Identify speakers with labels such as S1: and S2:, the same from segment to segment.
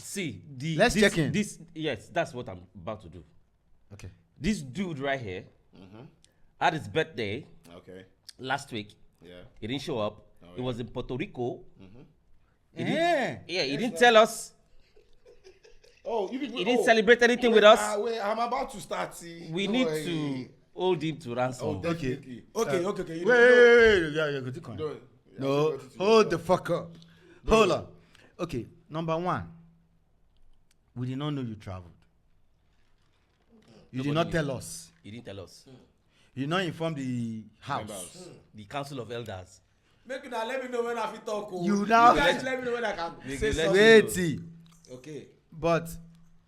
S1: See,
S2: Let's check in.
S1: Yes, that's what I'm about to do.
S2: Okay.
S1: This dude right here had his birthday last week.
S3: Yeah.
S1: He didn't show up. He was in Puerto Rico. He didn't tell us.
S3: Oh, you
S1: He didn't celebrate anything with us.
S3: Wait, I'm about to start.
S1: We need to hold him to ransom.
S3: Okay.
S2: Wait. Yeah, good to No, hold the fuck up. Hold on. Okay, number one. We did not know you traveled. You did not tell us.
S1: He didn't tell us.
S2: You did not inform the house.
S1: The Council of Elders.
S4: Make you now let me know when I fit talk.
S2: You now
S4: guys let me know when I can say something.
S2: Wait.
S4: Okay.
S2: But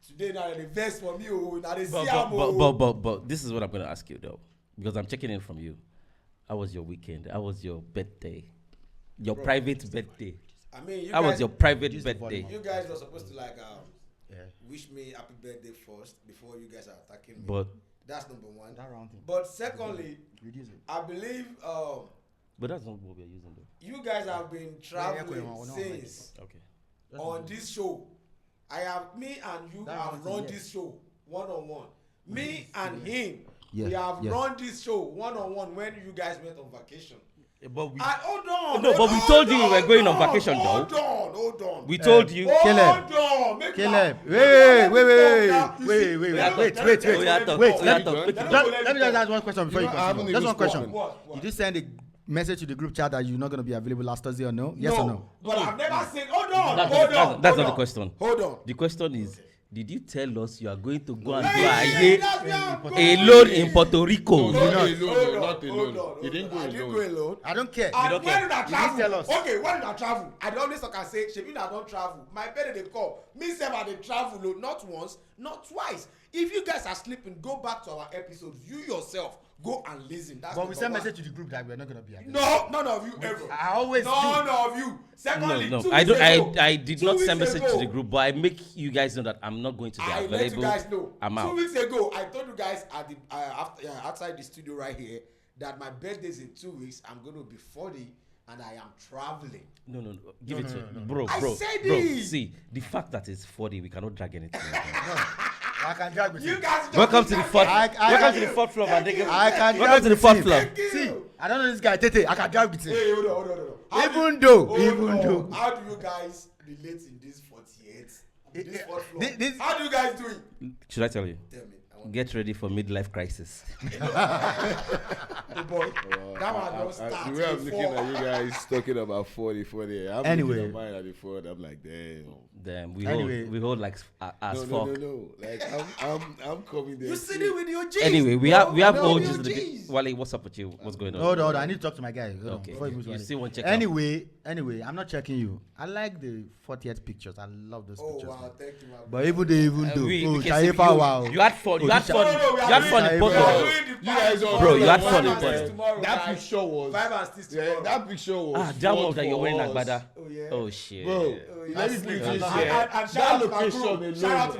S4: today now they vex for me. Now they see
S1: But this is what I'm going to ask you though, because I'm checking in from you. How was your weekend? How was your birthday? Your private birthday.
S4: I mean,
S1: how was your private birthday?
S4: You guys were supposed to wish me happy birthday first before you guys are attacking me.
S1: But
S4: that's number one.
S2: That round thing.
S4: But secondly, I believe
S1: but that's not what we are using though.
S4: You guys have been traveling since on this show. Me and you have run this show one-on-one. Me and him, we have run this show one-on-one when you guys went on vacation.
S1: But we
S4: hold on.
S1: No, but we told you we were going on vacation though.
S4: Hold on.
S1: We told you.
S2: Caleb. Wait. Let me just ask one question before you continue. Just one question. Did you send a message to the group chat that you're not going to be available last Thursday or no? Yes or no?
S4: But I've never said. Hold on.
S1: That's not the question.
S4: Hold on.
S1: The question is, did you tell us you are going to go and do alone in Puerto Rico?
S3: Not alone. You didn't go alone.
S2: I don't care.
S4: And when did I travel?
S2: Tell us.
S4: Okay, when did I travel? I always talk and say, Shebi, I don't travel. My birthday they call. Me say I dey travel, not once, not twice. If you guys are sleeping, go back to our episodes. You yourself go and listen. That's
S2: but we send message to the group that we're not gonna be available.
S4: No, none of you ever.
S2: I always
S4: none of you. Secondly,
S1: no.
S4: 2
S1: I
S4: weeks
S1: don't.
S4: ago,
S1: I did not send message
S4: ago,
S1: to the group, but I make you guys know that I'm not going to be available.
S4: I let you guys know.
S1: I'm out.
S4: 2 weeks ago, I told you guys at the outside the studio right here that my birthday is in 2 weeks. I'm going to be 40 and I am traveling.
S1: No. Give it to bro.
S4: I said
S1: bro.
S4: it.
S1: See, the fact that it's 40, we cannot drag anything.
S2: I can drag with you.
S1: Welcome to the fourth. Welcome to the fourth floor.
S2: I can
S1: welcome to the fourth floor.
S2: See, I don't know this guy. Tete, I can drag with him.
S4: Hey, hold on.
S2: Even though.
S4: How do you guys relate in this 48? This fourth floor? How do you guys do it?
S1: Should I tell you?
S4: Tell me.
S1: Get ready for midlife crisis.
S4: Hey boy, that one don't start.
S3: The way I'm looking at you guys talking about 40. I'm looking at mine at the 40. I'm like, damn.
S1: We hold like as fuck.
S3: No. Like I'm coming there.
S4: You sitting with your G's.
S1: Anyway, we have old G's. Wale, what's up with you? What's going on?
S2: Hold on. I need to talk to my guy.
S1: Okay.
S2: You
S1: still want to check
S2: Anyway, I'm not checking you. I like the 40th pictures. I love those pictures.
S4: Oh wow, thank you, man.
S2: But even though,
S1: you had fun. You had fun in Porto.
S3: You guys are
S1: bro. You had fun in Porto.
S3: That picture was. That picture was.
S1: That one that you're wearing agbada.
S4: Oh yeah.
S1: Oh shit.
S3: Bro, let me put this here.
S4: And shout out to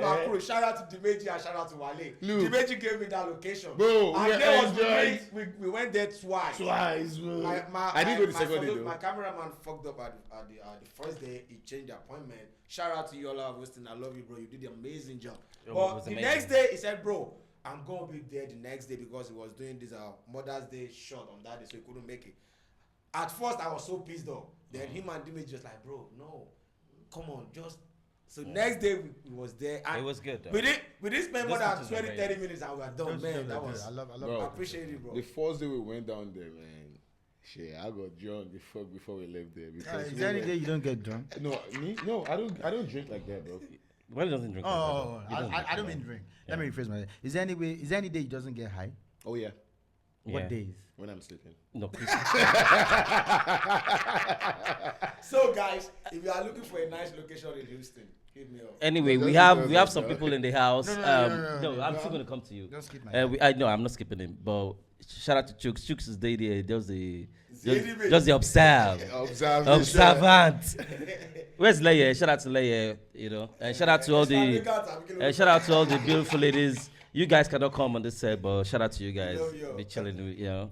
S4: my crew. Shout out to Dimeji and shout out to Wale. Dimeji gave me that location.
S3: Bro,
S4: we went there twice.
S3: Bro. I didn't go the second day though.
S4: My cameraman fucked up at the first day. He changed the appointment. Shout out to Yola Austin. I love you, bro. You did an amazing job. But the next day, he said, bro, I'm going to be there the next day because he was doing this Mother's Day shot on that day, so he couldn't make it. At first, I was so pissed off. Then him and Dimeji just like, bro, no, come on, just. So next day, we was there. And
S1: it was good, though.
S4: We didn't spend more than 20-30 minutes and we were done, man. That was.
S2: I love
S4: I appreciate it, bro.
S3: The first day we went down there, man. Shit, I got drunk before we left there. Because
S2: is there any day you don't get drunk?
S3: No, me? No, I don't drink like that, bro.
S1: Why doesn't drink?
S2: I don't mean drink. Let me rephrase myself. Is there any day he doesn't get high?
S3: Oh yeah.
S2: What days?
S3: When I'm sleeping.
S1: No.
S4: So guys, if you are looking for a nice location in Houston, hit me up.
S1: Anyway, we have some people in the house.
S2: No,
S1: I'm still gonna come to you.
S2: Don't skip my.
S1: I'm not skipping him, but shout out to Chooks. Chooks is there. Just the observant. Where's Leye? Shout out to Leye, and shout out to all the beautiful ladies You guys cannot come on this set, but shout out to you guys. Be chilling, you know.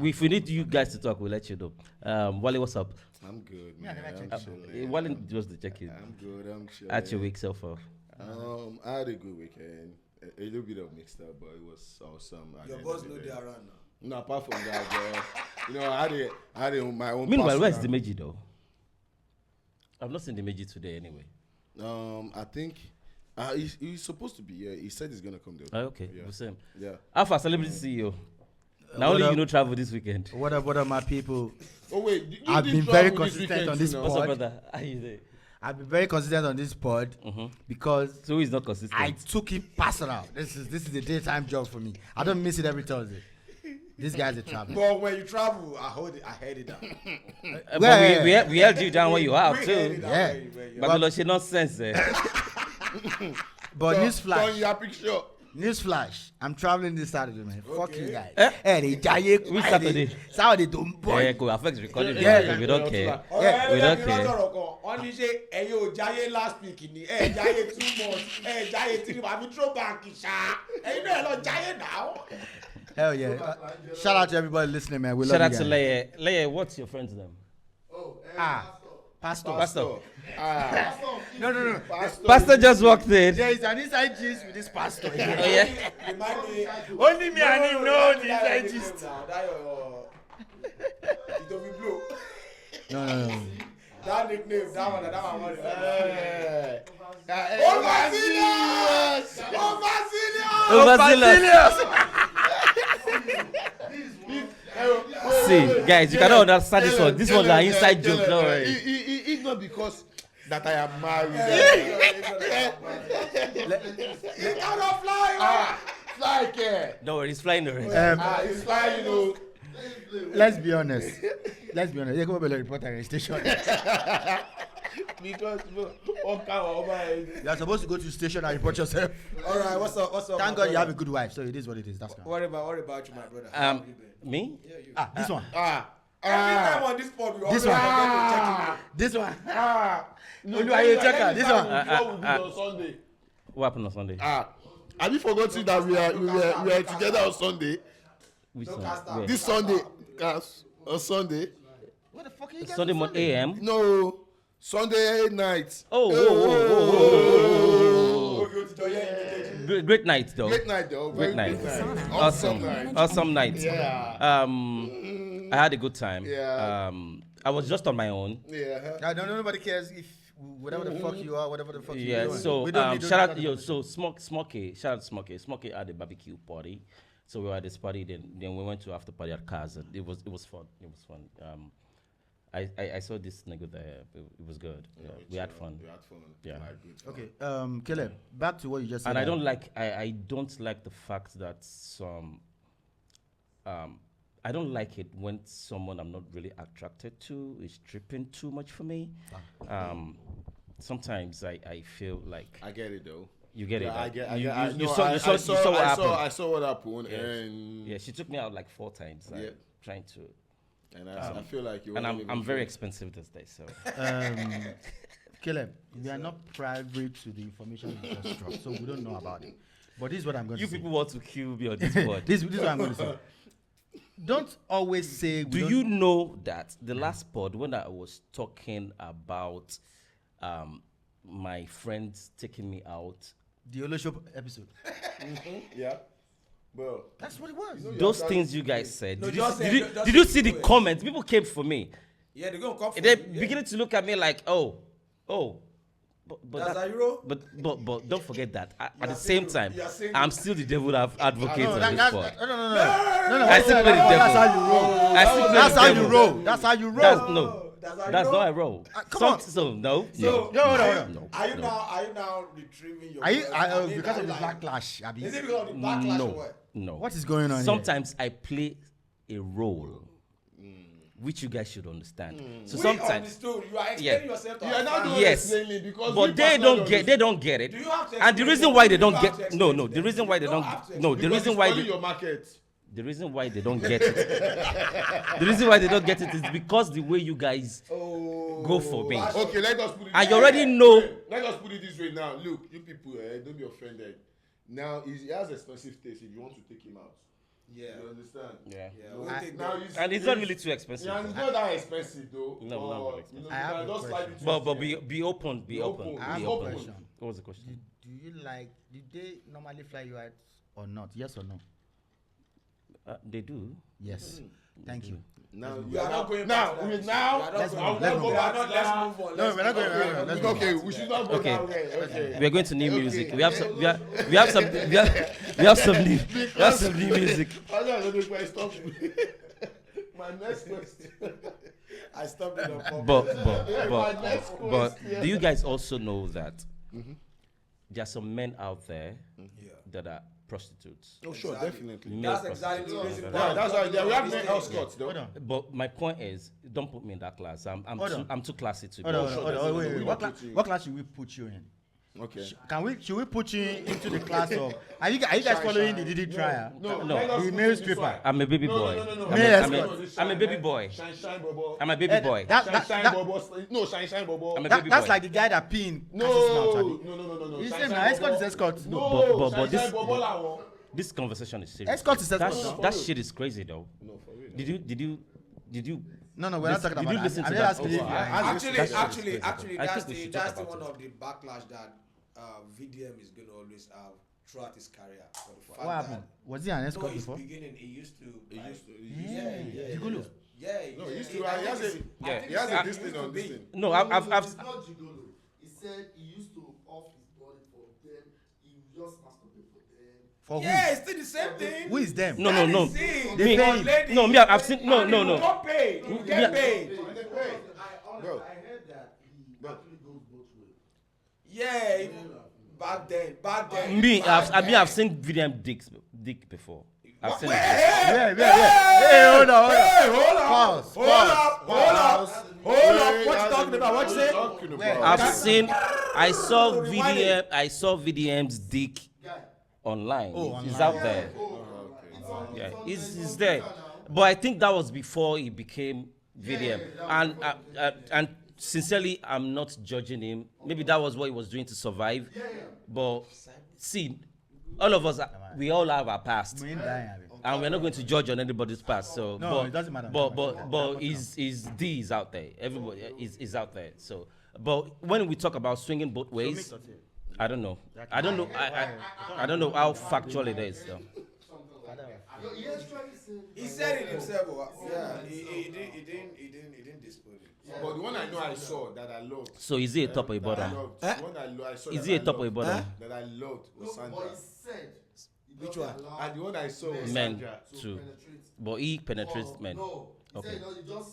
S1: If we need you guys to talk, we'll let you know. Wally, what's up?
S3: I'm good, man.
S1: Wally just the check-in.
S3: I'm good. I'm chilling.
S1: At your week so far.
S3: I had a good weekend. A little bit of mixed up, but it was awesome.
S4: Your boss know they around now.
S3: No, apart from that, bro. You know, I had my own.
S1: Meanwhile, where's the Meji though? I've not seen the Meji today anyway.
S3: I think he's supposed to be here. He said he's gonna come there.
S1: Okay,
S3: Yeah.
S1: we'll see him.
S3: Yeah.
S1: Alpha Celebrity CEO. Now only you know travel this weekend.
S2: What up, my people?
S3: Oh wait,
S2: I've been very consistent on this
S1: What's up,
S2: pod.
S1: brother? How you doing?
S2: I've been very consistent on this pod because
S1: So he's not consistent.
S2: I took it personal. This is a daytime job for me. I don't miss it every Thursday. This guy's a traveler.
S4: But when you travel, I heard it down.
S1: But we held you down when you were out
S4: We
S1: too.
S4: heard it down
S2: Yeah.
S4: when you-
S1: Babylon shit nonsense.
S2: But
S3: Turn your picture.
S2: newsflash, I'm traveling this Saturday, man. Fuck you guys.
S1: Eh?
S2: Hey,
S1: Which Saturday?
S2: Saturday don't boy.
S1: Yeah, could affect recording.
S2: Yeah.
S1: We don't care.
S4: Ọ̀rẹ́
S1: we don't
S4: ẹ̀rọ
S1: care.
S4: sọ̀rọ̀ kan, wọ́n ní ṣe ẹ̀yin ò jáyé last week ni, ẹ̀ jáyé 2 months, ẹ̀ jáyé 3 months, àbí throwback ṣá. Ẹ̀yin náà lọ jáyé now.
S2: Hell yeah. Shout out to everybody listening, man. We
S1: Shout
S2: love
S1: out
S2: you
S1: to
S2: guys.
S1: Leye. Leye, what's your friend's name?
S2: Pastor.
S1: Pastor.
S2: No.
S1: Pastor just walked in.
S2: There is an inside gist with this pastor.
S1: Oh yeah.
S4: Remind me.
S2: Only me and him know the inside gist.
S4: That it will be blue.
S2: No.
S4: That nickname, that one.
S1: See, guys, you cannot understand this one. This one's an inside joke. No worry.
S3: It's not because that I am married.
S4: He cannot fly.
S3: Fly care.
S1: No worry, he's flying already.
S3: It's flying, you know.
S2: Let's be honest. You come up with a reporter at the station.
S3: Because
S2: You are supposed to go to the station and report yourself.
S4: All right, what's up?
S2: Thank God you have a good wife, so it is what it is. That's good.
S4: What about you, my brother? How have you been?
S1: Me?
S4: Yeah, you.
S2: This one.
S4: Every time on this pod, we always
S2: This one.
S4: forget to check in.
S2: This one.
S3: No,
S2: Olu, are you a checker? This one.
S3: What we do on Sunday?
S1: What happened on Sunday?
S3: Have you forgotten that we were together on Sunday?
S1: Which
S4: Don't
S1: one?
S4: cast out.
S1: Where?
S3: This Sunday, on Sunday.
S2: What the fuck are you guys
S1: Sunday morning AM.
S3: No, Sunday night.
S1: Oh, great night though.
S3: Great night, though.
S1: Great
S3: Very
S1: night.
S3: good night.
S1: Awesome. Awesome night.
S3: Yeah.
S1: I had a good time.
S3: Yeah.
S1: I was just on my own.
S3: Yeah.
S2: I don't know. Nobody cares if whatever the fuck you are, whatever the fuck
S1: Yeah,
S2: you're doing.
S1: so
S2: We don't need to
S1: shout out,
S2: do
S1: yo,
S2: that.
S1: so Smokey, shout out to Smokey. Smokey had a barbecue party, so we were at this party. Then we went to after party at Cars. And it was fun. It was fun. I saw this nigga there. It was good. Yeah, we had fun.
S3: We had fun.
S1: Yeah.
S3: Like, good fun.
S2: Okay, Caleb, back to what you just said.
S1: And I don't like the fact that I don't like it when someone I'm not really attracted to is tripping too much for me. Sometimes I feel like
S3: I get it though.
S1: you get it.
S3: Yeah, I
S1: right?
S3: get.
S1: You saw what happened.
S3: I saw what happened,
S1: Yes.
S3: and
S1: Yeah, she took me out like 4 times, like,
S3: Yeah.
S1: trying to.
S3: and I feel like you.
S1: And
S3: weren't even
S1: I'm very
S3: free.
S1: expensive this day, so.
S2: Caleb, we are not private to the information you just dropped, so we don't know about it. But this is what I'm going
S1: You
S2: to say.
S1: people want to kill me on this board.
S2: This is what I'm going to say. Don't always say. we
S1: Do
S2: don't-
S1: you know that the last pod when I was talking about my friends taking me out,
S2: the Olo Show episode?
S3: Yeah. Well,
S2: That's what it was.
S1: those things you guys said?
S4: No,
S1: Did you,
S4: just
S1: did
S4: say-
S1: you,
S4: just
S1: did you
S4: say
S1: see the
S4: it.
S1: comments? People came for me.
S4: Yeah, they're gonna come for
S1: They're
S4: you. Yeah.
S1: beginning to look at me like, oh. But
S4: That's
S1: that-
S4: how you roll?
S1: But don't forget that at the
S4: saying-
S1: same time,
S4: you are saying-
S1: I'm still the devil advocate
S2: No,
S1: on
S2: that-
S1: this
S2: that's,
S1: pod.
S2: no.
S1: I still play the devil.
S2: That's how you roll.
S1: I still play
S2: That's
S1: the
S2: how
S1: devil.
S2: you roll. That's how you roll.
S1: That's no.
S4: That's how
S1: That's
S4: you
S1: not
S4: roll?
S1: I roll.
S2: Come on.
S1: So no.
S4: So,
S2: No, hold on.
S1: No.
S4: Are you now retrieving your?
S2: Are you,
S4: voice?
S2: because
S4: mean,
S2: of the
S4: are you like-
S2: backlash, Abi?
S4: Is it because of the backlash or
S1: No.
S4: what?
S1: No.
S2: What is going on
S1: Sometimes I play a role, which you guys should understand. So
S4: We
S1: sometimes,
S4: understood. You are explaining
S1: Yeah.
S4: yourself to
S3: you are
S4: our
S3: not
S4: fans.
S3: doing
S1: Yes.
S3: explaining because
S1: but they don't get it.
S4: Do you have to
S1: And the
S4: explain
S1: reason
S4: it?
S1: why they
S4: You
S1: don't
S4: have
S1: get
S4: to explain
S1: no,
S4: it.
S1: the reason why they
S4: You
S1: don't
S4: have to
S1: no,
S4: explain
S1: the
S3: Because
S1: reason
S3: it's
S1: why
S3: spoiling
S1: they,
S3: your market.
S1: the reason why they don't get it, the reason why they don't get it is because the way you guys go for me.
S3: Okay, let us put it.
S1: I already know.
S3: Let us put it this way now. Look, you people, don't be offended. Now he has expensive taste. If you want to take him out,
S4: Yeah.
S3: you understand?
S1: Yeah.
S4: We'll take
S3: Now
S4: that.
S1: And it's not really too expensive.
S3: Yeah, it's not that expensive though.
S1: No, not really expensive.
S3: You know,
S2: I have
S3: you can
S2: a
S3: just slide
S2: question.
S3: into
S1: But
S3: his
S1: be open. Be
S3: Be
S1: open.
S3: open.
S2: I have
S1: Be
S2: a
S1: open.
S2: question.
S1: What was the question?
S2: Do you like? Did they normally fly you out or not? Yes or no?
S1: They do.
S2: Yes. Thank you.
S3: Now
S4: We are not going
S3: now.
S4: back to that.
S3: Now,
S4: We are not
S2: let's
S4: going
S2: move.
S4: back.
S2: Let's
S4: We
S2: move.
S4: are not. Let's move on.
S2: No, we're not going. Let's go.
S3: Okay, we should not go
S1: Okay.
S3: that way. Okay.
S1: We're going to new
S3: Okay.
S1: music. We have some new music.
S3: I don't know why I stopped. My next question.
S4: I stopped it on purpose.
S1: But
S3: next
S1: but
S3: question.
S1: do you guys also know that there are some men out there
S4: Yeah.
S1: that are prostitutes?
S3: Oh, sure,
S4: Exactly.
S3: definitely.
S1: Male
S4: That's exactly the reason
S3: Yeah, that's why we have men
S4: This
S3: escorts though.
S2: Hold on.
S1: But my point is, don't put me in that class. I'm
S2: Hold on.
S1: I'm too classy to be.
S2: Hold on.
S3: sure,
S2: Hold on.
S3: definitely.
S2: Wait.
S3: We
S2: What
S3: will
S2: class?
S3: put you-
S2: What class should we put you in?
S3: Okay.
S2: Should we put you into the class of? Are you guys following the Diddy trial?
S3: No,
S1: No.
S3: let us
S2: The
S3: put
S2: newspaper.
S3: this one.
S1: I'm a baby boy.
S3: No.
S2: Male
S1: I'm a baby boy.
S3: Shine, bobo.
S1: I'm a baby boy.
S3: Shine, bobo. No, shine, bobo.
S1: I'm a baby
S2: That's
S1: boy.
S2: like the guy that peeing.
S3: No.
S2: He's
S3: Shine,
S2: saying
S3: shine,
S2: now escort
S3: bobo.
S2: is escort.
S3: No,
S1: But this-
S3: shine, bobo lawo.
S1: This conversation is serious.
S2: Escort is escort.
S1: That shit is crazy though.
S3: No, for real.
S1: Did you?
S2: No, we're not talking
S1: Did
S2: about
S1: you
S2: that.
S1: listen
S2: I'm
S1: to
S2: just
S1: that?
S2: asking if
S1: Oh,
S2: you
S1: wow.
S2: are-
S4: Actually,
S1: I
S4: that's
S1: think we should
S4: that's
S1: talk
S4: the
S1: about
S4: one
S1: it.
S4: of the backlash that VDM is going to always have throughout his career. For the fact
S2: What happened? Was he an
S4: that,
S2: escort
S4: his
S2: before?
S4: beginning, he used to.
S2: Yeah. Gigolo.
S4: Yeah,
S3: No, he used to. He has a.
S1: Yeah.
S3: He has
S1: I-
S3: a this thing on this thing.
S1: No, I've
S5: It's not gigolo. He said he used to off his body for them. He just masturbate for them.
S2: For
S4: Yeah, it's still the same thing.
S2: who? Who is them?
S1: No.
S4: That is it.
S2: They
S4: For
S2: pay him.
S4: ladies,
S1: No, me, I've seen. No.
S4: You don't pay. You get paid.
S3: Bro.
S5: I heard that he actually goes both ways.
S4: Yeah, back then.
S1: Me,
S4: back
S1: I've
S4: then.
S1: seen VDM dick before. I've seen it.
S2: Yeah. Hey, hold on. Pause.
S4: Hold up. What you talking about? What you say?
S3: Talking
S2: Where?
S3: about.
S1: I saw
S4: Rewind it.
S1: VDM's dick online.
S2: Oh,
S1: He's
S2: online.
S1: out there. Yeah, he's there. But I think that was before he became VDM. And sincerely, I'm not judging him. Maybe that was what he was doing to survive. But see, all of us, we all have our past. And we're not going to judge on anybody's past. So,
S2: No, it doesn't matter.
S1: But his D is out there. Everybody is out there. So, but when we talk about swinging both ways, I don't know. I don't know how factual it is. Though.
S5: He actually said.
S4: He said it himself. Yeah, he didn't dispute it.
S3: But the one I know I saw that I loved.
S1: So is he a top or a
S3: That I
S1: bottom?
S3: loved. The one I saw
S1: Is
S3: that
S1: he a
S3: I
S1: top or a
S3: loved,
S1: bottom?
S3: That I loved was
S5: No,
S3: Sandra.
S5: but he said. he
S4: Which
S5: doesn't
S4: one?
S5: allow
S3: And the one I saw was
S1: Men
S3: Sandra.
S5: to
S1: too.
S5: penetrate.
S1: But he penetrates
S5: Oh,
S1: men.
S5: No, he
S1: Okay.
S5: said he just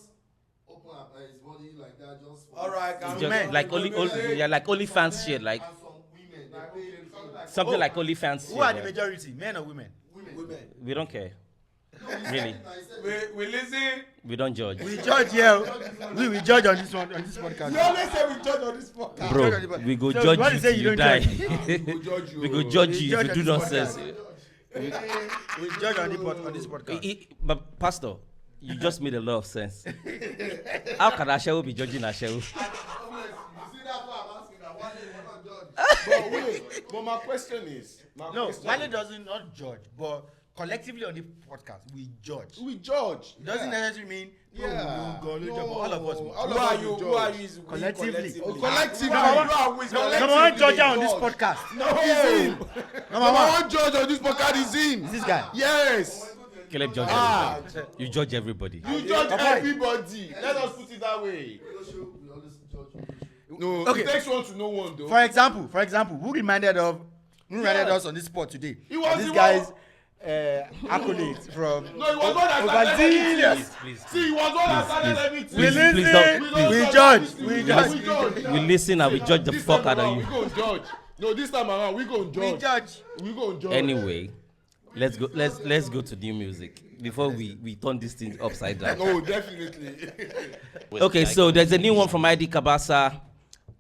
S5: open up his body like that. Just for
S4: All right,
S5: and
S4: can
S1: Just like like OnlyFans shit, like
S5: some women. They pay him for
S1: something like OnlyFans
S2: Who are the
S1: shit. Yeah.
S2: majority, men or women?
S5: women.
S1: We don't care. Really,
S5: He said
S4: We listen.
S1: we don't judge.
S2: We judge here. We judge on this podcast.
S4: You always say we judge on this podcast.
S1: Bro, we go
S2: So
S1: judge
S2: what
S1: you
S2: you say
S1: till
S2: you
S1: you
S2: don't
S1: die.
S3: We'll judge you.
S1: We go judge you
S2: judge
S1: if you
S2: on
S1: do
S2: this
S1: nonsense.
S2: We judge on this podcast.
S1: But Pastor, you just made a lot of sense. How can Ashewo be judging Ashewo?
S5: You see, that's why I'm asking that. Why they not judge?
S3: But wait, but my question is.
S2: No, Wale doesn't not judge, but collectively on the podcast we judge.
S3: We judge.
S2: It doesn't necessarily mean
S3: Yeah.
S2: all of us.
S3: All
S4: Who
S3: of
S4: are
S3: us
S4: you?
S3: will
S4: Who are
S3: judge.
S4: you?
S2: Collectively.
S3: Collectively.
S2: Number one judge on this podcast.
S3: No, he's in.
S2: Number
S3: Number
S2: one
S3: one judge on this podcast is in.
S2: is this guy.
S3: Yes.
S1: Caleb judge
S3: Ah.
S1: everybody. You judge everybody.
S3: You judge
S2: Okay.
S3: everybody. Let us put it that way.
S5: We always judge.
S3: No,
S2: Okay.
S3: it takes one to know one though.
S2: For example, who reminded us on this spot today?
S3: It was
S2: This
S3: the
S2: guy's accolades from
S3: No, it was one that started
S2: Overzealous.
S3: everything.
S1: Please,
S3: See, it was one that started everything.
S2: We
S1: Please, please
S2: listen,
S1: don't-
S2: we
S3: don't
S2: judge,
S3: everything.
S2: we
S3: We
S2: judge.
S3: judge.
S1: we listen and we judge the
S3: This
S1: fuck
S3: time
S1: out of
S3: around,
S1: you.
S3: We go judge. No, this time around we go judge.
S2: We judge.
S3: We go judge.
S1: Anyway, let's go. Let's go to new music before we turn this thing upside down.
S3: Oh, definitely.
S1: Okay, so there's a new one from ID Kabasa,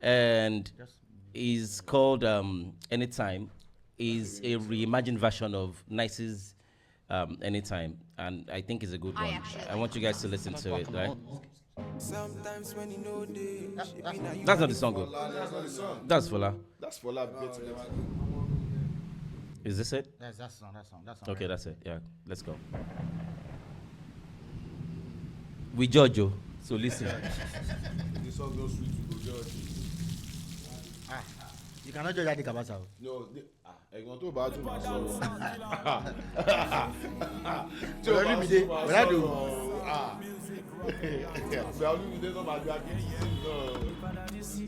S1: and is called Anytime. Is a reimagined version of Nice's Anytime, and I think it's a good one. I want you guys to listen to it, right?
S6: Sometimes when you know they
S1: That's not the song, though.
S3: That's not the song.
S1: That's Fola.
S3: That's for love. Get it.
S1: Is this it?
S2: That's that song.
S1: Okay, that's it. Yeah, let's go. We judge you, so listen.
S3: This song no sweet to go judge.
S2: You cannot judge that Kabasa.
S3: No, ẹ̀gbọ́n tó bá tún máa sọ̀rọ̀.
S2: Tí o bá tún máa sọ̀rọ̀.
S3: Ìgbà olúmídé náà máa gbé akéwì sí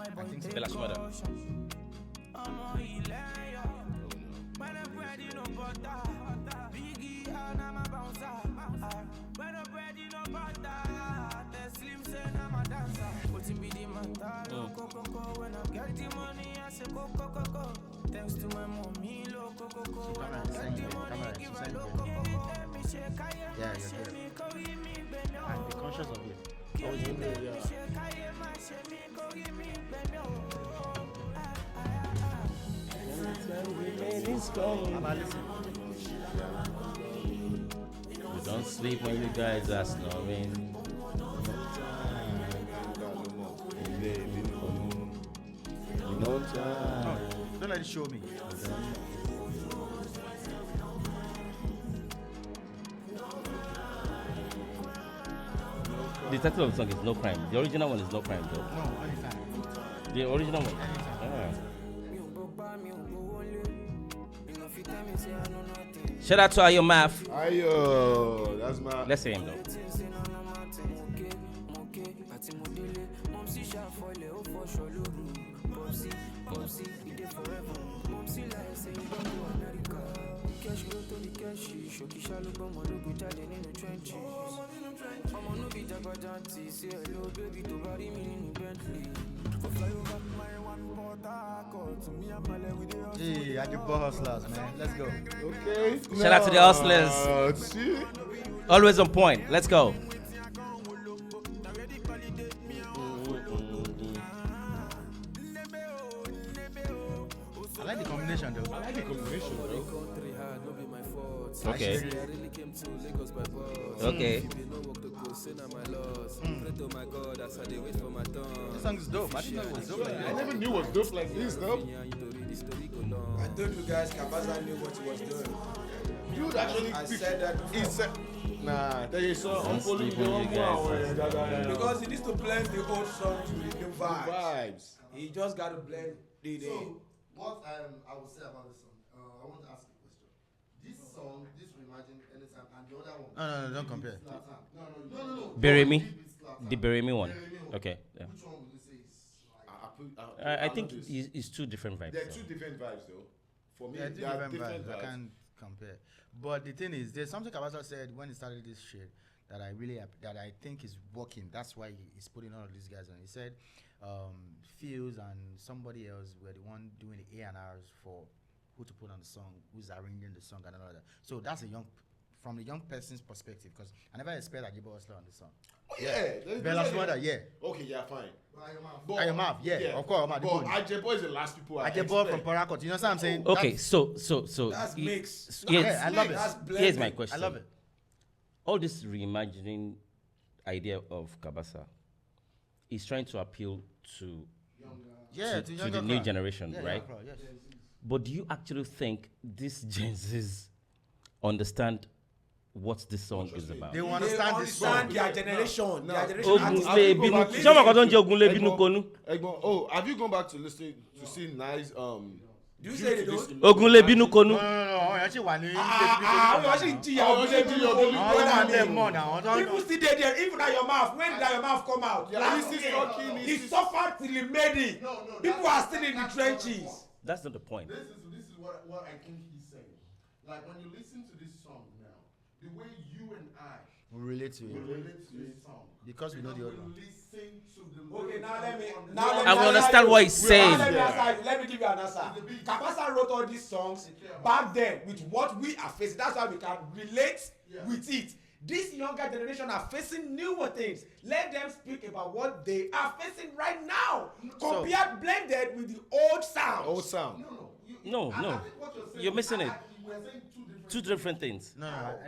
S1: I think it's Bella Shmurda.
S6: Thanks to my mommy,
S2: Yeah, you're good. And be conscious of it. Always in there,
S1: We don't sleep when you guys are snoring.
S3: No time.
S2: Don't let it show me.
S1: The title of the song is No Crime. The original one is No Crime, though.
S2: No, anytime.
S1: The original one. Shout out to Ayo Math.
S3: Ayo, that's my.
S1: Let's hear him though.
S2: Hey, I do ball hustlers, man. Let's go.
S3: Okay.
S1: Shout out to the hustlers.
S3: Shit.
S1: Always on point. Let's go.
S2: I like the combination though.
S3: I like the combination, bro.
S1: Okay. Okay.
S2: This song is dope. I didn't know it was dope.
S3: I never knew it was dope like this, though.
S4: I told you guys Kabasa knew what he was doing.
S3: Dude, actually,
S4: I said that
S3: he said, nah, there is some
S1: Don't sleep on you guys.
S4: because he needs to blend the old song to the new vibes.
S3: Vibes.
S4: He just got to blend the
S5: So, what I will say about this song, I want to ask a question. This song, this Reimagine Anytime, and the other one.
S2: No, don't compare.
S5: No.
S1: Bury Me.
S5: Zlatan.
S1: The Bury Me one.
S5: Bury Me one.
S1: Okay. Yeah.
S5: Which one would you say is like?
S1: I think it's two different vibes.
S3: There are
S1: though.
S3: two different vibes, though. For me,
S2: Yeah,
S3: there are
S2: different
S3: different
S2: vibes. I
S3: vibes.
S2: can't compare. But the thing is, there's something Kabasa said when he started this shit that I think is working. That's why he's putting all of these guys on. He said, Fields and somebody else were the one doing the A&Rs for who to put on the song, who's arranging the song and all that. So that's from the young person's perspective, because I never expect that Jibo Oslo on the song.
S3: Oh, yeah.
S2: Bella Shmurda, yeah.
S3: Okay, yeah, fine.
S2: Ayo Math, yeah, of course.
S3: But Ajebo is the last people I
S2: Ajebo from
S3: expect.
S2: Parakot, you know what I'm saying?
S1: Okay,
S2: That's-
S1: so
S4: that's
S1: he-
S4: mix.
S1: Yes,
S2: I love it.
S4: That's
S1: here's my
S4: blending.
S1: question.
S2: I love it.
S1: All this reimagining idea of Kabasa is trying to appeal to
S2: Yeah,
S1: to
S2: younger
S1: the new
S2: crowd.
S1: generation,
S2: Yeah,
S1: right?
S2: younger crowd, yes.
S1: But do you actually think these Gen Zs understand what this song is about?
S2: They will
S4: They
S2: understand this song.
S4: understand their generation.
S3: No.
S4: Their generation.
S1: Ogunle
S3: Have you
S1: binu.
S3: gone back to
S1: Ṣé ọmọ kan tó ń jẹ Ogunle
S3: Egbo-
S1: binu konu?
S3: Egbo, oh, have you gone back to listen to see nice
S4: Do you say they don't?
S1: Ogunle binu konu.
S2: No, àwọn èèyàn ṣì wà ní.
S4: Àwọn ọmọ ṣì ń jìyà Ogunle binu
S2: Àwọn tó máa
S4: konu.
S2: lẹ̀ mọ̀ náà. àwọn tó-
S4: People still dey there even at your mouth. When did your mouth come out?
S3: Yeah,
S4: Last
S3: this is
S4: year.
S3: talking,
S4: He
S3: this is-
S4: suffered till he made it. People are still in the trenches.
S1: That's not the point.
S5: This is what I think he's saying. Like when you listen to this song now, the way you and I
S2: We relate to
S5: will
S2: it.
S5: relate to this song.
S2: Because we know the other
S5: we
S2: one.
S5: listen to the
S4: Okay,
S5: lyrics
S4: now let me.
S5: on the-
S4: Now let me
S1: I will
S4: answer
S1: understand
S4: you.
S1: what he's
S4: Now
S1: saying.
S4: let me answer you. Let me give you an answer.
S5: It's a big-
S4: Kabasa wrote all these songs back then with what we are facing. That's why we can relate with it. This younger generation are facing newer things. Let them speak about what they are facing right now. Compared, blended with the old sound.
S3: old sound.
S1: No,
S5: I
S1: no.
S5: think what you're saying
S1: You're missing it.
S5: we're saying two different
S1: Two different things.
S2: No.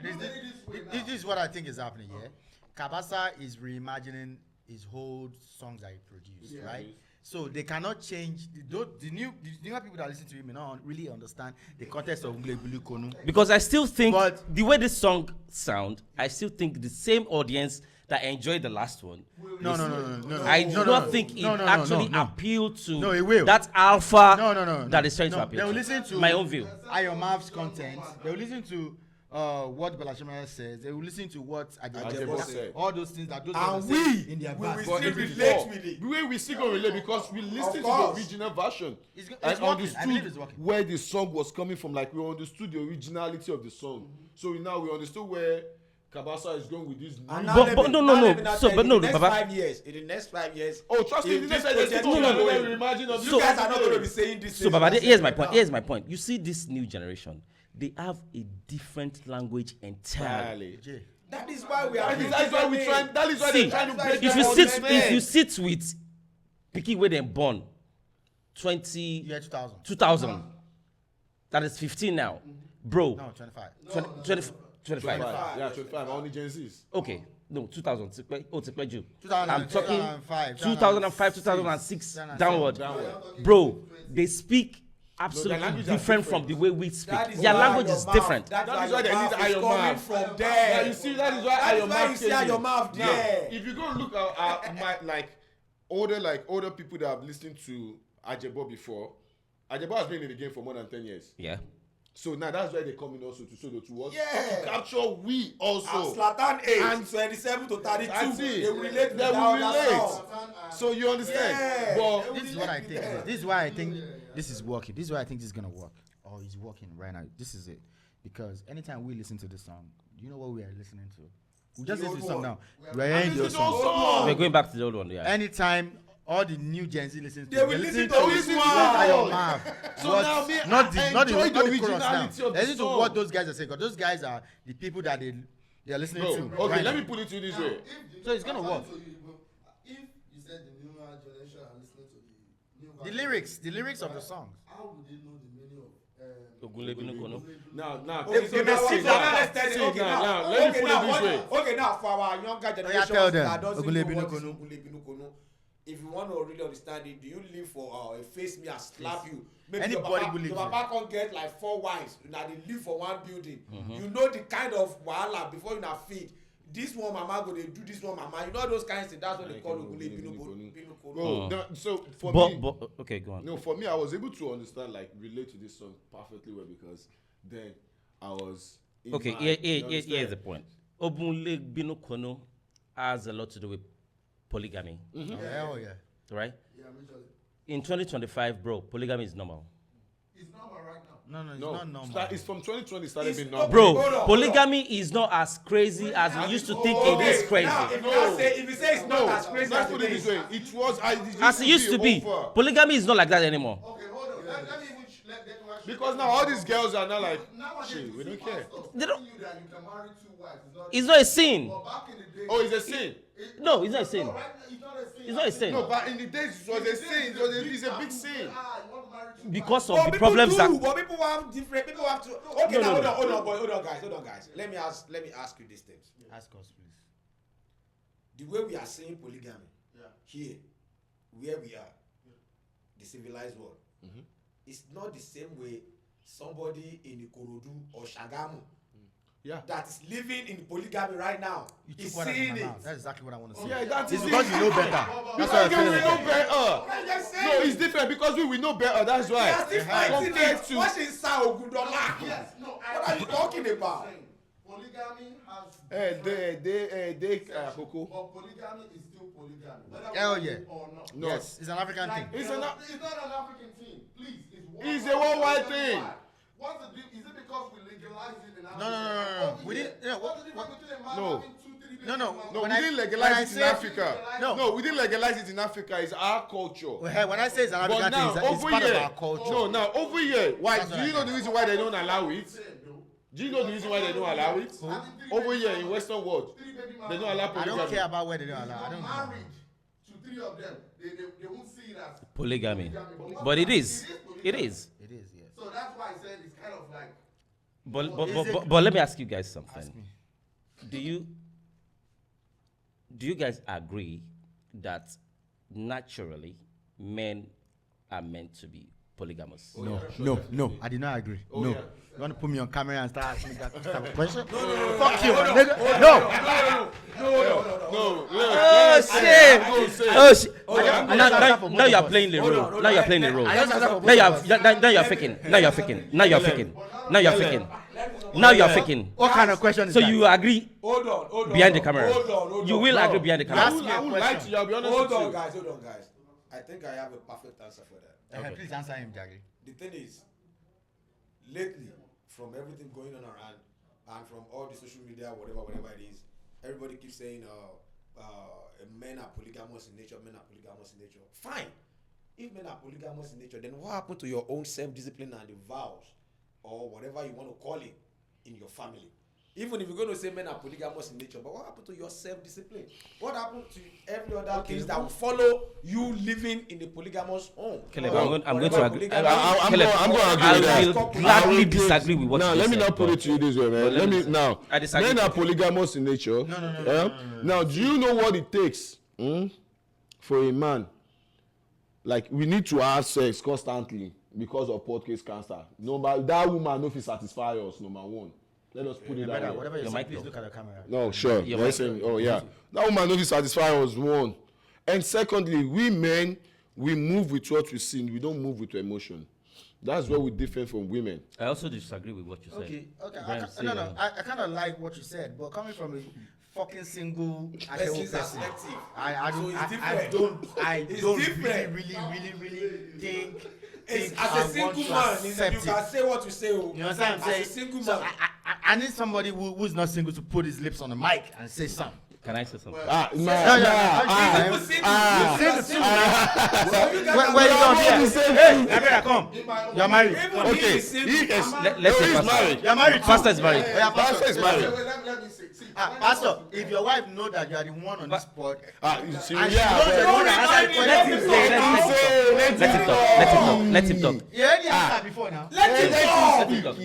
S2: This is what I think is happening here. Kabasa is reimagining his whole songs that he produced, right? So they cannot change the newer people that listen to it may not really understand the context of Ngulebulu Konu.
S1: Because I still think
S2: But
S1: the way this song sound, I still think the same audience that enjoyed the last one.
S2: No.
S1: I do not think it actually appealed to
S2: No, it will.
S1: that alpha
S2: No.
S1: that is trying to
S2: They
S1: appeal
S2: will
S1: to.
S2: listen to
S1: My own view.
S2: Ayomav's content. They will listen to what Balashima says. They will listen to what
S3: Ajebo said.
S2: all those things that those
S4: And
S2: guys
S4: we
S2: say in their
S4: will
S2: verse.
S4: still
S3: But
S4: relate with it.
S3: the way we still gonna relate because we listened to the
S4: course.
S3: original version
S2: It's
S3: and
S2: working. I believe
S3: understood
S2: it's working.
S3: where the song was coming from. Like we understood the originality of the song. So now we understood where Kabasa is going with this.
S4: And
S3: New
S4: now
S1: But-
S4: let me-
S1: no.
S4: now let me now
S1: So,
S4: tell
S1: but
S4: you,
S1: no,
S4: in the next
S1: Baba.
S4: 5 years, in the next 5 years,
S3: Oh, trust me,
S4: if
S3: this
S4: this
S3: project
S4: project
S3: is
S4: keep
S3: going
S4: going,
S3: reimagine of
S4: you
S3: this
S4: guys are not
S3: song.
S4: going to be saying this.
S1: So, Baba, here's my point. Here's my point. You see, this new generation, they have a different language entirely.
S3: Entirely.
S4: That is why we are.
S3: That is why we trying. That is why
S1: See,
S3: they're trying to break
S1: if
S3: down
S1: you
S3: all
S1: sit
S3: this
S1: if you
S3: mess.
S1: sit with Piki where they born 20
S2: Year 2000.
S1: 2000, that is 15 now, bro.
S2: No, 25.
S1: 25.
S3: 25. Only Gen Z's.
S1: Okay, no, 2000. Oh, it's
S2: 2000,
S1: I'm talking
S2: 2005,
S1: 2005, 2006
S2: 2006,
S1: downward.
S3: Downward.
S1: Bro, they speak
S3: their
S1: absolutely
S3: language are
S1: different
S3: different.
S1: from the way we speak.
S4: That is
S1: Their
S4: why
S1: language
S4: your
S1: is
S4: mouth-
S1: different.
S4: That
S3: That
S4: is
S3: is why they need
S4: your mouth is
S3: Iron
S4: coming
S3: Man.
S4: from
S3: Now
S4: there.
S3: you see, that is why
S4: That is
S3: Iron
S4: why
S3: Man
S4: you see your mouth
S3: Now,
S4: there.
S3: if you go look at my older people that have listened to Ajebo before, Ajebo has been in the game for more than 10 years.
S1: Yeah.
S3: So now that's why they come in also to us.
S4: Yeah.
S3: To capture we also.
S4: As Zlatan age,
S3: And
S4: 27 to 32,
S3: That's
S4: they
S3: it.
S4: will relate with
S3: They
S4: that
S3: will
S4: other
S3: relate.
S4: song.
S3: So you understand?
S4: Yeah.
S3: But
S2: This is what I think. This is why I think this is working. This is why I think this is gonna work. Or it's working right now. This is it. Because anytime we listen to this song, you know what we are listening to? We just listen to the song now. We are hearing the old song.
S1: We're going back to the old one, yeah.
S2: Anytime all the new Gen Z listens to
S4: They
S2: it,
S4: will
S2: they're
S4: listen
S2: listening
S4: to this
S2: what
S4: one.
S2: Iron Man.
S3: So
S2: what-
S3: now me,
S2: not
S3: I
S2: the not the
S3: enjoy the
S2: not the chorus now.
S3: originality of the
S2: Listen to
S3: song.
S2: what those guys are saying. Because those guys are the people that they are listening
S3: bro,
S2: to.
S3: okay,
S2: right
S3: let
S2: now.
S3: me put it to you this way.
S2: So it's gonna work.
S5: If you said the newer generation are listening to the new
S2: The lyrics of the songs.
S5: how would they know the meaning of
S1: Ogunlebinu Kono.
S3: Now,
S4: Okay,
S3: so
S4: now,
S3: see,
S4: okay, now let's tell
S3: see,
S4: you. Okay,
S3: now,
S4: now,
S3: let me
S4: okay,
S3: put
S4: now,
S3: it this way.
S4: okay, now for our younger generation
S2: tell them.
S4: that doesn't know
S2: Ogunlebinu
S4: what is
S2: Kono.
S4: Ogunlebinu Kono, if you want to really understand it, do you live for a face me and slap you? Maybe
S2: Anybody
S4: your
S2: who lives
S4: papa can get like 4 wives, now they live for one building.
S1: Mm-hmm.
S4: You know the kind of wahala before you na feed. This one mama go they do this one mama. You know those kinds of things. That's what they call Ogunlebinu Kono.
S3: Bro, so for
S1: But,
S3: me,
S1: but okay, go on.
S3: no, for me, I was able to understand, like, relate to this song perfectly well because then I was. In
S1: Okay,
S3: my,
S1: here's the point. Ogunlebinu Kono has a lot to do with polygamy,
S2: Hell yeah.
S1: right?
S5: yeah, majorly.
S1: In 2025, bro, polygamy is normal.
S5: It's normal right now.
S2: No, it's
S3: No,
S2: not normal.
S3: it's from 2020 started
S4: It's
S3: being
S4: not-
S3: normal.
S1: Bro,
S4: Hold on.
S1: polygamy is not as crazy as we used to think it is crazy.
S4: Now, if you say it's not as crazy
S3: Let's
S4: as
S3: put
S4: it
S3: it
S4: is,
S3: this way. It was
S1: As it used to be.
S3: over.
S1: Polygamy is not like that anymore.
S5: Okay, hold on. Let me even let them watch.
S3: Because now all these girls are now like,
S5: Nowadays,
S3: shit, we
S5: you
S3: don't
S5: see
S3: care.
S5: pastors
S1: They don't-
S5: telling you that you can marry 2 wives.
S1: It's not a sin.
S5: But back in the day,
S3: oh, it's a sin.
S1: No, it's not a sin.
S5: No, right now, it's not a sin.
S1: It's not a sin.
S3: No, but in the days it was a sin. It's a big sin.
S5: You want to marry 2
S1: Because
S4: but
S1: of the
S4: people
S1: problems
S4: do,
S1: that.
S4: but people have different. People have to. Okay,
S1: No,
S4: now
S1: no,
S4: hold on, guys. Let me ask you these things.
S2: Ask us, please.
S4: The way we are saying polygamy
S5: Yeah.
S4: here, where we are, the civilized world, it's not the same way somebody in Ikorodu or Shagamu
S3: Yeah.
S4: that is living in polygamy right now
S2: You
S4: is
S2: took one out of
S4: seeing
S2: my
S4: it.
S2: mouth. That's exactly what I want to say.
S3: Yeah, that
S2: It's
S3: is
S2: because
S3: it.
S2: you know better. That's
S3: Because
S2: why I
S3: we
S2: feel
S3: know
S2: like
S3: better.
S4: I'm just saying.
S3: No, it's different because we know better. That's
S4: They
S3: why.
S4: are still fighting
S3: Compared
S4: it.
S3: to
S4: What is Sa Ogundola?
S5: Yes, no.
S4: What are you talking about?
S5: Polygamy has.
S3: they Coco.
S5: But polygamy is still polygamy. Whether
S2: Hell
S5: we
S2: yeah.
S5: like it or not.
S3: No.
S2: yes, it's an African thing.
S3: It's
S5: It's
S3: an-
S5: not an African thing. Please,
S3: It's a worldwide thing.
S5: What's the difference? Is it because we legalize it in Africa?
S2: No. We didn't.
S5: What's the difference between a man
S3: No.
S5: having 2, 3 babies?
S2: No.
S5: and
S3: No,
S2: When
S3: we
S2: I-
S3: didn't
S2: when I
S3: legalize it in
S2: say-
S3: Africa.
S2: No.
S3: No, we didn't legalize it in Africa. It's our culture.
S2: When I say it's an
S3: But
S2: African
S3: now,
S2: thing, it's
S3: over
S2: part of
S3: here,
S2: our culture.
S3: no, now over here, why?
S2: That's
S3: Do
S2: what
S3: you
S2: I
S3: know the
S2: meant.
S3: reason why they don't allow it? Do you know the reason why they don't allow it? Over here in Western world, they don't allow
S2: I don't
S3: polygamy.
S2: care about where they don't allow. I don't care.
S5: marriage to 3 of them, they won't see it as
S1: Polygamy.
S5: polygamy.
S1: But it is.
S5: polygamy.
S1: It is.
S2: It is, yes.
S5: So that's why I said it's kind of like.
S1: But let me ask you guys
S2: Ask
S1: something.
S2: me.
S1: Do you guys agree that naturally men are meant to be polygamous.
S2: No, I did not agree.
S3: Oh,
S2: no.
S3: yeah.
S2: You want to put me on camera and start asking me that type of question?
S4: No.
S2: Fuck you,
S4: Hold on,
S2: nigga.
S4: hold on,
S2: No.
S3: No.
S1: Oh shit!
S3: Go say.
S1: Oh shit!
S2: on.
S1: Now you are playing the role. Now you are playing the role. Now you are faking. Now you are faking. Now you are faking. Now you are faking. Now you are faking.
S2: What kind of question is
S1: So
S2: that?
S1: you agree
S4: Hold on.
S1: behind the camera?
S4: Hold on.
S1: You will agree behind the camera.
S3: I would like to. I'll be honest
S4: Hold
S3: with
S4: on,
S3: you.
S4: guys. I think I have a perfect answer for that.
S2: Okay. Please answer him, Jaggy.
S4: The thing is, lately, from everything going on around, and from all the social media, whatever it is, everybody keeps saying, men are polygamous in nature, Fine. If men are polygamous in nature, then what happened to your own self-discipline and the vows, or whatever you want to call it, in your family? Even if you're going to say men are polygamous in nature, but what happened to your self-discipline? What happened to every other things that will follow you living in a polygamous home?
S1: Caleb, I'm going to agree.
S3: I'm going to agree with
S1: I
S3: that.
S1: will gladly disagree with what
S3: Now,
S1: you
S3: let
S1: said.
S3: me not put it to you this way, man. Let me now.
S1: I disagree.
S3: Men are polygamous in nature. No. Now, do you know what it takes for a man? Like, we need to have sex constantly because of prostate cancer. That woman no fit satisfy us, number one. Let us put it that way.
S2: Whatever you
S1: Your
S2: say,
S1: mic
S2: please
S1: though.
S2: look at the camera.
S3: No, sure.
S1: Your
S3: You're
S1: mic.
S3: saying, oh, yeah. That woman no fit satisfy us, one. And secondly, we men, we move with what we see. We don't move with emotion. That's where we differ from women.
S1: I also disagree with what you said.
S2: Okay.
S1: Brian, say,
S2: I kind of like what you said, but coming from a fucking single
S4: Person's
S2: person,
S4: perspective.
S2: I
S4: So it's
S2: don't
S4: different. It's different.
S2: really think.
S4: It's,
S2: think
S4: as
S2: I
S4: a single
S2: want to
S4: man,
S2: accept
S4: you can say what you say.
S2: You understand what I'm saying?
S4: As a single
S2: So
S4: man.
S2: I need somebody who's not single to put his lips on the mic and say something.
S1: Can I say something?
S4: People single.
S2: Where you going here? Hey, Gabriela, come. You're married.
S3: Okay.
S1: Let's say
S2: You're married.
S1: Pastor is married.
S2: Yeah,
S3: Pastor is married.
S5: Let me say. See,
S2: Pastor, if your wife know that you are the one on this pod,
S3: You see,
S2: and she knows you're the one that answered the question,
S1: Let him talk.
S2: you already answered before now.
S4: Let him talk.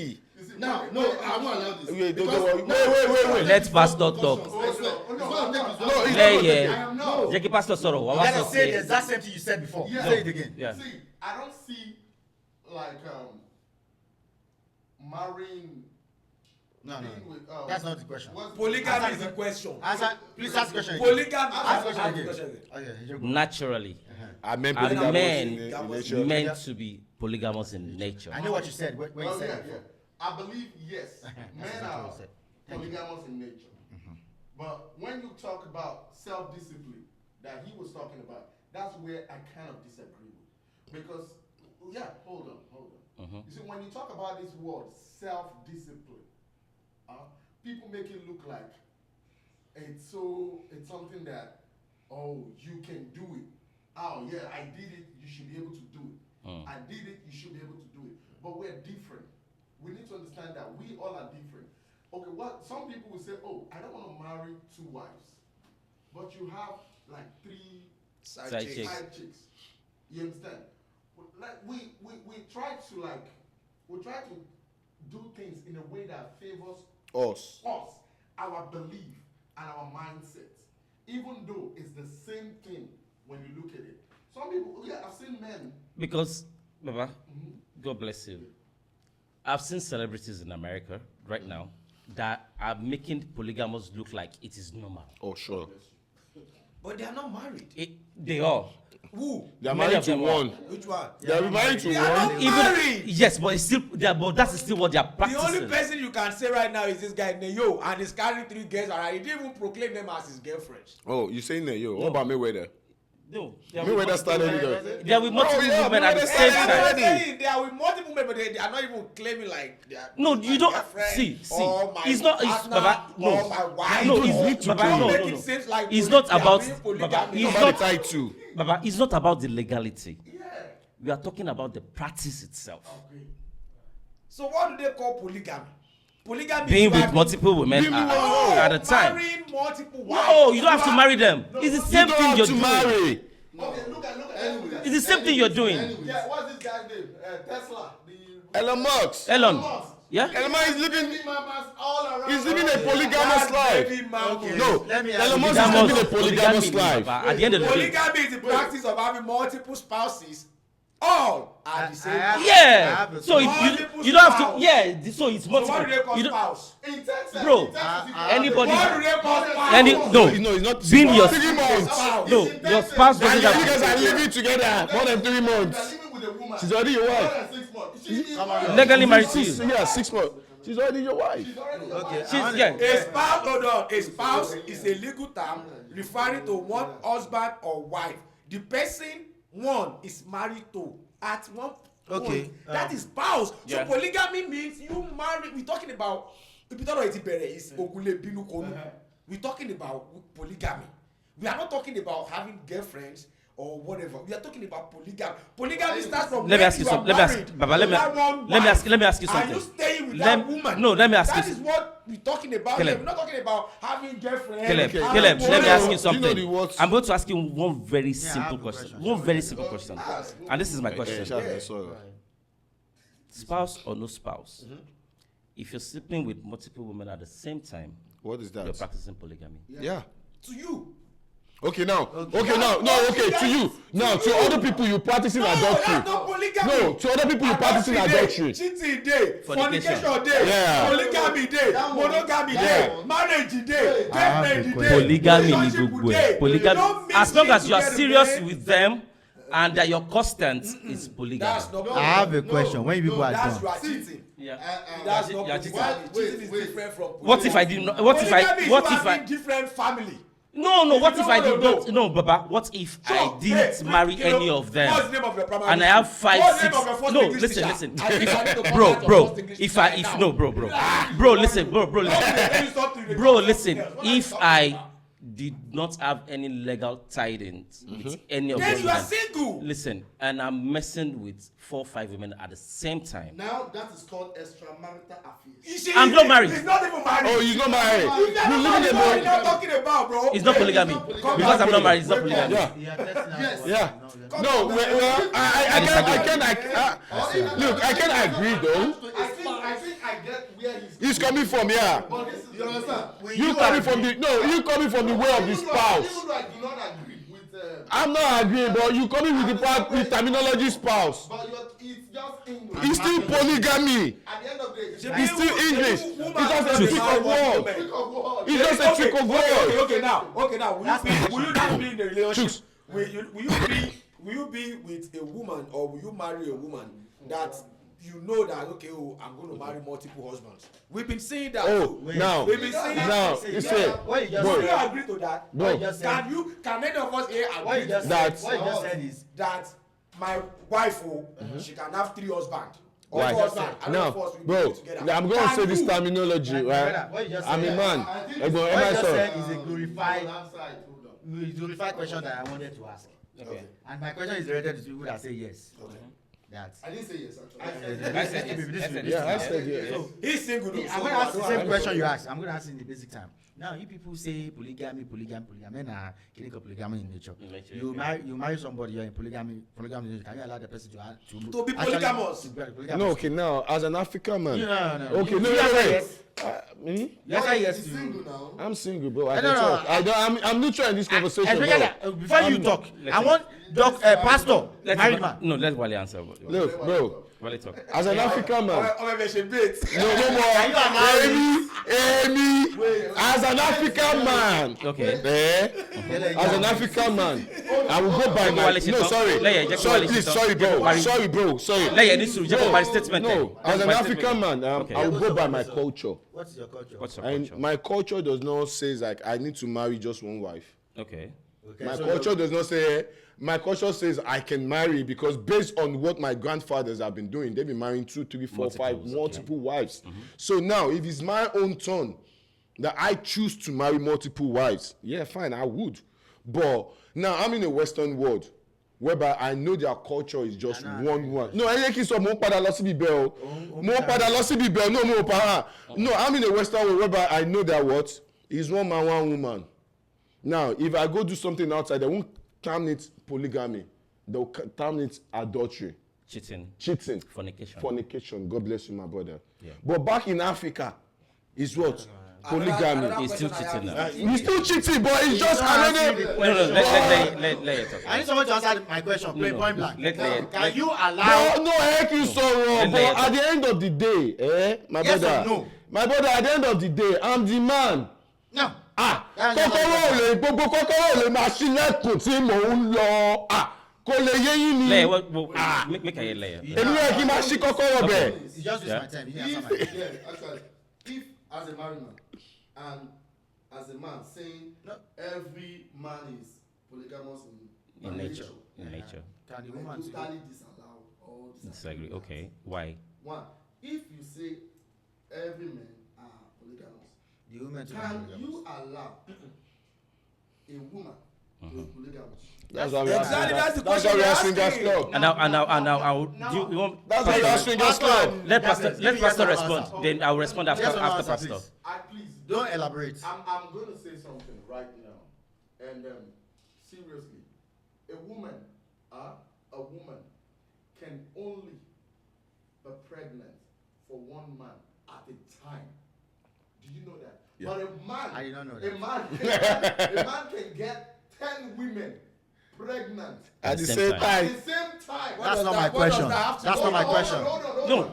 S5: now, no, I won't allow this.
S3: Wait.
S5: Because-
S1: Let Pastor talk.
S5: No.
S1: Jẹ́ kí Pastor sọ̀rọ̀. Wàá
S2: You
S1: wá
S2: gotta
S1: sọ
S2: say the
S1: pé-
S2: exact same thing you said before.
S5: Yeah.
S2: Say it again.
S1: Yeah.
S5: See, I don't see like marrying.
S2: No.
S5: being with,
S2: That's not the question.
S5: what's-
S4: Polygamy is the question.
S2: Please ask the question again.
S4: Polygamy.
S2: Ask the
S4: Ask
S2: question
S4: the
S2: again.
S4: question again.
S2: Okay, you go.
S1: Naturally,
S3: I meant
S1: Are
S3: polygamous
S1: men
S3: in nature.
S1: meant to be polygamous in nature.
S2: I know what you said when you
S5: Well,
S2: said
S5: yeah,
S2: it before.
S5: I believe yes, men
S2: exactly
S5: are
S2: what you said. Thank you.
S5: polygamous in nature. But when you talk about self-discipline that he was talking about, that's where I kind of disagree with. Because, hold on. You see, when you talk about this word, self-discipline, people make it look like it's something that, oh, you can do it. Oh, yeah, I did it, you should be able to do it. I did it, you should be able to do it. But we're different. We need to understand that we all are different. Okay, some people will say, oh, I don't want to marry 2 wives. But you have like 3
S1: Side
S4: chicks.
S1: chicks.
S5: side chicks. You understand? Like we try to do things in a way that favors
S3: Us.
S5: our belief and our mindset. Even though it's the same thing when you look at it. Some people, I've seen men.
S1: Because, Baba, God bless you. I've seen celebrities in America right now that are making polygamous look like it is normal.
S3: Oh, sure.
S4: But they are not married.
S1: They are.
S4: Who?
S3: They are
S1: Many
S3: married
S1: of
S3: to
S1: them are.
S3: one.
S4: Which one?
S3: They are married to
S4: They are
S3: one.
S4: not
S1: Even
S4: married.
S1: yes, but it's still but that is still what they are
S4: The
S1: practicing.
S4: only person you can say right now is this guy Neyo, and he's carrying 3 girls around. He didn't even proclaim them as his girlfriends.
S3: Oh, you saying that, yo? What about Mayweather?
S1: No,
S3: Mayweather started it.
S1: They are with multiple
S3: yeah,
S1: women at the
S3: Mayweather
S1: same
S3: started
S1: time.
S3: already.
S4: Saying they are with multiple men, but they are not even claiming like they are.
S1: No,
S4: my
S1: you don't
S4: girlfriend
S1: see.
S4: or my
S1: It's not. It's
S4: partner
S1: Baba.
S4: or
S1: No,
S4: my wife.
S1: no.
S4: or-
S1: It's Baba.
S4: Don't
S1: No,
S4: make
S1: no,
S4: it
S1: no.
S4: seem like
S1: It's
S4: poly-
S1: not
S4: they are
S1: about
S4: doing
S1: Baba.
S4: polygamy.
S1: It's
S3: Nobody
S1: not.
S3: tied to.
S1: Baba. It's not about the legality.
S5: Yeah.
S1: We are talking about the practice itself.
S5: Okay.
S4: So what do they call polygamy? Polygamy
S1: Being
S4: is
S1: with
S4: having-
S1: multiple women at a time.
S4: Marrying multiple wives.
S1: No, you don't have to marry them. It's the same
S3: You don't
S1: thing
S3: have
S1: you're
S3: to
S1: doing.
S3: marry.
S5: Okay, look at anyway.
S1: It's the same thing you're doing.
S5: Yeah, what's this guy's name? Tesla.
S3: Elon Musk.
S1: Elon.
S5: Musk.
S1: Yeah.
S3: Elon Musk is living.
S5: Baby mamas all around.
S3: He's living a polygamous life.
S2: Okay.
S3: No,
S2: Let me
S3: Elon Musk is
S1: Polygamous-
S3: living a polygamous
S1: polygamy,
S3: life.
S1: Baba. At the end of the day,
S4: Polygamy is the practice of having multiple spouses. All are the same.
S1: yeah. So you don't have to.
S4: spouse.
S1: Yeah. So it's
S4: So
S1: multiple.
S4: what do they call
S1: You don't-
S4: spouse?
S5: In Texas,
S1: Bro,
S5: in Texas,
S1: anybody.
S4: What do they call spouse?
S1: Any no.
S3: No, it's not.
S1: Being your
S3: 3 months.
S4: spouse.
S1: No, your spouse
S3: And
S1: doesn't
S3: you
S1: have.
S3: guys are living together more than 3
S5: You are
S3: months.
S5: living with a woman.
S3: She's already your
S5: More
S3: wife.
S5: than 6 months. She's
S1: Legally married to you.
S3: Yeah, 6 months. She's already your wife.
S5: already your
S2: Okay.
S5: wife.
S1: She's yeah.
S4: A spouse, hold on. A spouse is a legal term referring to one husband or wife. The person one is married to at one point.
S2: Okay,
S4: That is spouse.
S1: Yeah.
S4: So polygamy means you marry. We're talking about. If you don't know it, is okule binu konu. We're talking about polygamy. We are not talking about having girlfriends or whatever. We are talking about polygamy. Polygamy starts from
S1: Let me
S4: when
S1: ask you
S4: are
S1: something. Let me ask,
S4: married
S1: Baba.
S4: to
S1: Let me
S4: that one
S1: let me
S4: wife.
S1: ask. Let me ask you
S4: Are
S1: something.
S4: you staying with
S1: Let-
S4: that woman?
S1: no, let me ask
S4: That
S1: you-
S4: is what we're talking about.
S1: Caleb.
S4: We're not talking about having girlfriends.
S1: Caleb,
S3: Okay.
S1: Caleb, let me ask you
S3: Do you know
S1: something.
S3: the words?
S1: I'm going to ask you one very
S2: I
S1: simple
S2: have a
S1: question.
S2: question.
S1: One very simple question. And this is my question.
S3: Sorry.
S1: Spouse or no spouse? If you're sleeping with multiple women at the same time,
S3: What is
S1: you're
S3: that?
S1: practicing polygamy.
S3: Yeah.
S4: To you.
S3: Okay, now. Okay, now. No, okay, to you. Now, to other people, you practicing
S4: No, that's
S3: adultery.
S4: not polygamy.
S3: No, to other people, you practicing adultery.
S4: Cheating day,
S1: Fornication.
S4: fornication day,
S3: Yeah.
S4: polygamy day, monogamy day, marriage day,
S2: I have a
S4: death day,
S2: question.
S1: Polygamy ni
S4: relationship
S1: gbogbo
S4: day.
S1: ẹ. Polygamy.
S4: Don't mix
S1: As long
S4: it
S1: as you are
S4: together,
S1: serious
S4: man.
S1: with them and that you're constant, is polygamy.
S4: That's not.
S2: I have a question. When you people are
S4: That's you
S2: done,
S4: are cheating.
S1: Yeah.
S4: That's
S1: You
S4: not
S1: are
S4: polygamy.
S1: cheating.
S4: Cheating is different from polygamy.
S1: What if I did not? What if I?
S4: Polygamy is
S1: What
S4: you
S1: if I?
S4: having different family.
S1: No. What if I did
S4: don't
S1: not? No, Baba. What if I didn't marry any of them?
S4: What's the name of your primary
S1: And I have
S4: school?
S1: five,
S4: What's the
S1: six.
S4: name of your first
S1: No,
S4: English
S1: listen.
S4: teacher? I think I need to come
S1: Bro,
S4: back to
S1: bro.
S4: first English
S1: If
S4: teacher
S1: I,
S4: right
S1: if
S4: now.
S1: no, bro, listen, bro, listen, bro, listen. If I did not have any legal tidings with any of
S4: Then
S1: them,
S4: you are single.
S1: listen, and I'm messing with 4 or 5 women at the same time.
S5: Now that is called extramarital affairs.
S1: I'm not married.
S4: He's not even married.
S3: Oh, he's not married.
S4: If you're
S3: You
S4: not
S3: live in
S4: married,
S3: a
S4: what are you
S3: boy.
S4: not talking about, bro?
S1: It's not polygamy because I'm not married. It's not polygamy.
S3: Yeah.
S2: you are testing out.
S5: Yes.
S3: Yeah.
S2: No,
S3: No, well, I can't agree though.
S5: I think I get where
S3: He's coming from here.
S5: But this is, you understand?
S3: You coming from the you coming from the way of the
S5: Even though
S3: spouse.
S5: I do not agree with,
S3: I'm not agreeing, but you coming with the part with terminology spouse.
S5: but it's just English.
S3: It's still polygamy.
S5: At the end of the day, it's
S3: It's still English. It's just a trick of word.
S5: trick of word.
S3: It's just a trick of word.
S4: Okay, now, will you not be in a relationship? Will you be with a woman or will you marry a woman that you know that okay, oh, I'm going to marry multiple husbands? We've been seeing that.
S3: Oh,
S4: too.
S3: now,
S4: We've been seeing
S3: now,
S4: that.
S3: listen,
S2: What you just
S3: bro.
S4: Do you
S2: said.
S4: agree to that?
S3: Bro.
S4: Can any of us here
S2: What you
S4: agree
S2: just
S3: That-
S2: said. What you just said is.
S4: that my wife, she can have 3 husbands? Or
S3: Right.
S4: 4 husbands? I don't
S3: Now,
S4: know if us will
S3: bro,
S4: be together.
S3: I'm going to
S4: Can
S3: say this
S4: you?
S3: terminology,
S2: Brother,
S3: right?
S2: what you just
S3: I'm a
S2: said.
S3: man.
S5: I think
S3: Egbo,
S5: it's-
S3: am
S2: What
S3: I
S2: you just
S3: sorry?
S2: said is a glorified,
S5: Hold on.
S2: glorified question that I wanted to ask.
S4: Okay.
S2: And my question is related to people that say yes. That.
S5: I didn't say yes, actually.
S1: I said yes.
S3: Yeah, I said yes.
S2: So,
S4: He's single. though,
S2: I'm
S4: so
S2: going to ask the
S4: I
S2: same
S4: don't
S2: question you asked. I'm going to ask in the basic time. Now, you people say polygamy, then killing polygamy in nature.
S1: In nature,
S2: You
S1: okay.
S2: marry somebody, you're in polygamy. Can you allow the person to
S4: To be
S2: actually-
S4: polygamous.
S2: to be polygamous?
S3: No, okay, now, as an African man.
S2: No.
S3: Okay,
S2: You
S3: no,
S2: just say
S3: wait.
S2: yes.
S3: Me?
S2: You say yes
S5: He's
S2: to.
S5: single now.
S3: I'm single, bro. I
S2: No,
S3: can
S2: no,
S3: talk. I'm neutral in this conversation,
S2: Especially
S3: bro.
S2: that, before you talk, I want pastor, married man.
S1: No, let Wale answer.
S3: Look, bro.
S1: Wale talk.
S3: As an African man.
S4: Oh, maybe she bait.
S3: No more. Amy. As an African man.
S1: Okay.
S3: As an African man, I will go by my.
S1: Wale ṣe
S3: No,
S1: tán.
S3: sorry.
S1: Lẹ́yìn, jẹ́ kí
S3: Sorry,
S1: Wale ṣe
S3: please.
S1: tán.
S3: Sorry,
S1: Jẹ́ kó
S3: bro.
S1: parí.
S3: Sorry, bro. Sorry.
S1: Lẹ́yìn ní sùúrù, jẹ́ kó parí statement ẹ̀.
S3: No, as an African man,
S1: Okay.
S3: I will go by my culture.
S2: What is your culture?
S1: What's your
S3: And
S1: culture?
S3: my culture does not say like I need to marry just one wife.
S1: Okay.
S2: Okay,
S3: My
S2: so
S3: culture does not say. My culture says I can marry because based on what my grandfathers have been doing, they've been marrying 2, 3, 4, 5
S1: Multiples,
S3: multiple wives. So now, if it's my own turn that I choose to marry multiple wives, yeah, fine, I would. But now I'm in a Western world whereby I know their culture is just one. No, I think it's mo padà lọ síbi bẹ́ẹ̀ o. Mo padà lọ síbi bẹ́ẹ̀. No, mo para. No, I'm in a Western world whereby I know that what is one man, one woman. Now, if I go do something outside, they won't term it polygamy. They'll term it adultery,
S1: Cheating.
S3: cheating,
S1: Fornication.
S3: fornication. God bless you, my brother. But back in Africa, is what? Polygamy.
S1: He's still cheating now.
S3: He's still cheating, but it's just another.
S1: No, let it talk.
S2: I need someone to answer my question. Point blank. Can you allow?
S3: No, heck you sorrow. But at the end of the day, my brother.
S2: No.
S3: My brother, at the end of the day, I'm the man.
S2: No.
S3: Kọ́kọ́rọ́ ò lè gbogbo kọ́kọ́rọ́ ò lè máa ṣílẹ̀kùn tí mò ń lọ. Kò lè yé yín ni.
S1: Make a layer.
S3: Èmi yẹ kí n máa ṣí kọ́kọ́rọ́ bẹ̀.
S2: You just use my time. You answer my question.
S5: Actually, if as a married man and as a man saying every man is polygamous
S1: In nature. In nature.
S2: Can the
S5: I
S2: woman
S5: totally disallow or
S1: Disagree. Okay. Why?
S5: One, if you say every man are polygamous,
S2: the woman to
S5: can
S2: be
S5: you allow a woman to be polygamous?
S3: That's why we are
S4: Exactly, that's the
S3: That's
S4: question
S3: why we
S4: you're
S3: are swingers
S4: asking.
S3: club.
S1: And now, do you want?
S3: That's why we are swingers club.
S1: Let Pastor
S2: Yes or no
S1: respond.
S2: answer.
S1: Then I'll respond after
S2: Yes or no answer,
S1: Pastor.
S2: please.
S5: Please,
S2: Don't elaborate.
S5: I'm going to say something right now, and seriously, a woman can only be pregnant for one man at a time. Do you know that?
S3: Yeah.
S5: But a man,
S2: I did not know that.
S5: a man can get 10 women pregnant
S3: At the
S1: same
S3: same
S1: time.
S5: at
S3: time.
S5: the same time.
S2: That's not my question. That's not my question.
S1: No,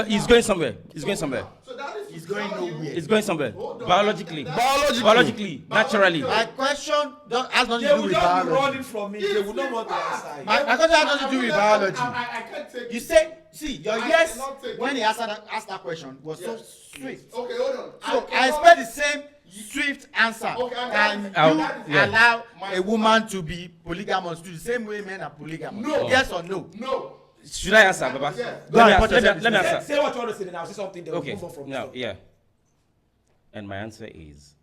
S1: he's going somewhere. He's going somewhere.
S5: So that is
S2: He's going nowhere.
S1: He's going somewhere. Biologically,
S3: Biologically.
S1: naturally.
S2: My question has nothing
S4: They
S2: to do
S4: will
S2: with
S4: just be
S2: biology.
S4: running from me. They will not want to answer.
S2: My question has nothing to do with biology.
S5: I can't take
S2: You
S5: it.
S2: say, see, your
S5: I
S2: yes
S5: cannot take
S2: when
S5: it.
S2: he asked that question was so swift.
S5: Okay, hold on.
S2: So I
S5: cannot-
S2: expect the same swift answer.
S5: Okay,
S2: Can you allow a woman to be polygamous to the same way men are polygamous?
S5: No.
S2: Yes or no?
S5: No.
S1: Should I answer, Baba?
S5: Yes.
S1: Let me answer.
S4: Say what you want to say, then I'll say something. Then
S1: Okay.
S4: we'll move on from
S1: Now,
S4: there.
S1: yeah. And my answer is,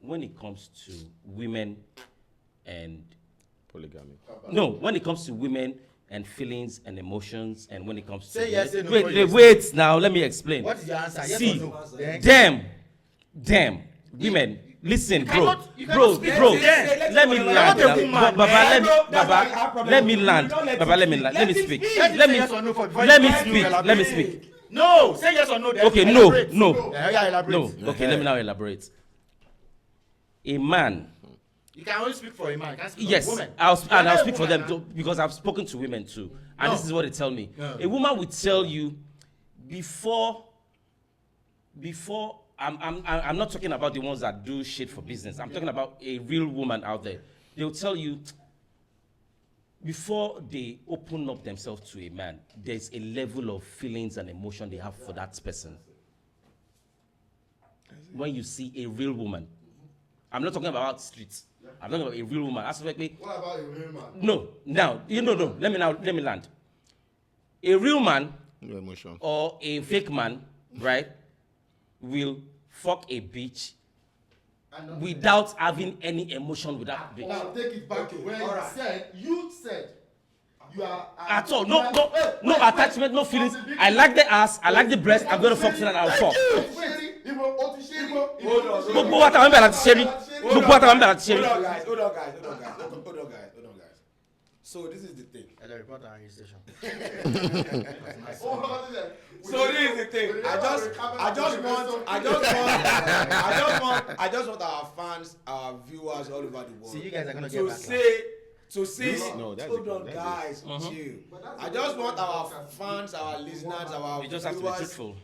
S1: when it comes to women and
S3: Polygamy.
S1: when it comes to women and feelings and emotions, and when it comes to
S2: Say yes, say no,
S1: wait,
S2: before you
S1: wait. Now let me explain.
S2: What is your answer? Yes
S1: See,
S2: or no? Then
S1: damn, women. Listen, bro,
S2: you cannot speak for them.
S1: let me
S2: You're
S1: land.
S2: not a
S1: now.
S2: woman,
S1: Baba,
S2: man.
S1: let me land. Baba, let me land. Let me speak. Let me
S2: yes or no before
S1: let
S2: you
S1: me
S2: try to
S1: speak. Let me
S2: elaborate.
S1: speak.
S2: No, say yes or no. Then
S1: Okay,
S2: elaborate.
S1: no.
S2: Yeah, elaborate.
S1: No. Okay, let me now elaborate. A man.
S2: You can only speak for a man. You can't speak
S1: Yes,
S2: for a woman.
S1: I'll speak for them too, because I've spoken to women too, and this is what they tell me. A woman will tell you before. I'm not talking about the ones that do shit for business. I'm talking about a real woman out there. They'll tell you before they open up themselves to a man, there's a level of feelings and emotion they have for that person. When you see a real woman, I'm not talking about streets. I'm talking about a real woman. Absolutely.
S5: What about a real man?
S1: No. No. Let me land. A real man
S3: No emotion.
S1: or a fake man, right, will fuck a bitch without having any emotion with that bitch.
S5: Now take it back to where you said you are
S1: At all. No attachment, no feelings. I like the ass, I like the breast, I'm gonna fuck so that I'll fuck. Gbogbo wa ta wọn bẹ̀rẹ̀ láti ṣe rí. Gbogbo wa ta wọn bẹ̀rẹ̀ láti ṣe rí.
S4: Hold on, guys. So this is the thing.
S2: And the reporter on his station.
S4: So this is the thing. I just want our fans, our viewers all over the world.
S2: See, you guys are gonna get
S4: to
S2: backlash.
S4: say,
S3: No, that's
S4: hold
S3: the
S4: on,
S3: point,
S4: guys, chill. I just want our fans, our listeners, our
S1: You just have to be
S4: viewers
S1: truthful.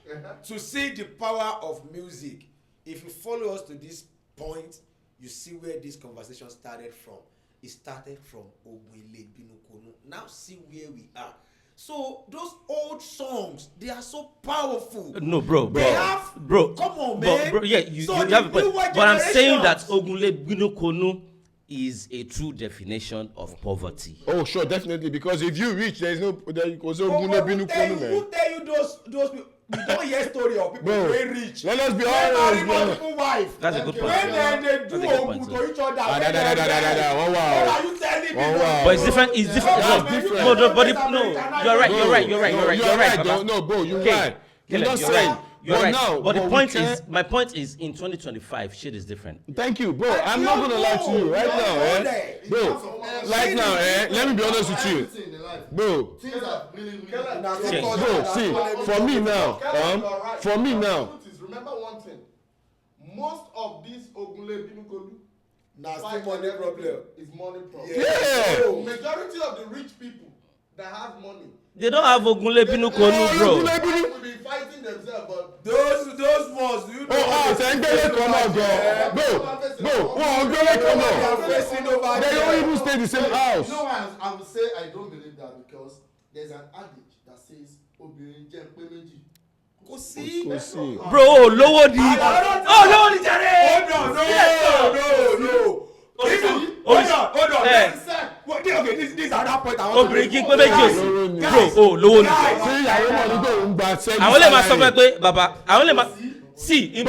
S4: to see the power of music. If you follow us to this point, you see where this conversation started from. It started from Ogwele Binukonu. Now see where we are. So those old songs, they are so powerful.
S1: No, bro.
S4: Come on, man.
S1: Bro, yeah, you
S4: So
S1: have a
S4: the
S1: point.
S4: newer
S1: But I'm saying that
S4: generations-
S1: Ogunle Binukonu is a true definition of poverty.
S3: Oh, sure, definitely. Because if you reach, there goes no
S4: Who
S3: binu
S4: tell
S3: man.
S4: you those people? We don't hear story of people
S3: Bro,
S4: very rich.
S3: let us be
S4: When
S3: honest,
S4: marry
S3: bro.
S4: multiple wife.
S1: That's a good point.
S4: When they
S1: That's
S4: do
S1: a good point,
S4: ogun
S1: too.
S4: to each other.
S3: Ah,
S4: when they
S3: da. One
S4: What
S3: wow.
S4: are you telling me?
S3: One wow.
S1: But it's different. It's different.
S4: That's
S1: No,
S4: different.
S1: no, but no, you're right.
S3: Bro,
S1: You're right.
S3: no,
S1: Baba.
S3: No, bro, you're
S1: Okay.
S3: right. You're
S1: Caleb,
S3: not
S1: you're
S3: saying.
S1: right. You're
S3: But
S1: right.
S3: now,
S1: but the
S3: but
S1: point
S3: we
S1: is,
S3: can't-
S1: my point is, in 2025, shit is different.
S3: Thank you, bro. I'm not gonna lie to you right now, bro. Right now, let me be honest with you,
S5: Everything in life.
S3: bro.
S5: Things are really, really.
S1: Change.
S3: Bro, see, for me now,
S5: Remember one thing. Most of these Ogunle Binukolu
S4: Now still money problem.
S5: is money problem.
S3: Yeah.
S5: So, majority of the rich people that have money.
S1: They don't have Ogunle Binukonu, bro.
S5: They will be fighting themselves, but
S4: Those ones, you know.
S3: Sengele come out, bro. Sengele come out. They don't even stay in the same house.
S5: You know why I would say I don't believe that because there's an adage that says obìnrin jẹ́ pé méjì.
S3: Kò sí.
S1: Bro, lower the. Oh, lower the Jerry.
S4: No. Hold on. Okay, this is another point I want to
S1: Obìnrin
S4: make.
S1: kí pé méjì òsì. Bro, lower the.
S3: Ṣé ìyàwó mọ̀ ní tó ń gba sẹ́yìn?
S1: Àwọn lè máa sọ fún ẹ pé bàbá, àwọn lè máa. See, in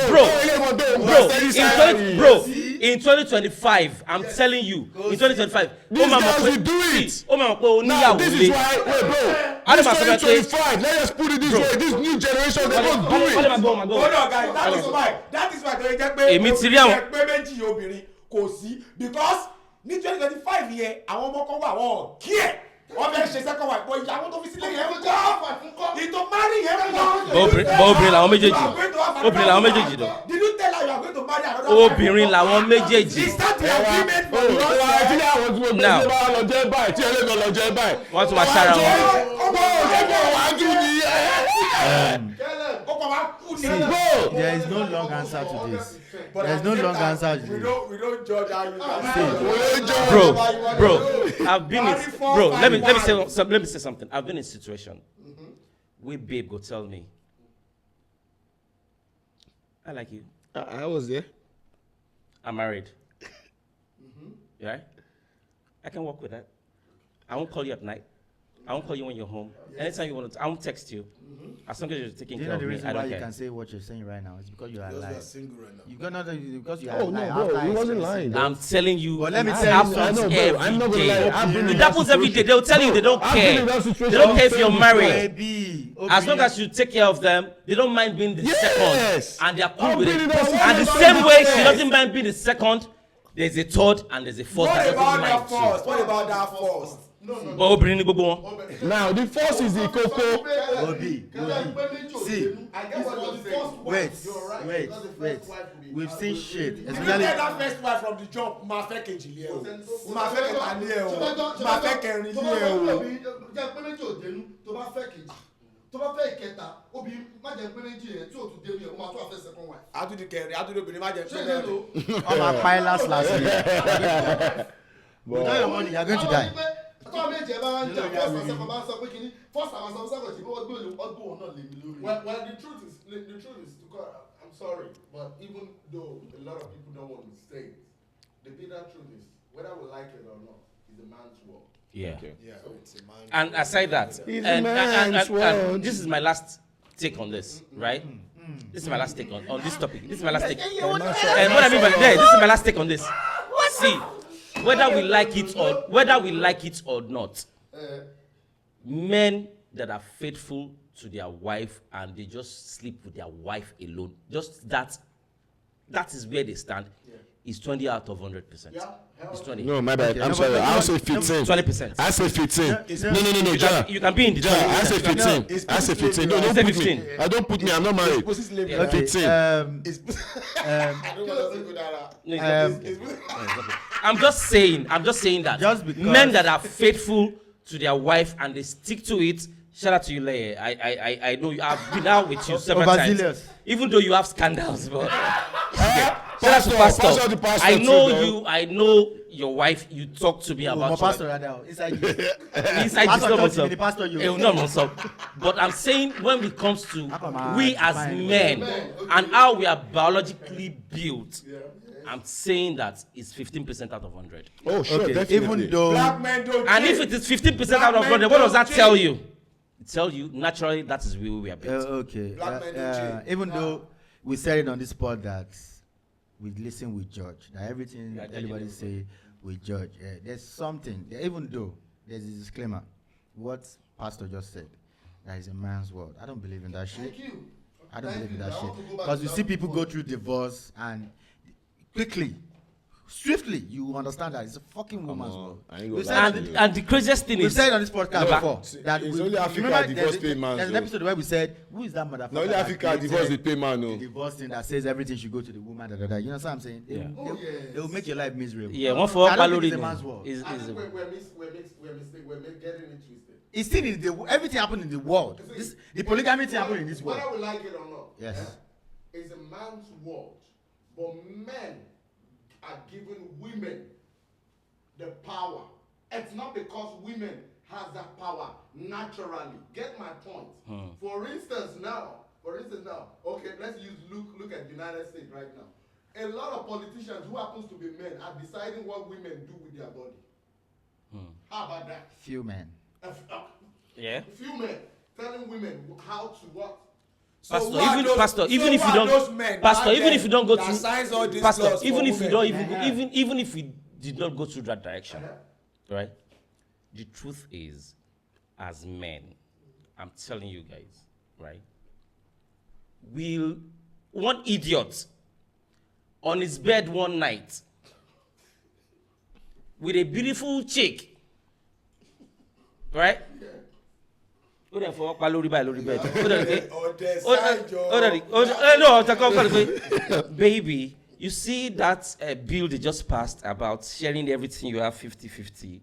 S1: in 2025, I'm telling you, in 2025,
S3: These guys will do it. Now, this is why, wait, bro. This 2025, let us put it this way. This new generation, they don't do it.
S4: Hold on, guys. That is why they jẹ́ pé
S1: Èmi ti rí àwọn.
S4: pé méjì obìnrin kò sí because ní 2025 yẹn àwọn ọmọ kan wà wọ́n kí ẹ̀ wọ́n fẹ́ ṣe second wife but ìyàwó tó fi sílẹ̀ yẹn ń kọ́ ìtò mari yẹn ń kọ́.
S1: Obìnrin làwọn méjèèjì. Obìnrin làwọn méjèèjì dọ̀.
S4: Did you tell her you are going to marry another wife?
S1: Obìnrin làwọn méjèèjì.
S4: Is that the agreement for the
S3: Tí
S4: husband?
S3: àwọn tí mo gbé
S1: Now.
S3: ṣe bá lọ jẹ́ báyìí, tí ẹlẹ́gbẹ̀ẹ́ lọ jẹ́ báyìí.
S1: Wọ́n tún máa ṣára wọn.
S2: There is no long answer to this. There is no long answer to
S4: We
S2: this.
S4: don't judge how you
S1: Bro, I've been in. Bro, let me say something. I've been in a situation where babe go tell me, I like you.
S3: I was there.
S1: I'm married. Yeah? I can work with that. I won't call you at night. I won't call you when you're home. Anytime you want to, I won't text you. As long as you're taking
S2: Do you
S1: care
S2: know
S1: of
S2: the
S1: me,
S2: reason
S1: I
S2: why
S1: don't
S2: you
S1: care.
S2: can say what you're saying right now? It's because you are
S4: are
S2: lying.
S4: single right now.
S2: You got nothing because you are
S3: Oh, no,
S2: lying.
S3: bro,
S2: After
S3: he wasn't
S2: experiencing-
S3: lying.
S1: I'm telling you,
S2: But let me
S1: it
S2: tell you
S1: happens
S2: something.
S3: I know, bro.
S1: every
S3: I'm not gonna
S1: day.
S3: lie. I've been in
S1: It
S3: that
S1: happens every day.
S3: situation.
S1: They'll tell you they don't
S3: I've been in
S1: care.
S3: that
S1: They
S3: situation.
S1: don't care if you're married.
S2: Baby,
S1: As long as you take care of them, they don't mind being the
S3: Yes.
S1: second, and they are cool
S3: I've
S1: with
S3: been
S1: it.
S3: in that
S1: And the
S3: situation.
S1: same way she doesn't mind being the second, there's a third and there's a fourth
S4: What
S1: that
S4: about
S1: doesn't
S4: that
S1: mind
S4: first?
S1: too.
S4: What about that first?
S1: But obìnrin ni gbogbo wọn.
S3: Now, the first is the cocoa.
S2: See,
S5: I get what you're saying.
S2: wait,
S5: You're right,
S2: wait,
S5: because the
S2: wait.
S5: first wife will be-
S2: We've seen shit.
S4: If you
S2: Especially
S4: get that first wife from the jump, ma fẹ́ kejì lé o, ma fẹ́ kẹta lé o, ma fẹ́ kẹrin
S5: tó bá
S4: lé
S5: fẹ́
S4: o.
S5: jẹ́ pé méjì ò dénú tó bá fẹ́ kejì tó bá fẹ́ ìkẹta obìnrin má jẹ́ pé méjì yẹn tí ò tún dénú yẹn ó máa tún àfẹ́ second wife.
S4: Àtúndì kẹrin, àtúndì obìnrin má jẹ
S5: ṣé
S4: pé
S5: ìlú
S4: mẹ́rin.
S2: all my pilots last year. Without your money, you're going to die.
S5: tọ́ méjì ẹ bá wá ń jà first and second bá ń sọ pé kíní first and second ṣe bí wọ́n gbé ọgbọ́n òun náà lè mi lórí. Well, the truth is I'm sorry but even though a lot of people don't want to say it the bitter truth is whether we like it or not is a man's world.
S1: Yeah.
S4: Yeah, it's a man.
S1: And aside that,
S3: It's
S1: and
S3: man's world.
S1: this is my last take on this, right? This is my last take on this topic. This is my last take. And what I mean by that, this is my last take on this. See, whether we like it or not, men that are faithful to their wife and they just sleep with their wife alone, just that is where they stand. Is 20 out of 100%.
S5: Yeah.
S1: It's 20.
S3: No, my bad.
S2: Okay,
S3: I'm
S2: no,
S3: sorry.
S2: but-
S3: I'll say 15.
S1: 20%.
S3: I say 15.
S2: Is
S3: No,
S2: there-
S3: Jara.
S1: You can be in the
S3: Jara, I say
S1: 20%.
S3: 15. I say 15. No,
S1: Say
S3: don't put
S1: 15.
S3: me. I don't put me. I'm not married.
S4: Pussy slave.
S1: Yeah.
S2: Okay.
S3: 15.
S4: I don't want to say good at
S1: No,
S4: that.
S1: it's- I'm just saying that
S2: Just because-
S1: men that are faithful to their wife and they stick to it. Shout out to you, Leye. I know you. I've been out with you several times.
S2: Overzealous.
S1: Even though you have scandals, but
S3: Pastor,
S1: Pastor.
S3: the pastor
S1: I know
S3: too, bro.
S1: you. I know your wife. You talk to me
S2: Oh,
S1: about
S2: my
S1: your
S2: pastor right now. Inside you.
S1: inside
S2: Pastor
S1: this
S2: talk to me, the pastor you.
S1: No, but I'm saying when it comes to
S2: Akoma,
S1: we as
S2: fine.
S1: men and how we are biologically built, I'm saying that it's 15% out of 100.
S3: Oh, sure,
S2: Okay,
S3: definitely.
S2: even though
S4: Black men don't
S1: And
S4: cheat.
S1: if it is 15% out of 100, what does that tell you? It tells you naturally that is where we are built.
S2: okay,
S4: Black men don't cheat.
S2: even though we said it on this pod that we listen, we judge. That everything
S1: Yeah,
S2: that anybody say, we judge. There's something. Even though there's a disclaimer, what Pastor just said, that is a man's world. I don't believe in that shit.
S5: Thank you.
S2: I don't
S5: Thank
S2: believe in
S5: you.
S2: that
S5: I
S2: shit.
S5: want to go back
S2: Because
S5: to
S2: you
S5: that
S2: see people
S5: before.
S2: go through divorce and quickly, swiftly, you understand that it's a fucking woman's world.
S3: I ain't
S2: We
S3: gonna
S2: said
S3: lie
S2: on
S3: to
S2: the-
S3: you.
S1: And the craziest thing
S2: We've
S1: is,
S2: said on this podcast before that
S3: it's
S2: we,
S3: only Africa
S2: remember
S3: divorce
S2: there's,
S3: pay man,
S2: there's an
S3: so.
S2: episode where we said, who is that motherfucker?
S3: Now only
S2: that
S3: Africa
S2: created
S3: divorce the pay man,
S2: the
S3: no.
S2: divorce thing that says everything should go to the woman. You know what I'm saying?
S1: Yeah.
S2: They will make your life miserable.
S1: yeah, one for
S2: I don't think
S1: Palori
S2: it's a man's world.
S1: is
S5: I think we're getting it twisted.
S2: It's still in the everything happened in the world. This, the polygamy thing happened in this world.
S5: Whether we like it or not.
S2: Yes.
S5: It's a man's world. But men are giving women the power. It's not because women has that power naturally. Get my point. For instance now, okay, let's look at the United States right now. A lot of politicians who happens to be men are deciding what women do with their body. How about that?
S2: Few men.
S1: yeah.
S5: Few men telling women how to what.
S1: Pastor,
S4: who are
S1: even
S4: those-
S1: pastor, even
S4: so
S1: if
S4: who
S1: you
S4: are those
S1: don't,
S4: men
S1: pastor,
S4: out
S1: even
S4: there
S1: if you don't go
S4: that
S1: to,
S4: signs all these
S1: pastor,
S4: laws
S1: even
S4: for
S1: if you
S4: women?
S1: don't, even if you did not go through that direction, right? The truth is, as men, I'm telling you guys, right? One idiot on his bed one night with a beautiful chick, right? Ó dẹ̀ fọwọ́ pa lórí báyìí lórí bẹ́ẹ̀. Ó dẹ̀ pé
S4: Ọ̀dẹ̀
S1: ó
S4: sáìjọ.
S1: no ọ̀tá kan kọ́ pé baby you see that bill they just passed about sharing everything you have 50-50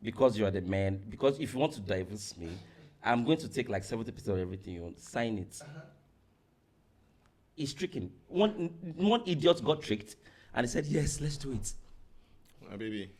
S1: because you are the man, because if you want to divorce me I'm going to take like 70% of everything you want, sign it. He's tricking. One idiot got tricked and he said yes, let's do it.
S3: Baby,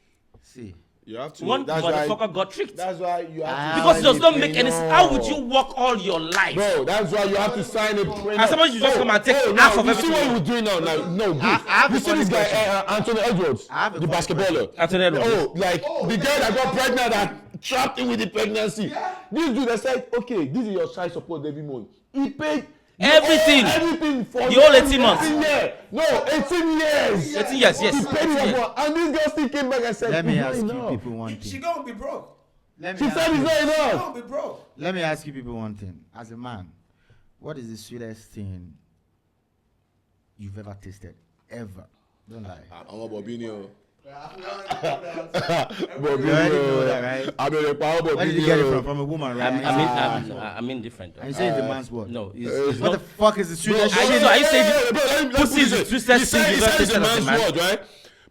S2: See.
S3: you have to.
S1: One
S3: That's why.
S1: motherfucker got tricked
S3: That's why you have to.
S1: because it does not
S3: sign a
S1: make any sense. How would you work all your life?
S3: Bro, that's why you have to sign a prenup.
S1: And somebody should just come and take half of
S3: you see
S1: everything.
S3: what we're doing now? No, good.
S2: I have
S3: You
S2: a
S3: see
S2: funny
S3: this guy,
S2: question.
S3: Anthony Edwards,
S2: I have a
S3: the
S2: funny
S3: basketballer.
S1: Anthony Edwards.
S3: Oh, like the girl that got pregnant that trapped him with the pregnancy. This dude that said, okay, this is your child support every month. He paid
S1: Everything.
S3: everything for
S1: The whole 18 months.
S3: 18 years. No, 18 years.
S1: 18 years, yes.
S3: He paid
S1: 18
S3: it
S1: years.
S3: for, and this girl still came back and said,
S2: Let me
S3: "It's not
S2: ask you
S3: enough."
S2: people one
S4: She
S2: thing.
S4: gonna be broke.
S2: Let
S3: She
S2: me
S3: said
S2: ask
S3: it's
S2: you-
S3: not
S4: She
S3: enough.
S4: gonna be broke.
S2: Let me ask you people one thing. As a man, what is the sweetest thing you've ever tasted? Ever. Don't lie.
S3: I'm a Bobinho.
S2: You already know that, right?
S3: I mean, the power
S2: Where did you get it
S3: Bobinho.
S2: from a woman, right?
S1: I'm indifferent.
S2: And you say it's the man's word.
S1: No, it's
S2: What the
S1: not.
S2: fuck is the sweetest
S1: Are
S2: shit?
S1: you saying
S3: let me
S1: pussy
S3: put
S1: is
S3: it
S1: the
S3: this way.
S1: twisted
S3: He
S1: thing
S3: said-
S1: you've
S3: he
S1: ever
S3: said it's
S1: tasted
S3: a
S1: as a
S3: man's
S1: man?
S3: word, right?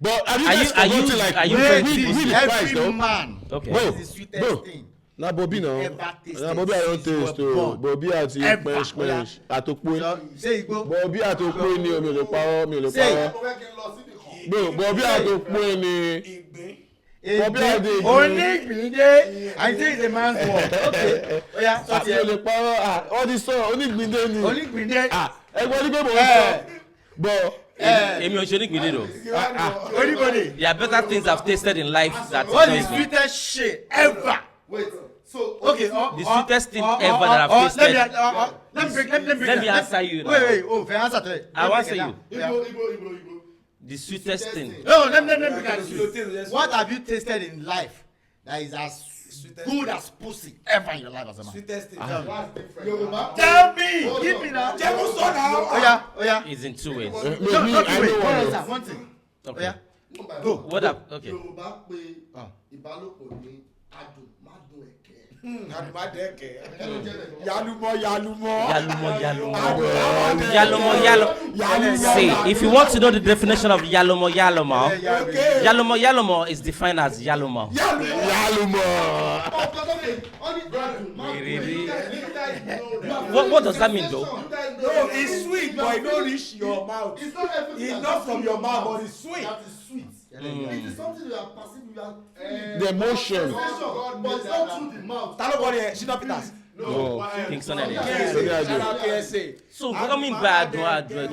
S3: But have you
S1: Are
S3: guys
S1: you- are you-
S3: forgotten, like,
S1: are you
S3: we
S1: crazy?
S3: the price,
S2: Every
S3: though?
S2: man.
S1: Okay.
S2: What
S3: Bro,
S2: is the sweetest
S3: bro.
S2: thing?
S3: Na Bobby no.
S2: Ever tasted
S3: Na Bobby I don't
S2: since you
S3: taste
S2: were
S3: o.
S2: born.
S3: Bobby àti
S2: Ever.
S3: pẹ́ṣpẹ́ṣ àtòpé.
S2: So, say it go.
S3: Bobby àtòpé ni o, mi ò lè parọ́, mi ò lè
S2: Say
S3: parọ́. Bro, Bobby àtòpé ni.
S4: Ìgbín.
S3: Bobby àti
S2: Only Gbinde. I say it's a man's word. Okay. Oh yeah. So
S3: Mi ò lè parọ́. All this song, onígbìndé ni.
S2: Only Gbinde.
S3: Ẹgbọ́n ní pé mò ń sọ. But
S1: Èmi ò ṣe onígbìndé though.
S2: Anybody.
S1: There are better things I've tasted in life that
S2: What is
S1: tells
S2: the
S1: me.
S2: sweetest shit ever?
S5: Wait, so
S2: Okay.
S1: The sweetest thing ever that I've tasted. Let me answer you now.
S2: Wait. Oh, fair answer to it.
S1: I will answer you.
S5: Igbo.
S1: The sweetest thing.
S2: No, let me bring that
S4: You
S2: to you.
S4: taste
S2: What have you tasted in life that is as
S4: Sweetest
S2: good as pussy ever in your life as a man?
S4: sweetest thing.
S5: That's different.
S2: Tell me. Give me now.
S4: Jẹ́ kó sọ náà.
S2: Oh yeah.
S1: Is in two ways.
S2: No,
S3: me,
S2: not
S3: I
S2: wait.
S3: know
S2: One
S3: one.
S2: answer. One thing. Oh
S1: Okay.
S2: yeah.
S5: Go.
S1: What up? Okay.
S5: Yorùbá pé
S2: Ah.
S5: ìbálòpọ̀ ní adùn mádùn ẹ̀kẹ́.
S4: Àdùmádẹ́kẹ̀.
S5: Kí ló jẹ́ bẹ́ẹ̀?
S4: Yalumọ.
S1: Yalomo. See, if you want to know the definition of Yalumo, Yalumo is defined as Yalumo. What does that mean though?
S4: No, it's sweet, but it don't reach your mouth.
S5: It's not everything.
S4: It's not from your mouth, but it's sweet.
S5: That is sweet. It is something you are perceiving. You are
S3: The emotion.
S5: but it's not through the mouth.
S4: Ta ló kọ́ ni ẹ̀? Shina Peters.
S3: No.
S1: Kingston Elliott.
S4: KSA. Shout out KSA.
S1: So what mean by adùn?
S5: Mádùn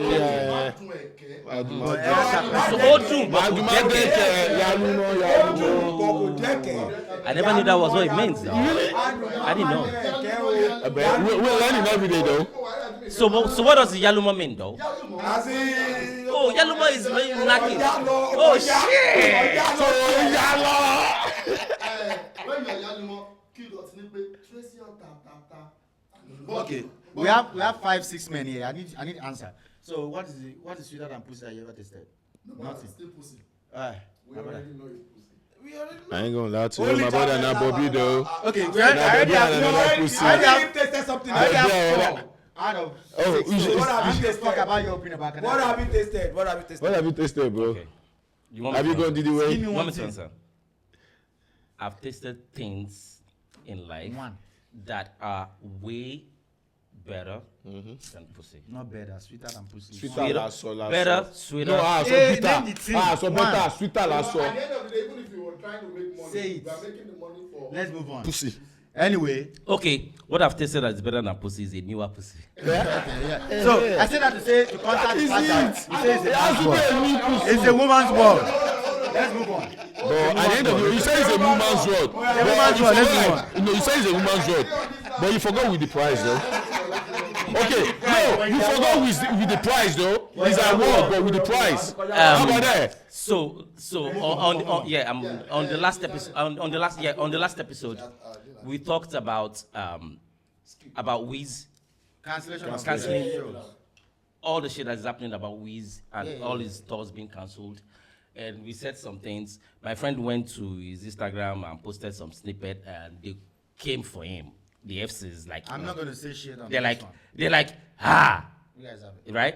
S5: ẹ̀kẹ́.
S1: So Odun, but kò jẹ́ kẹ̀.
S3: Yalumo.
S4: Bọ̀kù dẹ́kẹ̀.
S1: I never knew that was what it means. Though. I didn't know.
S3: We're learning every day though.
S1: So what does the Yalumo mean though?
S4: As in.
S1: Oh, Yalumo is very knacking.
S4: Yalo.
S1: Oh shit!
S5: When you are Yalumo, kí ló ti ní pé tracy on tap.
S2: Okay. We have 5-6 men here. I need answer. So what is sweeter than pussy that you ever tasted? Nothing.
S5: Still pussy. We
S2: my brother.
S5: already know it's pussy.
S4: We already know.
S3: I ain't gonna lie to you, my brother not Bobby though.
S2: Okay,
S3: Nah, Bobby had another pussy.
S2: I already have-
S4: If tested something
S2: I already
S4: else.
S2: have 4 out of 6.
S3: you should-
S4: What have
S2: I'm
S4: you
S2: just talk
S4: tasted?
S2: about your opinion about
S4: What have you tasted? What have you tasted?
S3: What have you tasted, bro?
S1: Okay. You want
S3: Have
S1: me
S3: you
S1: to
S3: gone
S1: answer?
S3: did the way?
S2: Give me
S1: You want
S2: one
S1: me to
S2: thing.
S1: answer? I've tasted things in life
S2: One.
S1: that are way better than pussy.
S2: Not better, sweeter than pussy.
S3: Sweeter
S1: Sweeter,
S3: last
S1: better, sweeter.
S3: No, so
S2: Hey,
S3: bitter.
S2: name the thing.
S3: So
S2: One.
S3: better, sweeter last
S5: At the end of the day, even if you were trying to make money,
S2: Say it.
S5: you are making the money for.
S2: Let's move on.
S3: pussy.
S2: Anyway,
S1: Okay, what I've tasted that is better than pussy is a newer pussy.
S2: so I said that to say to contact the fact that you say it's a man's world. It's a woman's world. Let's move on.
S3: But at the end of the day, you say it's a woman's word.
S2: A woman's world. Let's move on.
S3: You know, you say it's a woman's word. But you forgot with the price though. Okay, no, you forgot with the price though. It's a word, but with the price. How about that?
S1: So on the last episode on the last episode we talked about Wiz
S2: Cancellation of
S1: cancelling
S2: shows.
S1: all the shit that is happening about Wiz and all his tours being cancelled. And we said some things. My friend went to his Instagram and posted some snippet and they came for him. The FCs like
S2: I'm not gonna say shit on
S1: they're
S2: this
S1: like
S2: one.
S1: you
S2: guys have it.
S1: right?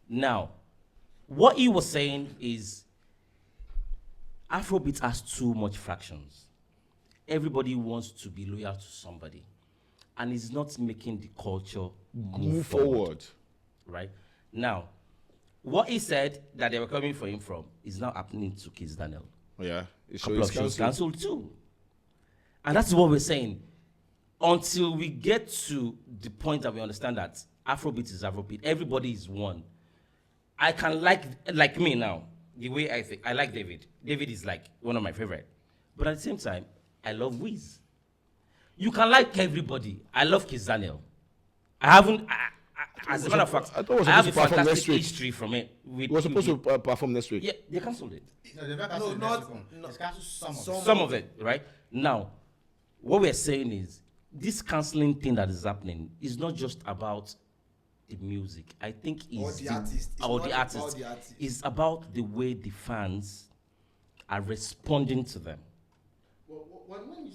S1: Now, what he was saying is Afrobeat has too much fractions. Everybody wants to be loyal to somebody. And it's not making the culture
S3: Move forward.
S1: right? Now, what he said that they were coming for him from is now happening to Kiss Daniel.
S3: Oh, yeah, it
S1: Couple
S3: shows
S1: of shows
S3: cancelled.
S1: cancelled too. And that's what we're saying. Until we get to the point that we understand that Afrobeat is Afrobeat, everybody is one. I can like me now, the way I think. I like David. David is like one of my favorite. But at the same time, I love Wiz. You can like everybody. I love Kiss Daniel. I haven't, as a matter of fact,
S3: I thought it was
S1: I have a
S3: supposed to perform
S1: fantastic
S3: next week.
S1: history from it. With,
S3: We're supposed to perform next week.
S1: Yeah, they cancelled it.
S2: No, they've not cancelled the It's cancelled some of it.
S1: Some of it, right? Now, what we're saying is this canceling thing that is happening is not just about the music. I think
S4: Or
S1: it's
S4: the artist. It's
S1: or
S4: not
S1: the
S4: about
S1: artist.
S4: the artist.
S1: It's about the way the fans are responding to them.
S5: Well, when you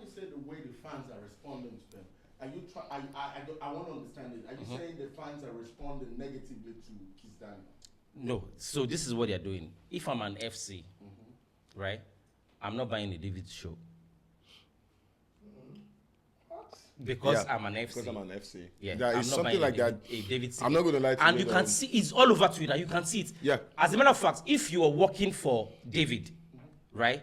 S5: say the way the fans are responding to them, are you try? I want to understand it. Are you saying the fans are responding negatively to Kiss Daniel?
S1: No. So this is what they're doing. If I'm an FC, right, I'm not buying a David show. Because
S3: Yeah,
S1: I'm an FC.
S3: Because I'm an FC.
S1: Yeah,
S3: There
S1: I'm
S3: is
S1: not
S3: something
S1: buying
S3: like
S1: a
S3: that.
S1: David
S3: I'm not gonna lie to
S1: and
S3: you,
S1: you can see it's all over Twitter. You can see it.
S3: Yeah.
S1: As a matter of fact, if you are working for David, right?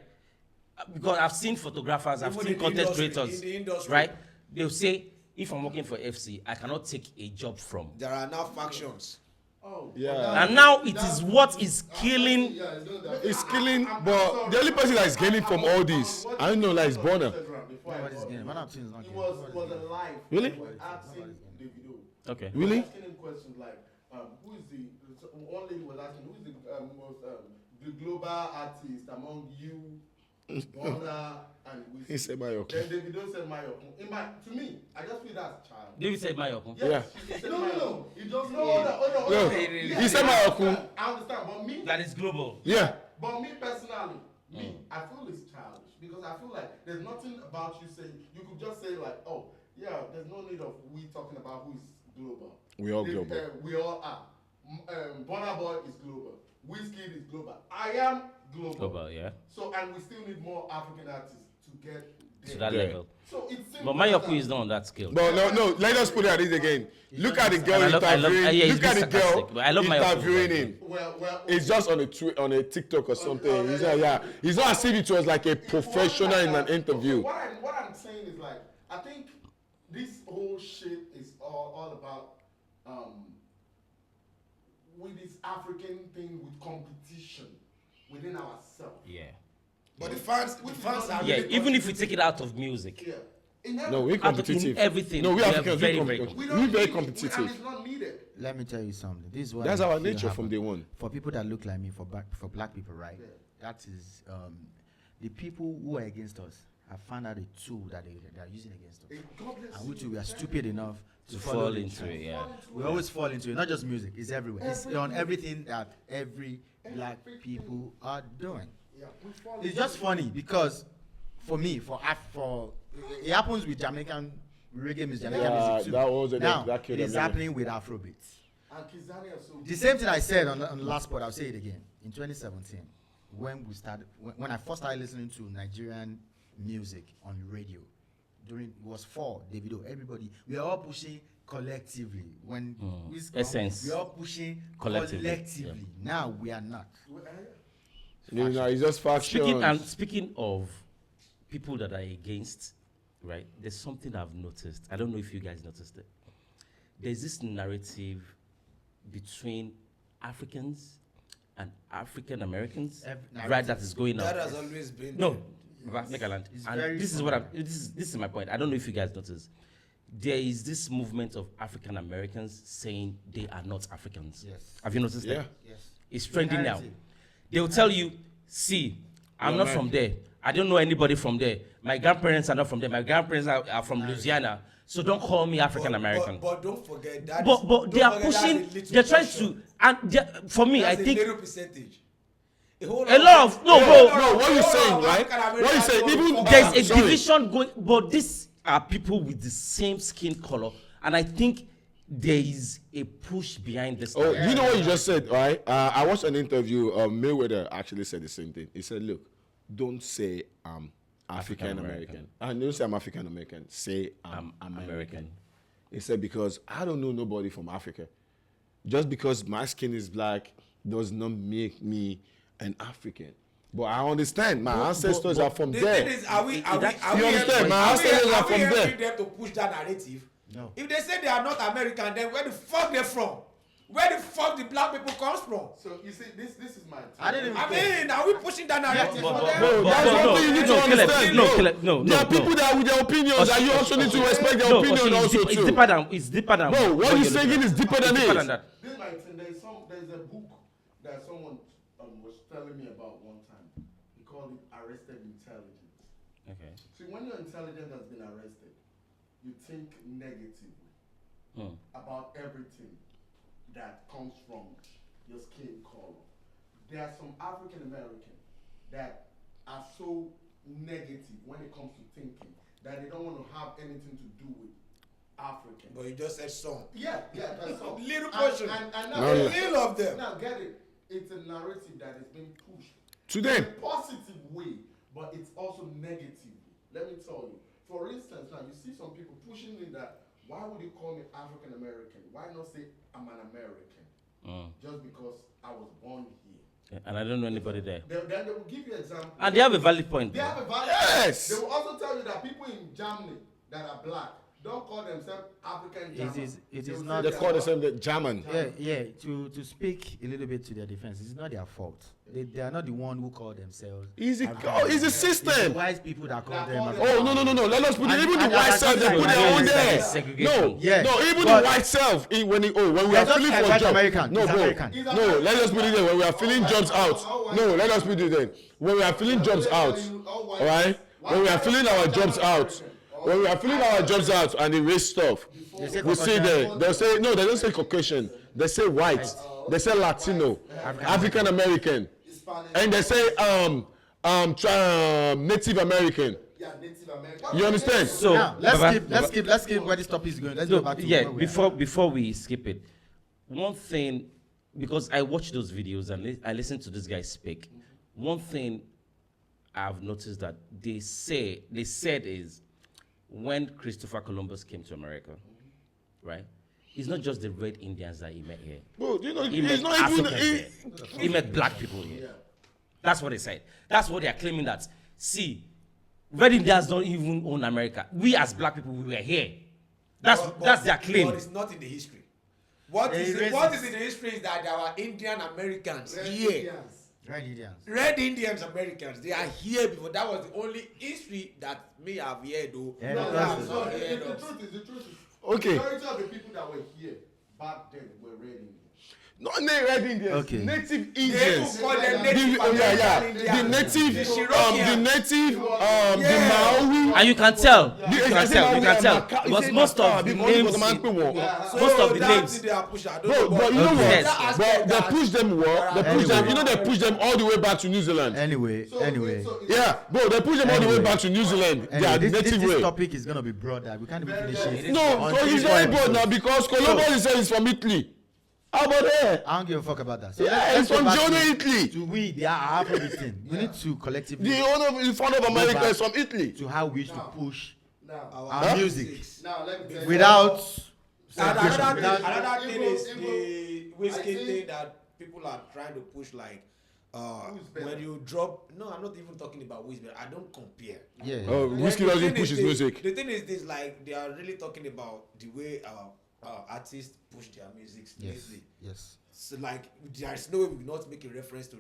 S1: Because I've seen photographers, I've
S4: Even
S1: seen
S4: in the
S1: content
S4: industry,
S1: creators,
S4: in the industry.
S1: right? They'll say, if I'm working for FC, I cannot take a job from.
S4: There are now factions.
S5: Oh,
S3: Yeah.
S1: And now it is what is killing.
S5: yeah, it's not that.
S3: It's killing, but the only person that is gaining from all this, I don't know, like, is Bonner.
S2: Nobody's getting it. One of the things not
S5: It
S2: getting
S5: was
S2: it.
S5: was a live.
S3: Really?
S5: He was asking Davido.
S1: Okay.
S3: Really?
S5: Asking him questions like, who is the one lady was asking who is the most the global artist among you, Bonner and
S3: He
S5: Wiz.
S3: said, Mayoko.
S5: Then Davido said Mayoko. To me, I just feel that's child.
S1: David said Mayoko.
S3: Yeah.
S5: He said no. He just hold on.
S3: No,
S5: Yeah,
S3: he said Mayoko.
S5: I understand, but me.
S1: That is global.
S3: Yeah.
S5: But me personally, I feel it's childish because I feel like there's nothing about you saying. You could just say like, oh, yeah, there's no need of we talking about who is global.
S3: We all global.
S5: We all are. Burna Boy is global. Wizkid is global. I am global.
S1: Global, yeah.
S5: So and we still need more African artists to get there.
S1: To that
S3: Yeah.
S1: level.
S5: So it's
S1: But Mayoko is not on that scale.
S3: But no, let us put it at this again. Look at the girl
S1: And I love-
S3: interviewing.
S1: yeah, he's
S3: Look at the
S1: being
S3: girl
S1: sarcastic, but I love Mayoko.
S3: interviewing him.
S5: well,
S3: It's just on a TikTok or something. He's not, yeah. It's not as if it was like a professional in an interview.
S5: What I'm saying is like, I think this whole shit is all about with this African thing with competition within ourselves.
S1: Yeah.
S4: But the fans are
S1: Yeah,
S4: really
S1: even if we take it out of music.
S5: Yeah.
S3: No, we're
S1: In
S3: competitive.
S1: everything.
S3: No, we
S1: we are
S3: Africans,
S1: very,
S3: we're
S1: very
S3: competitive.
S1: competitive.
S3: We're very
S5: and
S3: competitive.
S5: it's not needed.
S2: Let me tell you something. This is what
S3: That's
S2: I
S3: our
S2: feel
S3: nature from
S2: happen.
S3: day one.
S2: For people that look like me, for black people, right?
S5: Yeah.
S2: That is the people who are against us have found out a tool that they are using against us.
S5: God bless
S2: And
S5: you.
S2: we too, we are stupid enough to
S1: Fall
S2: follow the
S1: into
S2: trend.
S1: it, yeah.
S2: We always fall into it. Not just music, it's everywhere. It's on everything that every black people are doing.
S5: Yeah, we fall
S2: It's just funny because for me, it happens with Jamaican reggae music, Jamaican
S3: Yeah,
S2: music too.
S3: that was it,
S2: Now,
S3: that killed
S2: it is
S3: them, yeah.
S2: happening with Afrobeats.
S5: And Kizani also.
S2: The same thing I said on the last pod, I'll say it again. In 2017, when I first started listening to Nigerian music on radio, it was for Davido, everybody, we are all pushing collectively. When
S1: Essence.
S2: we are all pushing
S1: Collectively,
S2: collectively. Now we are not.
S3: It's just factions.
S1: Speaking of people that are against, right? There's something I've noticed. I don't know if you guys noticed it. There's this narrative between Africans and African Americans, right? That is going on.
S4: That has always been.
S1: No, make a land.
S2: It's
S1: And
S2: very
S1: this is what this is my point. I don't know if you guys notice. There is this movement of African Americans saying they are not Africans.
S2: Yes.
S1: Have you noticed
S3: Yeah.
S1: that?
S2: Yes.
S1: It's trending now.
S2: Narrative.
S1: They will tell you, see, I'm not from there. I don't know anybody from there. My grandparents are not from there. My grandparents are from Louisiana. So don't call me African American.
S4: But don't forget that.
S1: But they are pushing. They're trying to. And for me, I
S4: That's
S1: think
S4: a little percentage.
S1: a lot of no, bro.
S3: What you saying, right? What you saying? Even
S1: There's a
S3: sorry.
S1: division going, but these are people with the same skin color, and I think there is a push behind this.
S3: Oh, you know what you just said, right? I watched an interview. Mayweather actually said the same thing. He said, "Look, don't say I'm African American. And don't say I'm African American. Say I'm American." He said, because I don't know nobody from Africa. Just because my skin is black does not make me an African. But I understand. My ancestors are from
S4: The
S3: there.
S4: thing is, are we
S3: You understand? My ancestors are from there.
S4: them to push that narrative?
S2: No.
S4: If they say they are not American, then where the fuck they from? Where the fuck the black people comes from?
S5: So you see, this is my.
S2: I didn't even
S4: I mean, are we pushing that narrative for them?
S3: No, that's one thing you need to understand.
S1: No,
S3: There are people that with their opinions, and you also need to respect their opinion also
S1: it's
S3: too.
S1: deeper than.
S3: No, what you're saying is deeper than
S1: It's deeper
S3: it.
S1: that.
S5: This is my thing. There's a book that someone was telling me about one time. He called it Arrested Intelligence.
S1: Okay.
S5: See, when your intelligence has been arrested, you think negatively about everything that comes from your skin color. There are some African Americans that are so negative when it comes to thinking that they don't want to have anything to do with African.
S4: But you just said some.
S5: Yeah, that's all.
S4: Little portion.
S5: And
S3: No,
S5: now,
S3: no.
S4: Little of them.
S5: now get it. It's a narrative that is being pushed
S3: To
S5: in
S3: them.
S5: a positive way, but it's also negatively. Let me tell you. For instance, now you see some people pushing in that. Why would you call me African American? Why not say I'm an American? Just because I was born here.
S1: And I don't know anybody there.
S5: Then they will give you examples.
S1: And they have a valid point.
S5: They have a valid.
S3: Yes.
S5: They will also tell you that people in Germany that are black don't call themselves African German.
S2: It
S5: They
S2: is
S5: will
S2: not
S5: say
S3: They call themselves the German.
S2: Yeah. To speak a little bit to their defense, it's not their fault. They are not the one who call themselves.
S3: It's a
S2: African.
S3: system.
S2: It's the white people that call them.
S5: Oh,
S2: African.
S3: Oh no! Let us put it.
S2: And-
S3: Even the
S2: and
S3: white
S2: that's
S3: self, they
S2: what
S3: put
S2: I'm
S3: their own
S2: saying.
S3: there.
S1: Segregation.
S3: No,
S2: Yes,
S3: no. Even
S2: but-
S3: the white self, when we are
S2: just
S3: filling
S2: like
S3: for
S2: white
S3: jobs.
S2: American.
S3: No,
S2: He's
S3: bro.
S2: American.
S5: He's
S3: No,
S5: American.
S3: let us put it there. When we are filling jobs out. No, let us put it there. When we are filling jobs out, all right. When we are filling our jobs out. When we are filling our jobs out and they raise stuff,
S2: say
S3: we see there. They'll say no. They don't say Caucasian. They say white. They say Latino, African American, and they say Native American.
S5: Yeah, Native American.
S3: You understand?
S1: So
S2: Now,
S1: Baba,
S2: let's skip where this topic is going. Let's go back to
S1: yeah,
S2: where we are.
S1: before we skip it, one thing, because I watch those videos and I listen to this guy speak. One thing I've noticed that they said is when Christopher Columbus came to America, right? It's not just the red Indians that he met here.
S3: Bro, you know,
S1: He
S3: it's
S1: met
S3: not even.
S1: Africans here. He met black people here. That's what they said. That's what they are claiming that. See, red Indians don't even own America. We as black people, we were here. That's their claim.
S4: But it's not in the history. What is in the history is that there are Indian Americans here.
S2: Red Indians.
S4: Red Indians Americans, they are here before. That was the only history that me have heard though.
S2: Yeah,
S5: No,
S2: because-
S5: no,
S4: Yeah,
S5: the
S4: no.
S5: truth is,
S3: Okay.
S5: majority of the people that were here back then were red Indians.
S3: Not red Indians.
S2: Okay.
S3: Native
S4: They
S3: Indians.
S4: call them native
S3: The native, the Maori.
S1: And you can tell. You
S3: The-
S1: can tell. You can tell. Because most of the names, most of the names.
S3: Bro, but you know what?
S1: Yes.
S3: But they push them what? They push them. You know they push them all the way back to New Zealand.
S2: Anyway.
S3: Yeah, bro, they push them all the way back to New Zealand.
S2: Anyway,
S3: Their native
S2: this
S3: way.
S2: topic is gonna be broader. We can't even finish it.
S3: No,
S2: on
S3: so it's
S2: 3
S3: very
S2: episodes.
S3: broad now because Columbus is saying it's from Italy. How about that?
S2: I don't give a fuck about that. So
S3: Yeah,
S2: let's
S3: it's
S2: go
S3: from
S2: back
S3: Jonah,
S2: to
S3: Italy.
S2: the Afrobeat. We need to collectively
S3: The owner in front of America
S2: back
S3: is from Italy.
S2: to how we used to push
S5: Now,
S2: our music
S5: now let me tell you.
S2: without
S4: Another
S5: Igbo-
S4: thing is
S5: Igbo-
S4: the whiskey
S5: I think-
S4: thing that people are trying to push, like when you drop. No, I'm not even talking about whiskey. I don't compare.
S2: yeah.
S3: Oh, Whiskey
S4: The
S3: doesn't
S4: thing
S3: push
S4: is
S3: his
S4: this-
S3: music.
S4: The thing is this, like they are really talking about the way artists push their music lately.
S2: Yes.
S4: So like there is no way we will not make a reference to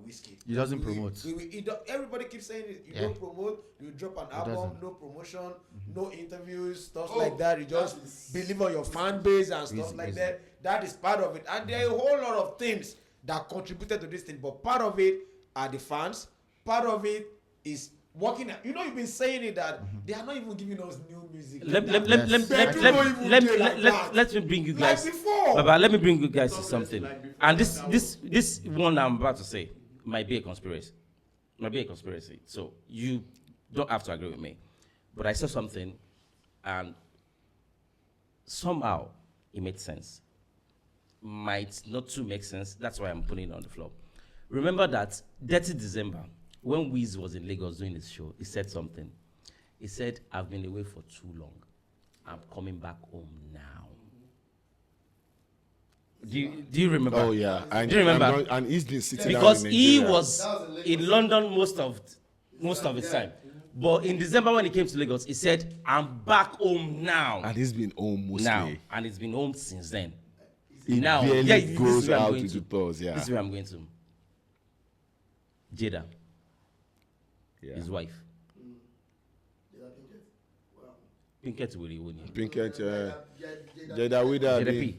S4: whiskey.
S2: He doesn't promote.
S4: Everybody keeps saying it. You
S2: Yeah.
S4: don't promote. You drop an album,
S2: doesn't.
S4: no promotion, no interviews, stuff
S5: Oh,
S4: like that. You just
S5: that is-
S4: believe on your fan base and stuff
S2: Easy,
S4: like
S2: easy.
S4: that. That is part of it, and there are a whole lot of things that contributed to this thing. But part of it are the fans. Part of it is working. You know, you've been saying it that they are not even giving us new music.
S1: Let
S4: That-
S1: me bring you guys.
S4: Like before.
S1: Baba, let me bring you guys to something. And this one I'm about to say might be a conspiracy. So you don't have to agree with me, but I saw something, and somehow it made sense. Might not to make sense. That's why I'm putting it on the floor. Remember that 30 December, when Wiz was in Lagos doing his show, he said something. He said, "I've been away for too long. I'm coming back home now." Do you remember?
S3: Oh yeah, and
S1: Do you remember?
S3: and he's been sitting
S1: Because
S3: down in
S1: he
S3: Nigeria.
S1: was in London most of his time. But in December when he came to Lagos, he said, "I'm back home now."
S3: and he's been home mostly.
S1: Now, and he's been home since then.
S3: He
S1: Now,
S3: barely
S1: yeah, this is
S3: goes
S1: where I'm
S3: out
S1: going
S3: to do
S1: to.
S3: tours. Yeah,
S1: This is where I'm going to. Jada,
S3: yeah.
S1: his wife. Pinkett will own you.
S3: Pinkett, Jada Wida,
S1: Jada P.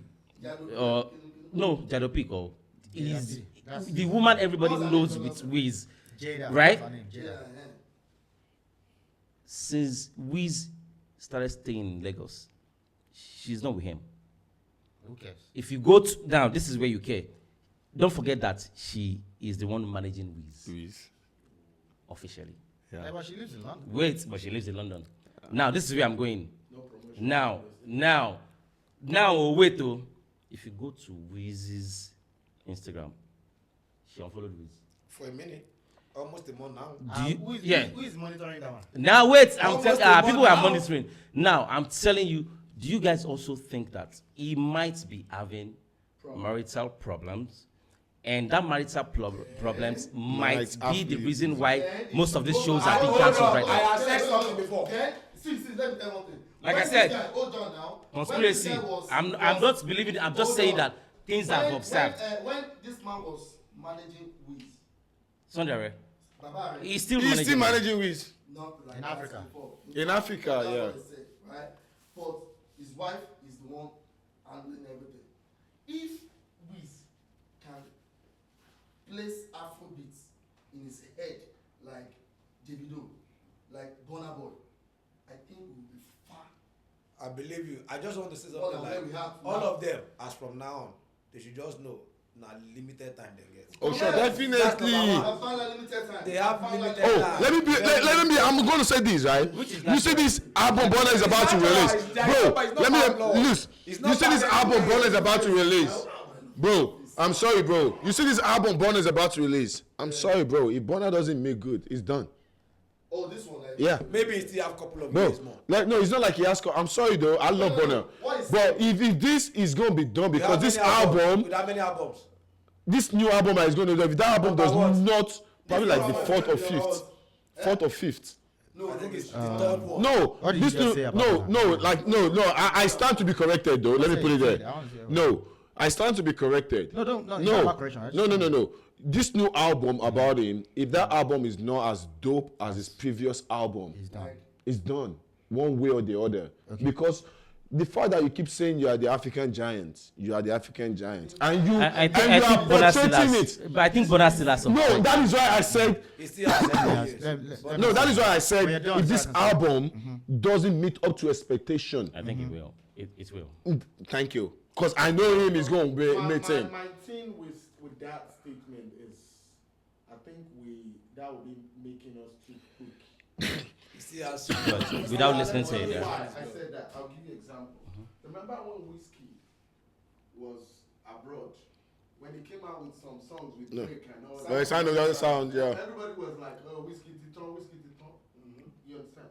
S1: No, Jada P. Oh, he's the woman everybody knows with Wiz.
S2: Jada,
S1: Right?
S2: what's her name? Jada.
S1: Since Wiz started staying in Lagos, she's not with him.
S2: Who cares?
S1: If you go to now, this is where you care. Don't forget that she is the one managing Wiz
S3: Luis.
S1: officially.
S2: Yeah, but she lives in London.
S1: Wait, but she lives in London. Now this is where I'm going. Now, wait oh. If you go to Wiz's Instagram, she unfollowed Wiz.
S4: For a minute, almost a month now.
S1: Do you-
S2: Who is,
S1: yeah.
S2: who is monitoring that one?
S1: Now wait, I'm
S4: Almost
S1: telling
S4: a
S1: people
S4: month
S1: are
S4: now.
S1: monitoring. Now I'm telling you, do you guys also think that he might be having marital problems? And that marital problems might
S3: have
S1: be the
S3: to-
S1: reason why most of these shows are being
S4: Hold
S1: cancelled
S4: on,
S1: right
S4: I
S1: now.
S4: have said something before.
S5: Then, see, let me tell you one thing.
S1: Like
S5: When
S1: I said,
S5: this guy- hold on now. When
S1: Conspiracy.
S5: this guy was-
S1: I'm not believing it. I'm just
S5: Hold
S1: saying
S5: on.
S1: that things I've observed.
S5: When this man was managing Wiz,
S1: Sondre,
S5: Baba,
S1: he's still
S3: He's
S1: managing.
S3: still managing Wiz.
S5: not like
S2: In
S5: that
S2: Africa.
S5: before.
S3: In Africa,
S5: That's
S3: yeah.
S5: what I said, right? But his wife is the one handling everything. If Wiz can place Afrobeats in his head like Davido, like Burna Boy, I think we will be far.
S4: I believe you. I just want to say
S5: All
S4: something
S5: of
S4: like
S5: them we have
S4: all
S5: now.
S4: of them, as from now on, they should just know now limited time they get.
S3: Oh sure,
S5: Yes,
S3: definitely.
S4: that's number one.
S5: I found a limited time.
S4: They have
S5: I found
S4: limited
S5: like-
S3: Oh, let me be. Let me be. I'm going to say this, right?
S1: Which is
S3: You see
S1: natural.
S3: this album Burna is about to
S4: natural,
S3: release,
S4: it's natural, but it's
S3: bro.
S4: not
S3: Let
S4: bad law.
S3: me lose.
S4: It's
S3: You
S4: not
S3: see this
S4: bad
S3: album
S4: law.
S3: Burna is about to release, bro. I'm sorry, bro. You see this album Burna is about to release. I'm sorry, bro. If Burna doesn't make good, it's done.
S5: Oh, this one. Like,
S3: Yeah.
S4: Maybe he still have a couple of
S3: Bro,
S4: years more.
S3: like no, it's not like he has. I'm sorry though. I love Burna,
S5: What is
S3: but if this is gonna be done
S4: With how
S3: because this
S4: many albums?
S3: album,
S4: With how many albums?
S3: this new album that is going to do, if that album
S4: Number
S3: does
S4: what?
S3: not, probably like the
S5: This
S3: fourth or
S5: album,
S3: fifth, fourth or fifth.
S5: No,
S4: I think it's the
S2: Uh,
S4: third one.
S3: No,
S2: What did
S3: this
S2: you just
S3: new,
S2: say about
S3: no,
S2: that?
S3: no, like no. I stand to be corrected though. Let me
S2: Say
S3: put it
S2: it, say it.
S3: there.
S2: I wanna hear
S3: No, I stand to be corrected.
S2: No, it's not
S3: No,
S2: about correction. I just
S3: no. This new album about him, if that album is not as dope as his previous album,
S2: He's done.
S3: it's done one way or the other. Because the fact that you keep saying you are the African giant, and you
S1: I
S3: and
S1: think
S3: you are
S1: Bona still
S3: portraying
S1: has,
S3: it.
S1: but I think Bona still has some.
S3: No,
S1: point.
S3: that is why I said.
S4: He still has 7 years.
S3: No, that is why I said
S2: When you're done,
S3: if this
S2: so I can say.
S3: album doesn't meet up to expectation,
S1: I think it will. It will.
S3: thank you, because I know him is going to
S5: My
S3: maintain.
S5: thing with that statement is, I think that would be making us too quick.
S4: He still has
S1: But without listening to it,
S5: Why I said that, I'll give you an example. Remember when Whiskey was abroad? When he came out with some songs with
S3: No.
S5: Drake and all that.
S3: No, it doesn't sound, yeah.
S5: Everybody was like, oh, Whiskey Titon. You understand?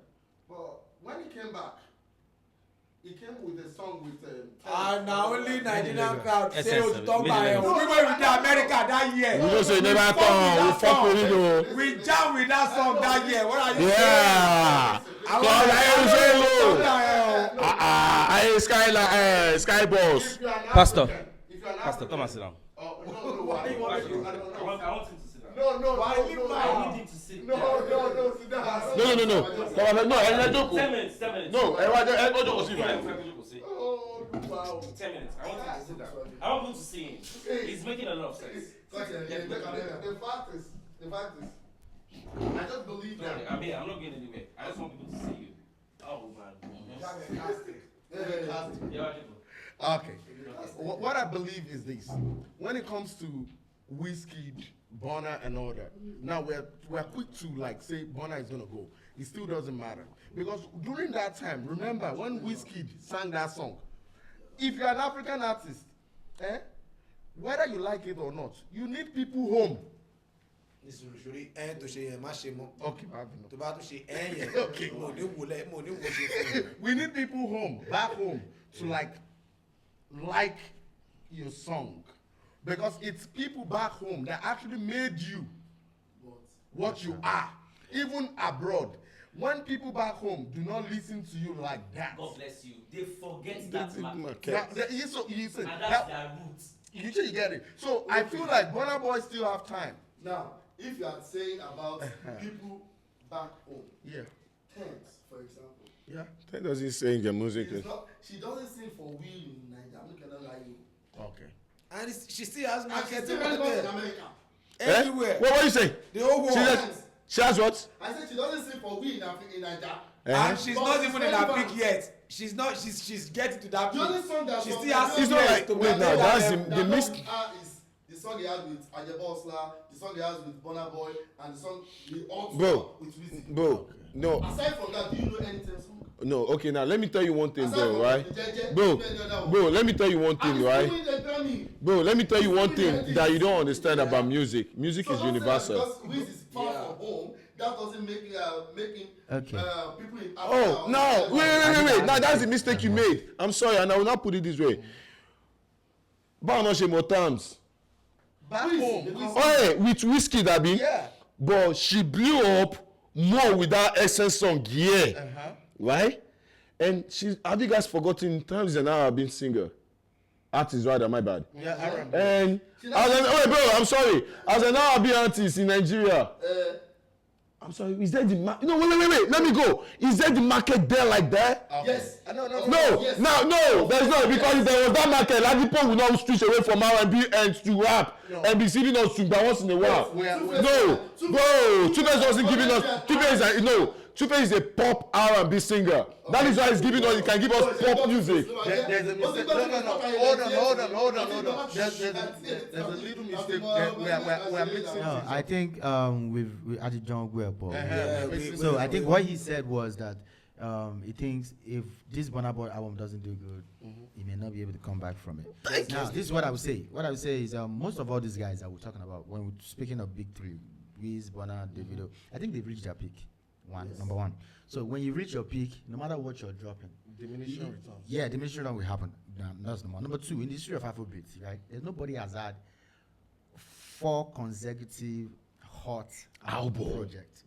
S5: But when he came back, he came with a song with
S4: now only Nigerian crowd say
S1: Essence
S4: o
S1: of
S4: to
S1: it.
S4: talk by we went with the America that year.
S3: We just say never come, we fuck with it though.
S4: We jam with that song that year. What are you
S3: Yeah.
S4: saying?
S3: Cause I
S4: I
S3: ain't Sky Boss.
S1: Pastor.
S5: If you're an
S1: Pastor,
S5: African,
S1: come and sit down.
S5: Oh, no, why you want to? I don't know.
S1: want him to sit down.
S5: No,
S4: Why
S5: no,
S4: you
S5: no,
S4: buy
S5: no.
S1: him to sit
S5: No, sit down.
S3: No. Come on, no, ẹ jókòó.
S1: 10 minutes.
S3: No, ẹ wá ẹ jókòó sí ibà.
S5: Oh, wow.
S1: 10 minutes. I want him to sit down. I want him to see him. He's making a lot of sense.
S5: The fact is, I just believe that.
S1: I mean, I'm not going anywhere. I just want people to see you. Oh man.
S5: Okay. What I believe is this: when it comes to Whiskey, Bonner, and all that, now we're quick to like say Bonner is gonna go. It still doesn't matter because during that time, remember when Whiskey sang that song? If you're an African artist, whether you like it or not, you need people home.
S4: Nítorí ẹn tó ṣe yẹn má ṣe mọ́.
S5: Okay,
S4: Tó bá tún ṣe ẹn yẹn.
S5: Okay.
S4: Mo ní wo ṣe fún mi.
S5: we need people home, back home, to like your song, because it's people back home that actually made you what you are, even abroad. When people back home do not listen to you like that,
S1: God bless you. They forget that
S3: Okay.
S5: now, you say,
S1: and that's their roots.
S5: you get it. So I feel like Burna Boy still have time.
S7: Now, if you are saying about people back home,
S5: Yeah,
S7: Thanks, for example,
S5: yeah.
S3: That doesn't sing the music.
S7: it's not, she doesn't sing for we in Nigeria. I'm not gonna lie you.
S5: Okay.
S4: And she still has
S7: And she's
S4: market
S7: still very much in
S4: there.
S7: America.
S4: Everywhere.
S3: What you say?
S4: The whole world.
S3: She has what?
S7: I said she doesn't sing for we in Nigeria.
S4: And she's
S7: But
S4: not
S7: she's
S4: even in
S7: very
S4: her
S7: fast.
S4: peak yet. She's getting to that
S7: The
S4: peak.
S7: only song that
S4: She
S7: from
S4: still has
S3: It's not
S4: years
S3: like-
S4: to
S3: wait,
S4: maintain
S3: now,
S4: that
S3: that's
S4: level.
S3: the mix.
S7: Is the song he has with Ajebosla, the song he has with Burna Boy, and the song he also
S3: Bro.
S7: with Wizzy.
S3: Bro, no,
S7: Aside from that, do you know anything song?
S3: no. Okay, now let me tell you one thing,
S7: Aside
S3: bro.
S7: from
S3: Right,
S7: the JJ,
S3: bro,
S7: you know any other one?
S3: bro. Let me tell you one
S7: And
S3: thing,
S7: he's
S3: right,
S7: doing the Grammy.
S3: bro. Let me tell you one
S7: He's doing
S3: thing
S7: the
S3: that you don't
S7: things.
S3: understand
S7: Yeah.
S3: about music. Music
S7: So
S3: is
S7: don't say that
S3: universal.
S7: because Wiz is far from home, that doesn't make making
S2: Okay.
S7: people in Africa.
S3: Oh, no, wait. Now that's the mistake you made. I'm sorry, and I will not put it this way. Báwo náà ṣe mọ terms?
S5: Back home.
S3: Oh, yeah, with Whiskey, that be.
S5: Yeah.
S3: But she blew up more with that Essence song, yeah. Right? And have you guys forgotten Terms is an Arabic singer? Artist, rather, my bad.
S5: Yeah, I remember.
S3: And wait, bro, I'm sorry. As an Arabic artist in Nigeria, I'm sorry, is there the market? No, wait, let me go. Is there the market there like that?
S7: Yes.
S5: No.
S3: No,
S7: Yes.
S3: no, there's not, because if there was that market, Ladipo would not switch away from R&B and to rap and be singing us Sungba once in a while. No, bro, Tupac wasn't giving us. Tupac is a pop R&B singer. That is why he's giving us. He can give us pop music.
S5: There's a mistake. No. Hold on. There's a little mistake. We're mixing.
S2: No, I think we've added John Guepo.
S5: So
S2: So I think what he said was that he thinks if this Burna Boy album doesn't do good, he may not be able to come back from it. Now, this is what I would say. What I would say is most of all these guys that we're talking about, when we're speaking of big three, Wiz, Burna, Davido, I think they've reached their peak. Number one. So when you reach your peak, no matter what you're dropping,
S5: Diminishing returns.
S2: yeah, diminishing return will happen. That's number one. Number two, in the history of Afrobeat, right? There's nobody has had 4 consecutive hot album projects.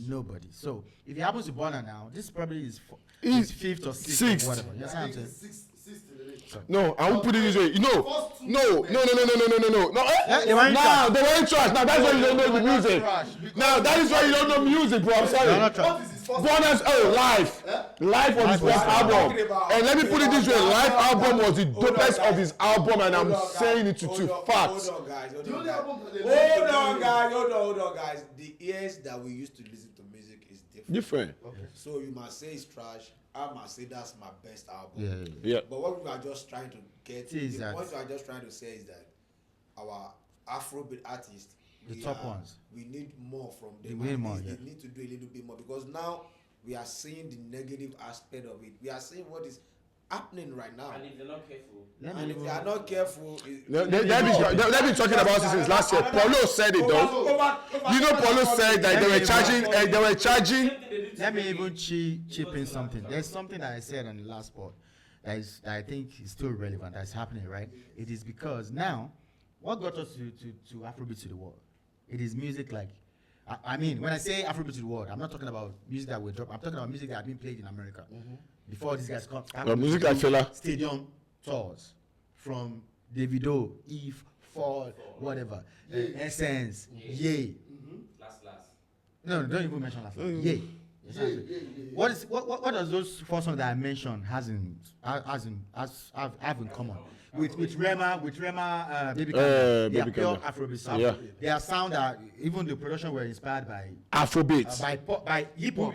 S2: Nobody. So if it happens to Burna now, this probably is his 5th or 6th
S3: Sixth.
S2: or whatever. You
S7: I
S2: understand what I'm
S7: think
S2: saying?
S7: six to the late.
S3: No, I won't put it this way. No. No.
S2: They weren't
S3: Now
S2: trash.
S3: they weren't trash. Now that's why you don't know the music.
S5: Trash,
S3: Now that is why you don't know music, bro. I'm
S2: They're
S3: sorry.
S2: not trash.
S7: What is his
S3: Bonus, live on his first album. And let me put it this way, live album was the dopest of his album, and I'm saying it to facts.
S4: Hold on, guys. The ears that we used to listen to music is different.
S3: Okay.
S4: So you must say it's trash. I must say that's my best album.
S3: Yeah.
S4: But what we are just trying to get, the point we are just trying to say is that our Afrobeat artists,
S2: the top ones,
S4: we need more from them.
S2: We need
S4: need to do a little bit more, because now we are seeing the negative aspect of it. We are seeing what is happening right now.
S1: And if they're not careful,
S4: if they are not careful,
S3: they've been talking about this since last year. Paulo said it though. Paulo said that they were charging.
S2: Let me even chip in something. There's something that I said on the last part that I think is still relevant. That's happening, right? It is because now, what got us to Afrobeat to the world? It is music like, I mean, when I say Afrobeat to the world, I'm not talking about music that we drop. I'm talking about music that had been played in America before these guys come.
S3: Music like Fela.
S2: Stadium tours from Davido, Eve, Fall, whatever, Essence, Yay.
S1: last.
S2: No, don't even mention last. Yay. What does those four songs that I mentioned have in common? With Rema, Baby Kanda, they are pure Afrobeat sound.
S3: Yeah.
S2: Their sound that even the production were inspired by
S3: Afrobeat.
S2: By hip hop.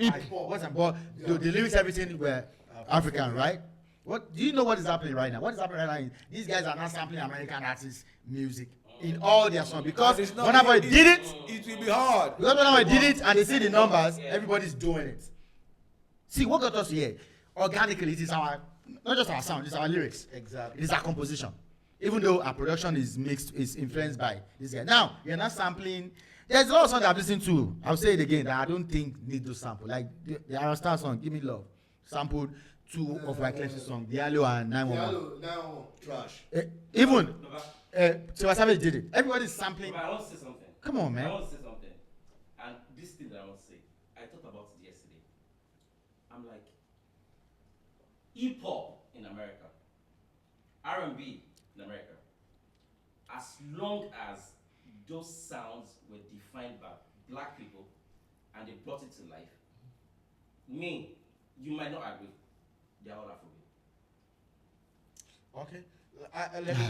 S2: But the lyrics, everything were African, right? What do you know what is happening right now? What is happening right now? These guys are not sampling American artists' music in all their songs, because whenever they did it,
S4: it will be hard.
S2: Because whenever they did it and they see the numbers, everybody's doing it. See, what got us here organically, it is our, not just our sound, it's our lyrics.
S5: Exactly.
S2: It is our composition. Even though our production is mixed, is influenced by this guy. Now, you're not sampling. There's a lot of songs that I've listened to. I'll say it again, that I don't think need to sample. Like the Arasta song, Give Me Love, sampled 2 of my classic songs, Yalumo and 911.
S5: Trash.
S2: Even Tiwa Savage did it. Everybody's sampling.
S1: But I want to say something.
S2: Come on, man.
S1: I want to say something. And this thing that I want to say, I thought about it yesterday. I'm like, hip hop in America, R&B in America, as long as those sounds were defined by black people and they brought it to life, you might not agree, they're all Afrobeat.
S5: Okay.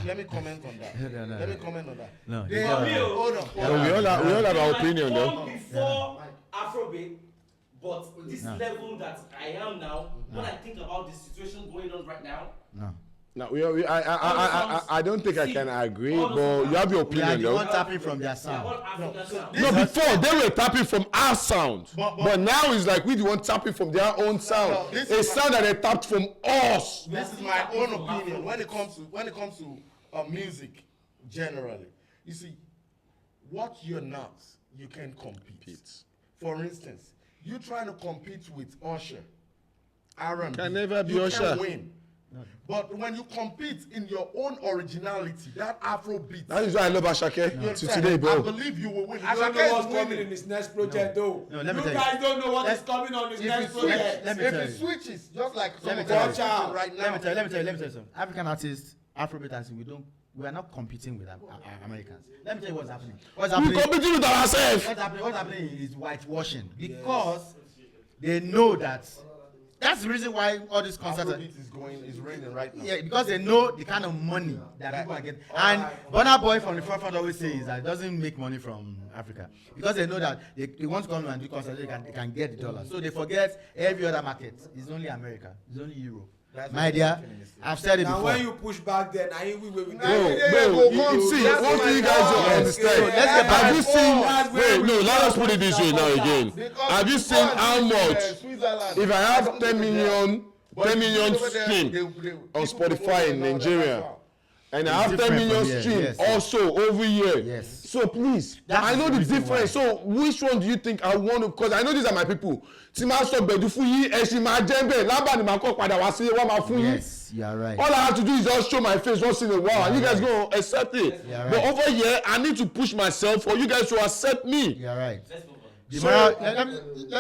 S5: Let me comment on that.
S2: No.
S5: Let me comment on that.
S2: No.
S5: Hold on.
S3: We all have our opinion though.
S1: Before Afrobeat, but this level that I am now, when I think about the situation going on right now,
S3: No, I don't think I can agree, but you have your
S2: We are
S3: opinion
S2: the
S3: though.
S2: one tapping from their
S1: they're
S2: sound.
S1: all African sound.
S3: No, before they were tapping from our sound, but now it's like we the one tapping from their own sound.
S5: No, this
S3: A
S5: is
S3: sound that they tapped from us.
S5: This is my own opinion when it comes to music generally. You see, what you're not, you can compete. For instance, you trying to compete with Usher, R&B,
S3: Can never be
S5: you
S3: Usher.
S5: can win. But when you compete in your own originality, that Afrobeat,
S3: That is why I love Ashake
S5: you
S3: to
S5: understand?
S3: today,
S5: I
S3: bro.
S5: believe you will win.
S4: I don't
S5: Ashake
S4: know
S5: is
S4: what's coming
S5: winning.
S4: in his next project though.
S2: No, let me
S4: You
S2: tell you.
S4: guys don't know what
S2: Let's-
S4: is coming on his
S2: if
S4: next
S2: it's-
S4: project.
S2: let me
S5: If
S2: tell
S5: it
S2: you.
S5: switches, just like
S2: Let
S5: some
S2: me
S5: of
S2: tell
S5: our
S2: you.
S5: children right now.
S2: Let me tell you something. African artists, Afrobeat artists, we are not competing with Americans. Let me tell you what's happening. What's
S3: We
S2: happening?
S3: competing with ourselves.
S2: What's happening is whitewashing, because they know that. That's the reason why all these concerts.
S5: Afrobeat is raining right now.
S2: Yeah, because they know the kind of money that people are getting. And Burna Boy from the forefront always says that it doesn't make money from Africa, because they know that they want to come and do concerts, they can get the dollar. So they forget every other market. It's only America. It's only Europe.
S5: That's
S2: My
S5: what
S2: dear,
S5: I'm saying.
S2: I've said it
S4: Now
S2: before.
S4: when you push back then, I we
S3: Bro, you see,
S5: That's
S3: one thing you guys
S5: my
S3: don't
S5: point.
S3: understand.
S2: Let's get back
S3: Have you
S2: to
S3: seen?
S4: That's where
S3: Wait,
S4: we
S3: no, let us
S4: start
S3: put it this way now again.
S5: Because
S3: Have you seen how much?
S5: Switzerland,
S3: If I have 10 million
S5: over there,
S3: stream
S5: they-
S3: on
S5: people
S3: Spotify
S5: promote
S3: in
S5: and all that
S3: Nigeria,
S5: as well.
S3: and I
S2: It's
S3: have 10
S2: different
S3: million
S2: from here,
S3: stream
S2: yes.
S3: also over here.
S2: Yes.
S3: So please,
S2: That
S3: I
S2: is
S3: know
S2: the
S3: the
S2: reason
S3: difference.
S2: why.
S3: So which one do you think I want to? Because I know these are my people. Tí máa sọ gbẹ̀dú fún yín, ẹ̀sìn máa jẹ́ bẹ́ẹ̀, lábàá ni màá kọ́ padà wá sí wọ́n máa fún yín.
S2: Yes, you are right.
S3: All I have to do is just show my face once in a while, and you guys go accept it.
S2: Yeah,
S3: But
S2: right.
S3: over here, I need to push myself for you guys to accept me.
S2: You are right.
S1: Let's move on.
S2: The
S3: So-
S2: moral,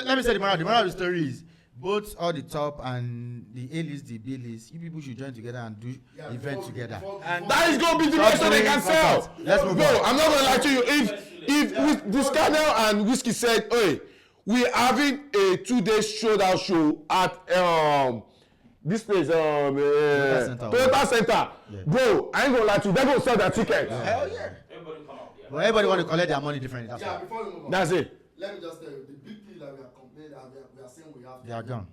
S2: let me say the moral of the story is both all the top and the A-list, the B-list, you people should join together and do event together.
S5: And
S3: That is going to be the best so they can sell.
S2: Let's move
S3: No,
S2: on.
S3: I'm not going to lie to you. If with this Scandal and Whiskey said, hey, we're having a 2-day showdown show at this place Toyota Center.
S2: Yeah.
S3: Bro, I ain't gonna lie to you, they're gonna sell their tickets.
S2: Hell yeah. But everybody want to collect their money differently. That's
S7: Yeah,
S2: why.
S7: before we move on.
S3: That's it.
S7: Let me just tell you, the big three that we are complaining, we are saying we have.
S2: They are gone.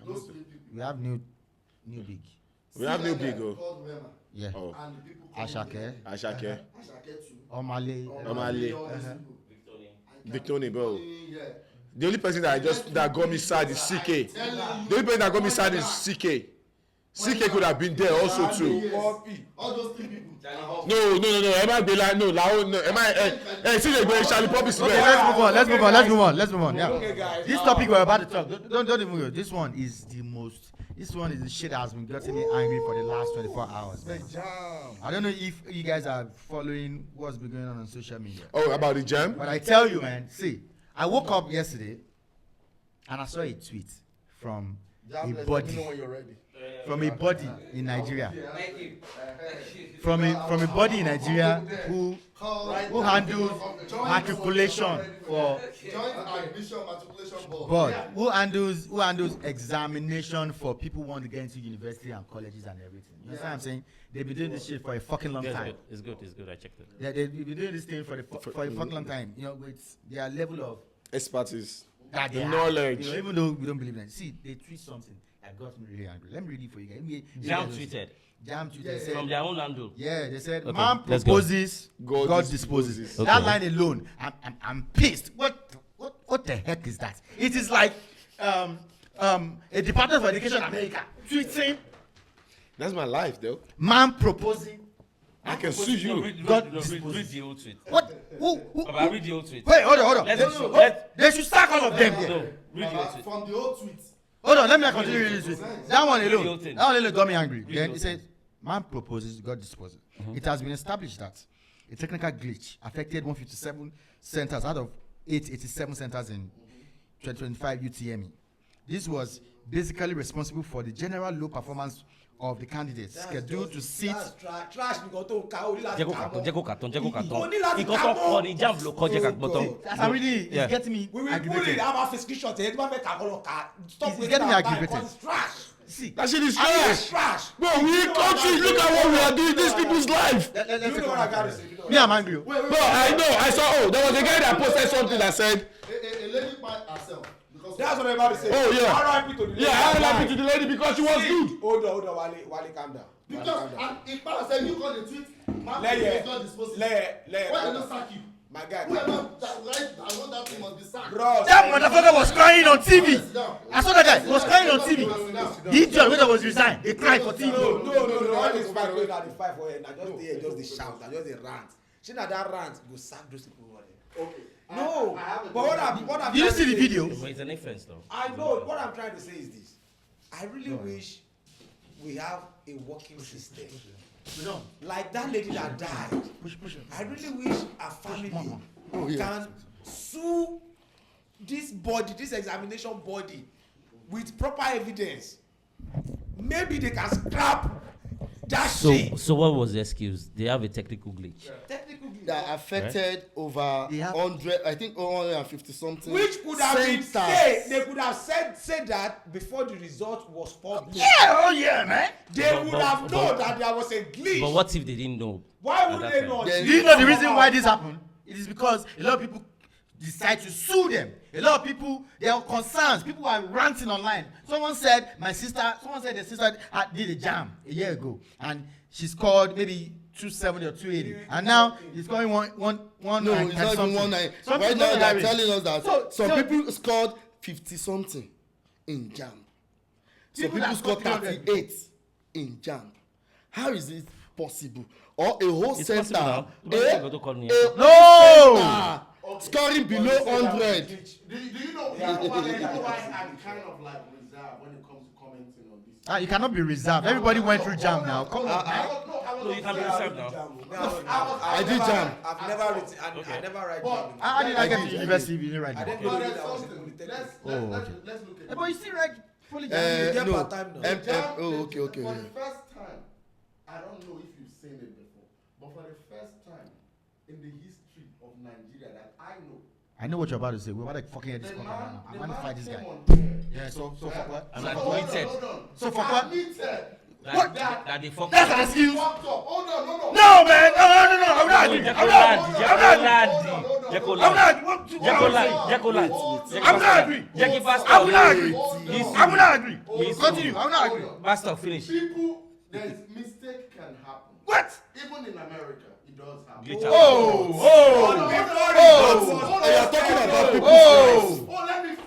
S7: Those three people.
S2: We have new big.
S3: We have new
S7: See that
S3: big,
S7: guy
S3: oh.
S7: called Rema,
S2: Yeah.
S3: Oh,
S7: and the people called
S2: Ashake.
S7: Rema.
S3: Ashake,
S7: Ashake too.
S2: Omale.
S3: Omale.
S7: All these people.
S3: Victoni, bro.
S7: Yeah.
S3: The only person that got me sad is CK. The only person that got me sad is CK. CK could have been there also too.
S7: All those three people.
S3: No. Emma Bela, no. Emma, see the way Charlie Pop is
S2: Okay,
S3: there.
S2: let's move on. Yeah.
S4: Okay, guys.
S2: This topic we're about to talk. Don't even go. This one is the shit that has been getting me angry for the last 24 hours. Man. I don't know if you guys are following what's been going on social media.
S3: Oh, about the JAMB?
S2: But I tell you, man, see, I woke up yesterday and I saw a tweet from a body in Nigeria. From a body in Nigeria who handles matriculation for
S7: Joint Admission Matriculation Board.
S2: board, who handles examination for people who want to get into university and colleges and everything. You understand what I'm saying? They've been doing this shit for a fucking long time.
S1: It's good. I checked it.
S2: They've been doing this thing for a fucking long time. You know, with their level of
S3: Expertise.
S2: that they
S3: The
S2: have.
S3: knowledge.
S2: You know, even though we don't believe in it. See, they tweet something that got me really angry. Let me read it for you guys.
S1: JAMB tweeted
S2: JAMB tweeted. Said,
S1: from their own handle.
S2: yeah, they said,
S1: Okay,
S2: man
S1: let's go.
S2: proposes,
S3: God
S2: God
S3: disposes.
S2: disposes.
S1: Okay.
S2: That line alone, I'm pissed. What the heck is that? It is like a Department of Education America tweeting,
S3: That's my life, though.
S2: man proposing.
S3: I can sue you.
S1: Read the old tweet.
S2: What? Who?
S1: Baba, read the old tweet.
S2: Wait, hold on.
S1: Let's-
S2: They should stack all of them here.
S1: No, read the old tweet.
S7: From the old tweets.
S2: Hold on, let me continue reading this. That one
S1: Read the
S2: alone.
S1: whole thing.
S2: That one alone got me angry.
S1: Read the
S2: Then
S1: whole
S2: it says, man proposes, God disposes. It has been established that a technical glitch affected 157 centers out of 887 centers in 2025 UTME. This was basically responsible for the general low performance of the candidates scheduled to sit.
S4: Trash nìkan tó ń ka orí láti
S1: Jẹ́ kó
S4: kà
S1: kàtán.
S4: Ó ní láti
S1: Nǹkan
S4: kà
S1: tó
S4: mọ́.
S1: kọ́ ni JAMB ló kọ́ jẹ́ ká gbọ́tán.
S2: That's really
S1: Yeah.
S2: it's getting me
S4: We will put it.
S2: aggravated.
S4: I'm a screenshot. Ẹ tí wọ́n fẹ́ kà kọ́ lọ kà. Stop
S2: It's
S4: wasting
S2: getting me
S4: our time,
S2: aggravated.
S4: because it's trash.
S2: See,
S3: That shit is
S4: I mean,
S3: trash.
S4: it's trash.
S3: Bro, we in country. Look at what we are doing. These people's life.
S2: let's
S4: You
S2: take
S4: know what
S2: one
S4: I gotta
S2: after
S4: say.
S2: that. Me, I'm angry.
S3: Bro, I know. I saw. There was a guy that posted something that said,
S7: A lady by herself. Because
S4: That's what I'm about to say.
S3: Oh, yeah.
S4: R.I.P. to the lady.
S3: "Yeah, I like it to the lady because she was good."
S4: Hold on, Wale, calm down.
S7: because and if I said you call the tweet, man
S4: Leye,
S7: is not disposed.
S4: Leye.
S7: Why did not sack you?
S4: My guy.
S7: Whoever that right, I want that thing must be sacked.
S4: Bro,
S2: That motherfucker was crying on TV.
S7: Sit down.
S2: I saw that guy. He was crying on
S7: Sit
S2: TV.
S7: down.
S2: The idiot when was resigned, they cried for TV.
S4: No. All this fight wey na the fight for here, na just the shout, na just the rant. Shey na that rant go sack those people over there.
S7: Okay.
S4: No,
S7: I have a
S4: but what I'm
S2: Did you
S4: trying
S2: see
S4: to
S2: the
S4: say
S2: video?
S4: is-
S1: But it's an offense though.
S4: I know. What I'm trying to say is this. I really wish we have a working system. Like that lady that died. I really wish her family can sue this body, this examination body, with proper evidence. Maybe they can scrap that shit.
S1: So what was the excuse? They have a technical glitch.
S4: Technically,
S7: That affected over
S2: They have-
S7: 100, I think 150 something.
S4: which could have been
S7: centers.
S4: said. They could have said that before the result was published.
S2: Yeah, man.
S4: They
S1: But-
S4: would
S1: but-
S4: have known
S1: but-
S4: that there was a glitch.
S1: But what if they didn't know?
S4: Why
S1: at
S4: would
S1: that
S4: they
S1: time?
S4: not?
S7: Then-
S2: Do you know the reason why this happened? It is because a lot of people decide to sue them. A lot of people, there are concerns. People are ranting online. Someone said their sister did a jam a year ago, and she scored maybe 270 or 280, and now it's scoring one.
S7: No, it's not even 19. Right now they're telling us that some people scored 50 something in JAMB. Some
S2: People
S7: people
S2: that
S7: scored
S2: scored 300.
S7: 38 in JAMB. How is it possible? Or a whole
S1: It's
S7: center,
S1: possible now.
S7: a
S1: Don't call me.
S2: No!
S7: center scoring below 100.
S5: Do you know why I'm kind of like reserved when it comes to commenting on this?
S2: You cannot be reserved. Everybody went through jam now. Come on.
S1: No, you can be reserved now.
S7: I did JAMB.
S4: I've never written. I never write
S5: But-
S4: jam.
S2: How did I get
S7: I
S2: to
S7: did.
S2: university if you didn't write
S4: I
S2: that?
S4: didn't
S5: But
S4: know
S5: there's
S4: that was a
S5: something.
S4: polytechnic.
S5: Let's look at
S2: But you still write polygamy.
S4: get
S7: No.
S4: part-time now.
S7: Okay.
S5: For the first time, I don't know if you've seen it before, but for the first time in the history of Nigeria that I know,
S2: I know what you're about to say. We're about to fucking head this
S5: The
S2: fucker
S5: man,
S2: now. I'm going to fight this guy.
S5: came on air.
S2: Yeah, so for what?
S1: I'm
S5: So
S1: not
S5: hold on,
S1: committed.
S5: hold on.
S2: So for what?
S5: Admitted
S2: What?
S1: That they fuck
S2: That's
S1: up.
S2: an excuse.
S5: fucked up. Hold on, no.
S2: No, man. No. I'm not agree. I'm not agree. I'm not agree. I'm not agree. Continue. I'm not agree.
S1: Pastor, finish.
S5: People, there is mistake can happen.
S2: What?
S5: Even in America, it does happen.
S1: Glitch out.
S7: You're talking about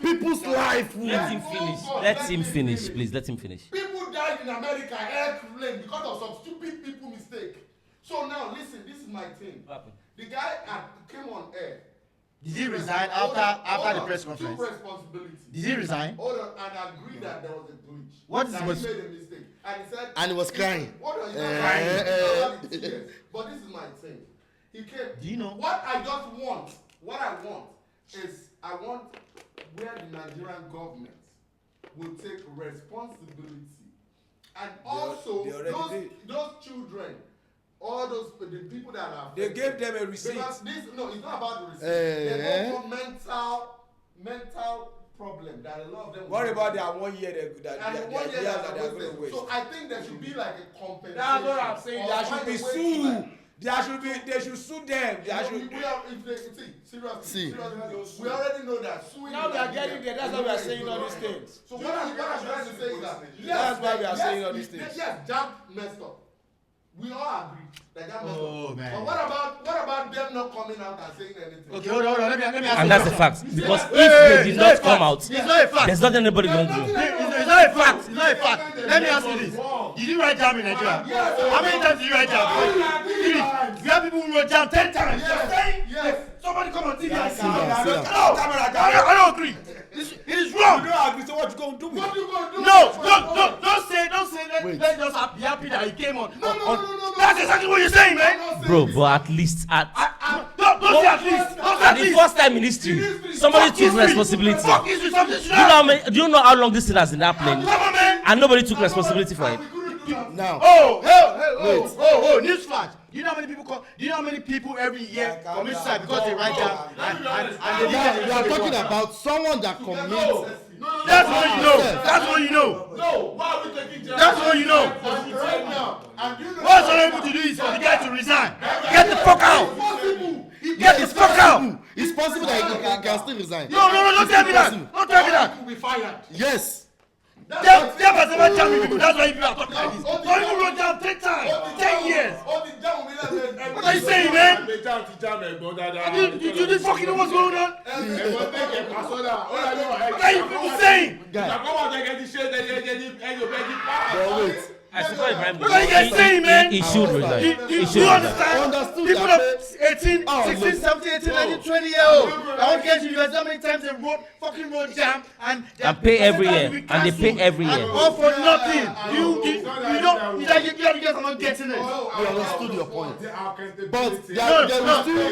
S7: people's life.
S1: Let him finish. Let him finish, please. Let him finish.
S5: People died in America airplane because of some stupid people mistake. So now listen, this is my thing.
S1: What happened?
S5: The guy came on air.
S2: Did he resign after the press conference?
S5: Took responsibility.
S2: Did he resign?
S5: Hold on, and agreed that there was a glitch.
S2: What is
S5: that
S2: was-
S5: he made a mistake, and he said.
S7: And he was crying.
S5: Hold on, he's not crying. He's not having tears. But this is my thing. He came.
S2: Do you know?
S5: What I want is I want where the Nigerian government will take responsibility, and also
S4: they already
S5: those children, all those the people that are
S4: They
S5: affected.
S4: gave them a receipt.
S5: Because this no, it's not about the receipt. They go for mental problem that a lot of them.
S4: What about their 1 year that
S5: and
S4: they
S5: the 1 year
S4: are
S5: that
S4: going
S5: are
S4: to
S5: wasted.
S4: waste?
S5: So I think there should be like a compensation.
S4: That's what I'm saying.
S5: Or
S4: There should
S5: find
S4: be
S5: a way to,
S4: sue.
S5: like,
S4: They should sue them. There should.
S5: we are, if they, seriously,
S7: See.
S5: we already know that suing.
S4: Now we are
S5: is
S4: getting there. That's why we are saying all these things.
S5: So what I'm trying to say is that
S4: That's why we are saying all these things.
S5: Yes, JAMB messed up. We all agree that JAMB messed
S2: Oh,
S5: up.
S2: man.
S5: But what about them not coming out and saying anything?
S2: Okay, hold on. Let me ask
S1: And
S2: you
S1: that's
S2: a
S1: the
S2: question.
S1: fact. Because if they did not come out,
S2: It's not a fact.
S1: there's nothing anybody going to do.
S2: It's not a fact. It's not a fact. Let me ask you this. Did you write JAMB in Nigeria? How many times did you write JAMB? You have people who wrote JAMB 10 times.
S5: Yes.
S2: Somebody come on TV and say,
S7: down.
S2: I don't agree. It is wrong.
S4: You don't agree. So what you going to do with
S5: What
S4: it?
S5: you gonna do?
S2: Don't say let's just be happy that he came on.
S5: No.
S2: That's exactly what you're saying, man.
S1: Bro, but at least
S2: Don't say at least. Don't say
S1: at
S2: at
S1: the
S2: least.
S1: first time in history, somebody took responsibility.
S2: Fuck history, something
S1: Do you know how long this thing has been happening?
S2: Come on, man.
S1: And nobody took responsibility for it.
S7: Now,
S2: Oh, newsflash. Do you know how many people do you know how many people every year commit suicide because they write down and they
S7: now
S2: didn't
S7: you are talking about someone that commits.
S2: That's what you know. That's what you know.
S5: No, why are we taking JAMB?
S2: That's what you know.
S5: Right now. And you know
S2: What's able to do is for the guy to resign. Get the fuck out. Get the fuck out.
S7: It's possible that he can still resign.
S2: No, don't tell me that. Don't tell me that.
S5: will be fired.
S7: Yes.
S2: Them has never jamming people. That's why people are talking like this. Don't even wrote down 10 times. 10 years.
S5: All the JAMB will be like,
S2: What are you saying, man?
S5: the JAMB to JAMB,
S2: You just fucking know what's going on? What are you people saying?
S7: But wait.
S1: I support Ibrahim.
S2: What are you guys saying, man?
S1: He should resign. He
S2: Do you
S1: should resign.
S2: understand?
S7: Understood
S2: People
S7: that
S2: of 18,
S7: Oh,
S2: 16,
S7: no.
S2: 17, 18, 19, 20 year old. I won't get you guys how many times they fucking wrote JAMB and
S1: pay every year. And they pay every year.
S2: All for nothing. You guys are not getting it.
S7: We understood your point. But
S2: No.
S7: there will still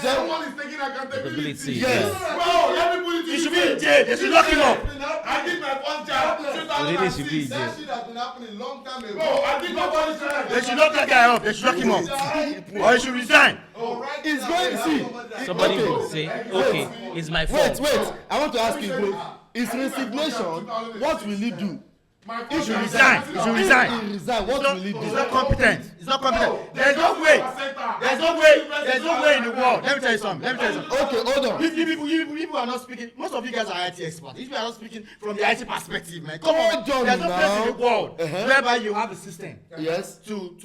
S5: Someone is taking accountability.
S1: Accountability.
S7: yes.
S5: Bro, everybody
S2: You should be in jail. They should lock him up.
S5: I did my first job.
S1: Really should be in jail.
S5: That shit has been happening long time ago. Bro, I did my first job.
S2: They should lock that guy up. They should lock him up. Or he should resign.
S7: It's going see.
S1: Somebody will say, okay, it's my fault.
S7: Wait. I want to ask you, bro. Is resignation? What will he do?
S2: He should resign. He should resign.
S7: If he resign, what will he
S2: He's
S7: do?
S2: not competent. He's not competent. There's no way. There's no way in the world. Let me tell you something.
S7: Okay, hold on.
S2: You people are not speaking. Most of you guys are IT experts. You people are not speaking from the IT perspective, man. Come on.
S7: Hold on
S2: There's no place in the
S7: now.
S2: world whereby you have a system
S7: Yes.
S2: to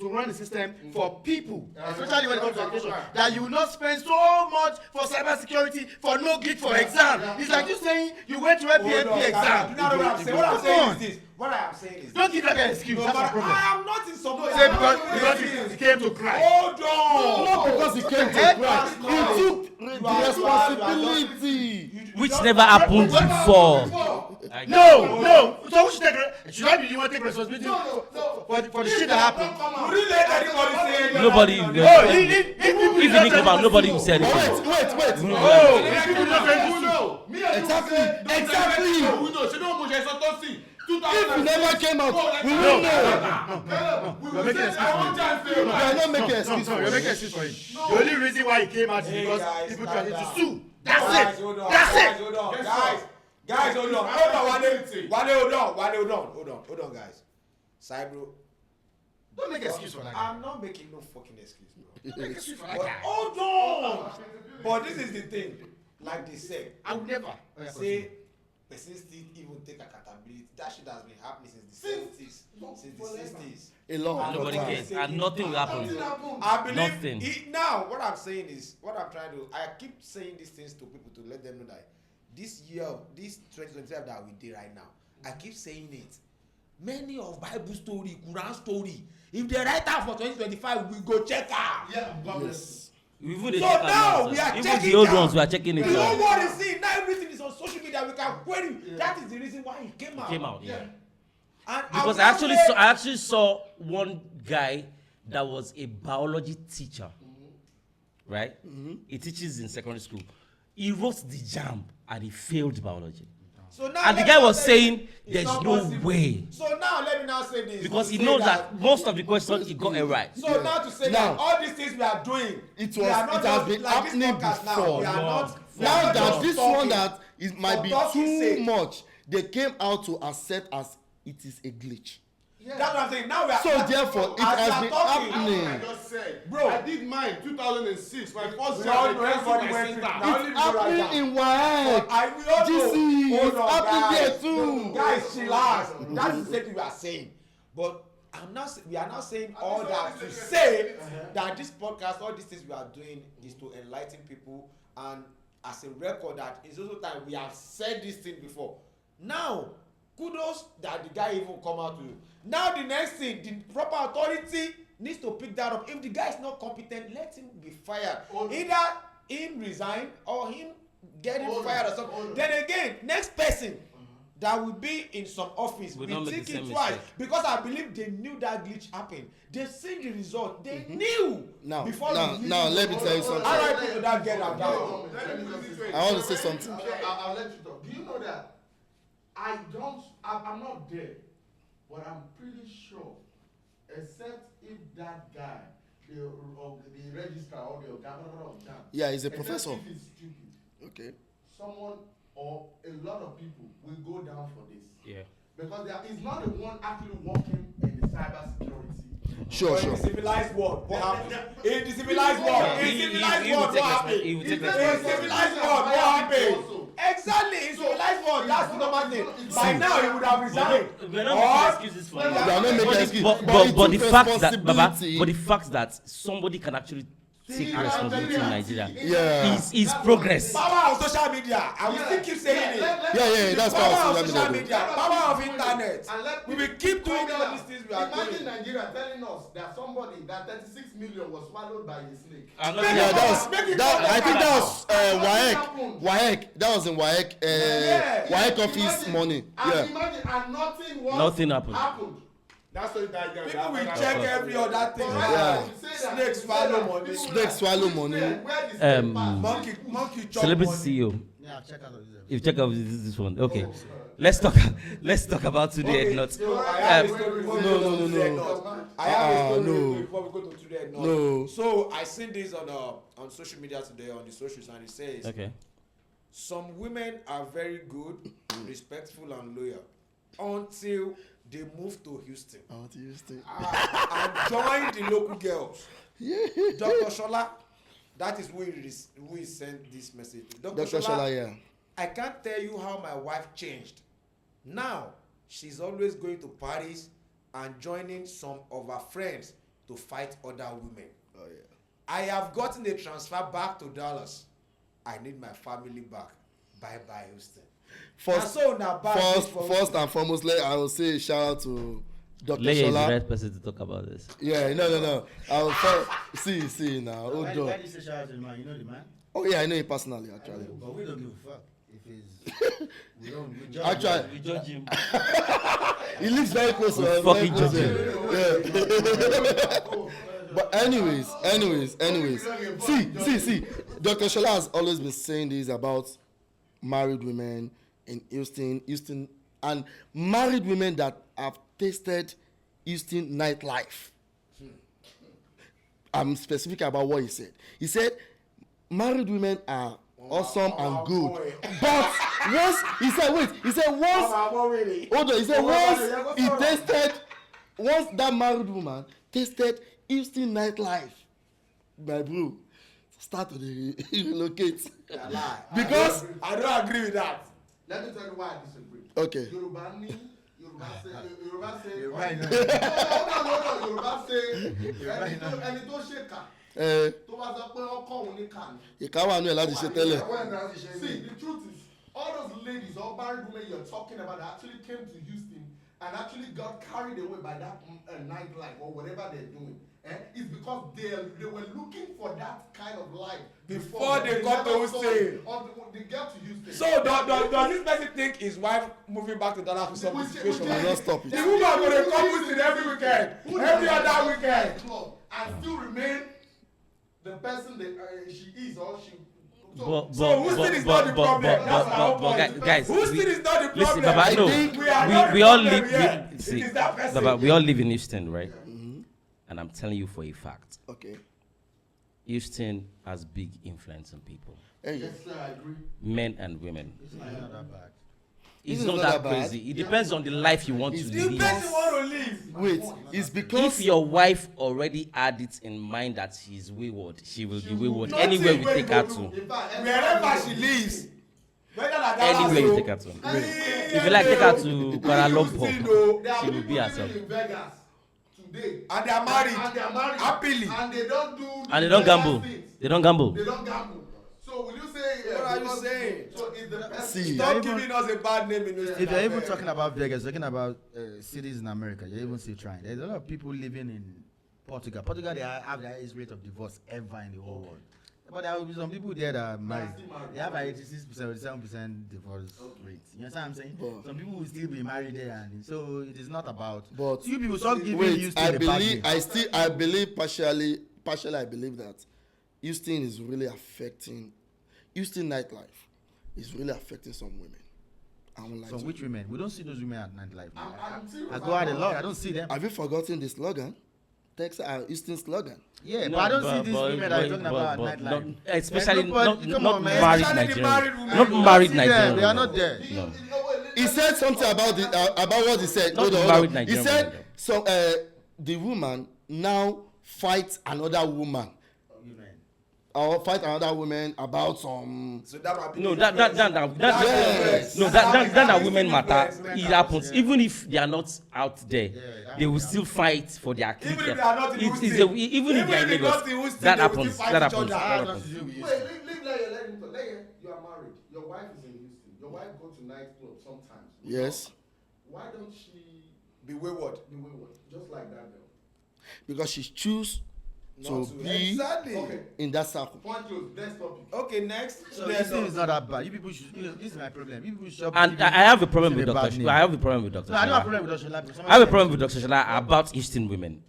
S2: run the system for people, especially when it comes to education, that you will not spend so much for cybersecurity for no glitch for exam. It's like you saying you went to a PMP exam.
S4: You know what I'm saying? What I'm saying is this. What I am saying is this.
S2: Don't give that guy an excuse. That's the problem.
S4: I am not in support.
S2: Say because he came to cry.
S4: Hold on.
S7: Not because he came to cry. He took the responsibility.
S1: Which never happened before.
S2: No. So who should take should I be the one take responsibility for the shit that happened?
S4: Would you let anybody say anything?
S1: Nobody.
S2: Oh,
S1: If he didn't come out, nobody will say anything.
S7: Wait.
S2: Oh, if people don't try to
S7: Exactly.
S5: We know. She don't push us to see.
S7: If it never came out, we wouldn't know.
S5: We will say our own time failed.
S7: You are not making excuse for
S2: You're making
S7: it.
S2: excuse for him. The only reason why he came out is because people tried to sue.
S4: Guys,
S2: That's it.
S4: hold on,
S2: That's
S4: guys,
S2: it.
S4: hold on,
S5: Guess
S4: guys, hold on, hold on, guys. Cybro,
S2: Don't make excuse for that.
S4: I'm not making no fucking excuse, bro.
S2: Don't make excuse for that
S4: But
S2: guy.
S4: hold on. But this is the thing, like they said,
S2: I would never.
S4: say person still even take accountability. That shit has been happening since the 70s, since the 60s.
S7: A lot.
S1: Nobody cares, and nothing will happen.
S5: Nothing happened.
S4: I believe
S1: Nothing.
S4: now what I'm saying is what I'm trying to I keep saying these things to people to let them know that this year, this 2025 that we did right now, I keep saying it. Many of Bible story, Quran story, if they write out for 2025, we go check out.
S5: Yeah,
S7: Yes.
S1: Even the
S4: So
S1: check
S4: now
S1: out
S4: we are
S1: even
S4: checking
S1: the old
S4: out.
S1: ones we are checking it
S4: You know
S1: out.
S4: what is it? Now everything is on social media. We can query. That is the reason why it came out.
S1: Came out, yeah.
S4: And
S1: Because
S4: I
S1: I actually saw one guy that was a biology teacher, right? He teaches in secondary school. He wrote the JAMB and he failed biology.
S4: So now
S1: And the
S4: let
S1: guy
S4: me
S1: was
S4: say
S1: saying
S4: it's
S1: there's
S4: not
S1: no
S4: possible.
S1: way.
S4: So now let me now say this.
S1: Because
S4: to
S1: he
S4: say
S1: knows that most of the questions he got it right.
S4: So now to say
S7: Now-
S4: that all these things we are doing,
S7: It
S4: we
S7: was.
S4: are not
S7: It has
S4: just
S7: been
S4: like this
S7: happening
S4: podcast now.
S7: before.
S4: We are not. we are
S7: Now
S4: not
S7: that
S4: just
S7: this
S4: talking.
S7: one that it might
S4: For
S7: be
S4: talking
S7: too
S4: sake.
S7: much, they came out to accept as it is a glitch.
S4: That's what I'm saying. Now we are.
S7: So therefore, it
S4: as we
S7: has
S4: are
S7: been
S4: talking,
S7: happening.
S5: I just said,
S4: Bro.
S5: I did mine 2006. My first
S4: We
S5: year,
S4: all
S5: I
S4: know
S5: canceled
S4: everybody
S5: my
S4: went
S5: center.
S4: through it.
S5: Now
S4: Now
S5: leave
S7: It's
S5: me right
S7: happening
S5: now.
S7: in WAEC.
S4: We all know.
S7: GC,
S4: Hold
S7: it's
S4: on,
S7: happening
S4: guys.
S7: there too.
S4: Guys, relax. That is the thing we are saying. But we are not saying all that to say that this podcast, all these things we are doing is to enlighten people, and as a record that it's also time we have said this thing before. Now, kudos that the guy even come out to. Now the next thing, the proper authority needs to pick that up. If the guy is not competent, let him be fired. Either him resign or him getting fired or something. Then again, next person that will be in some office,
S1: We
S4: we
S1: don't make
S4: think
S1: the
S4: it
S1: same
S4: twice
S1: mistake.
S4: because I believe they knew that glitch happened. They seen the result. They knew
S7: Now,
S4: before
S7: now,
S4: the
S7: now, let me tell you something.
S4: All right, people that get that guy.
S5: Let me put it this way.
S7: I want to say something.
S5: I'll let you talk. Do you know that I'm not there, but I'm pretty sure, except if that guy, the registrar or the governor of JAMB,
S7: Yeah, he's a
S5: except
S7: professor.
S5: if he's stupid,
S7: Okay.
S5: someone or a lot of people will go down for this.
S1: Yeah.
S5: Because there is not the one actually working in the cyber security.
S7: Sure,
S4: In
S7: sure.
S4: the civilized world, what happened? In the civilized world, in civilized world, what happened?
S1: He will take
S4: In the
S1: responsibility.
S4: civilized world, what happened? Exactly, in civilized world, that's the normal thing. By now, he would have resigned.
S1: We're not making excuses for
S7: They
S1: him.
S7: are not making excuses.
S1: But the
S7: it's
S1: fact that Baba,
S7: responsibility.
S1: but the fact that somebody can actually take responsibility in Nigeria
S7: Yeah.
S1: is progress.
S4: Power of social media, I will still keep saying it.
S7: Yeah, that's
S4: Power
S7: power
S4: of social media, power of internet.
S5: And let
S4: We will keep doing all these things we are
S5: Imagine
S4: doing.
S5: Nigeria telling us that somebody, that 36 million was swallowed by a snake.
S1: I'm not
S4: Make
S7: Yeah,
S4: it
S1: saying-
S4: make it
S7: that I think that was
S5: Happened.
S7: WAEC. That was in WAEC.
S4: Yeah.
S7: WAEC office
S5: Imagine-
S7: money.
S5: And
S7: Yeah.
S5: imagine, and
S1: Nothing happened.
S5: That's what that guy.
S4: People will check every other thing.
S7: Yeah.
S4: Snake swallow money.
S7: Snake swallow money.
S4: Monkey chop
S1: Celebrity
S4: money.
S1: CEO.
S2: Yeah, check out this.
S1: You check out this one. Okay. Let's talk about today.
S4: Okay,
S1: Not.
S4: so I have a story before we
S7: No,
S4: go
S7: no,
S4: to
S7: no,
S4: today,
S7: no.
S4: not. I have a story
S7: no.
S4: before we go to today. Not.
S7: No.
S4: So I seen this on social media today on the socials, and it says
S1: Okay.
S4: some women are very good, respectful, and loyal until they move to Houston
S7: I want to use it.
S4: and join the local girls. Dr. Shola, that is who is sent this message to.
S7: Dr. Shola, yeah.
S4: I can't tell you how my wife changed. Now, she's always going to Paris and joining some of her friends to fight other women.
S7: Oh yeah.
S4: I have gotten a transfer back to Dallas. I need my family back. Bye-bye, Houston.
S7: First, first and foremost, I will say shout out to Dr.
S1: Leia is the
S7: Shola.
S1: right person to talk about this.
S7: Yeah, no. I will see now. Oh,
S2: Why
S7: dog.
S2: do you say shout out to the man? You know the man?
S7: Oh yeah, I know him personally actually.
S2: But we don't give a fuck. If he's, we judge
S7: Actually,
S1: We judge him.
S7: he lives very close to
S1: We
S7: us.
S1: fucking
S7: very
S1: judge
S7: close. Yeah. But anyways. See. Dr. Shola has always been saying this about married women in Houston and married women that have tasted Houston nightlife. I'm specific about what he said. He said married women are awesome and good, but once he said once that married woman tasted Houston nightlife, my bro, start to relocate. Because
S4: I don't agree with that.
S5: Let me tell you why I disagree.
S7: Okay.
S5: Yoruba say.
S2: Yoruba say. Ẹni tó ṣe kà. Tó bá sọ pé ọkọ òun ní kà ni.
S7: Ìka wà nù ẹ̀ láti ṣe tẹ́lẹ̀.
S5: See, the truth is, all those ladies, all married women you're talking about that actually came to Houston and actually got carried away by that nightlife or whatever they're doing. It's because they were looking for that kind of life
S4: before they got to Houston.
S5: They get to Houston.
S4: So does this person think his wife moving back to Dallas to solve the situation?
S7: Will not stop it.
S4: The woman will come Houston every weekend, every other weekend,
S5: and still remain the person that she is or she.
S4: So Houston is not the problem. That's our whole point.
S1: Guys,
S4: Houston is not the problem.
S1: listen, Baba, no, we all live. See,
S4: it is that person.
S1: Baba, we all live in Houston, right? And I'm telling you for a fact.
S7: Okay.
S1: Houston has big influence on people.
S7: Hey.
S5: Yes, sir, I agree.
S1: Men and women.
S2: It's not that bad.
S1: It's not that crazy. It depends on the life you want to
S4: The
S1: live.
S4: person want to live.
S7: Wait, it's because
S1: If your wife already had it in mind that she's wayward, she will be wayward
S4: Nothing
S1: anywhere we take her to.
S5: In fact,
S4: Wherever she lives, whether that
S1: Anywhere you take her to. If you like, take her to Kuala Lumpur.
S5: there are
S1: She will
S5: people
S1: be herself.
S5: living in Vegas today.
S4: and they are married,
S5: And they are married.
S4: happily.
S5: And they don't do.
S1: And they don't gamble.
S5: things.
S1: They don't gamble.
S5: They don't gamble. So will you say?
S4: What are you
S5: because-
S4: saying?
S5: So is the person.
S7: See.
S4: Stop
S2: even-
S4: giving us a bad name in Houston.
S2: If you're even talking about Vegas, talking about cities in America, you're even still trying. There's a lot of people living in Portugal. Portugal, they have the highest rate of divorce ever in the whole world. But there will be some people there that are married. They have an 86%, 87% divorce rate. You understand what I'm saying?
S7: But-
S2: Some people will still be married there, and so it is not about.
S7: But
S2: you people stop giving
S7: wait,
S2: Houston
S7: I
S2: a bad
S7: believe
S2: name.
S7: I believe partially I believe that Houston is really affecting Houston nightlife is really affecting some women. I won't lie
S2: Some
S7: to
S2: which
S7: you.
S2: women? We don't see those women at nightlife.
S5: I'm serious.
S2: I go out a lot. I don't see them.
S7: Have you forgotten the slogan? Texas Houston slogan.
S2: Yeah,
S1: No,
S2: but I don't see these women that are talking about
S1: but
S2: nightlife.
S1: especially
S2: Nobody- come
S1: not
S2: on, man.
S1: married
S4: Especially the
S1: Nigerian.
S4: married women.
S1: Not
S4: You don't
S1: married
S2: see them.
S1: Nigerian.
S2: They are not there.
S1: No.
S7: He said something about what he said.
S1: Not
S7: Hold on, hold
S1: married
S7: on. He
S1: Nigerian
S7: said
S1: women,
S7: so. The woman now fights another woman. Or fight another woman about some.
S4: So that might be
S1: No,
S4: the difference.
S7: Yes.
S1: that women matter. It happens. Even if they are not out there, they will still fight for their kids.
S4: Even if they are not in
S1: It's
S4: Houston.
S1: even if they are in
S4: Even if they're
S1: Lagos,
S4: not in Houston,
S1: that
S4: they will
S1: happens.
S4: still fight
S1: That
S4: each
S1: happens.
S4: other.
S1: That happens.
S5: Wait, leave Leia, you are married. Your wife is in Houston. Your wife go to nightclub sometimes.
S7: Yes,
S5: Why don't she
S4: Be wayward.
S5: be wayward? Just like that girl.
S7: because she choose to
S4: Not to.
S7: be
S4: Exactly.
S5: Okay,
S7: in that circle.
S5: point closed. Next topic.
S4: Okay, next.
S2: So
S4: Then,
S2: this thing is not that bad. You people should. This is my problem. You people should.
S1: And I have a problem with
S2: Houston a
S1: Dr.
S2: bad name.
S1: I have a problem with Dr.
S2: No, I don't have a
S1: Shola.
S2: problem with Dr. Shola, because
S1: I have a problem with Dr. Shola about Houston women.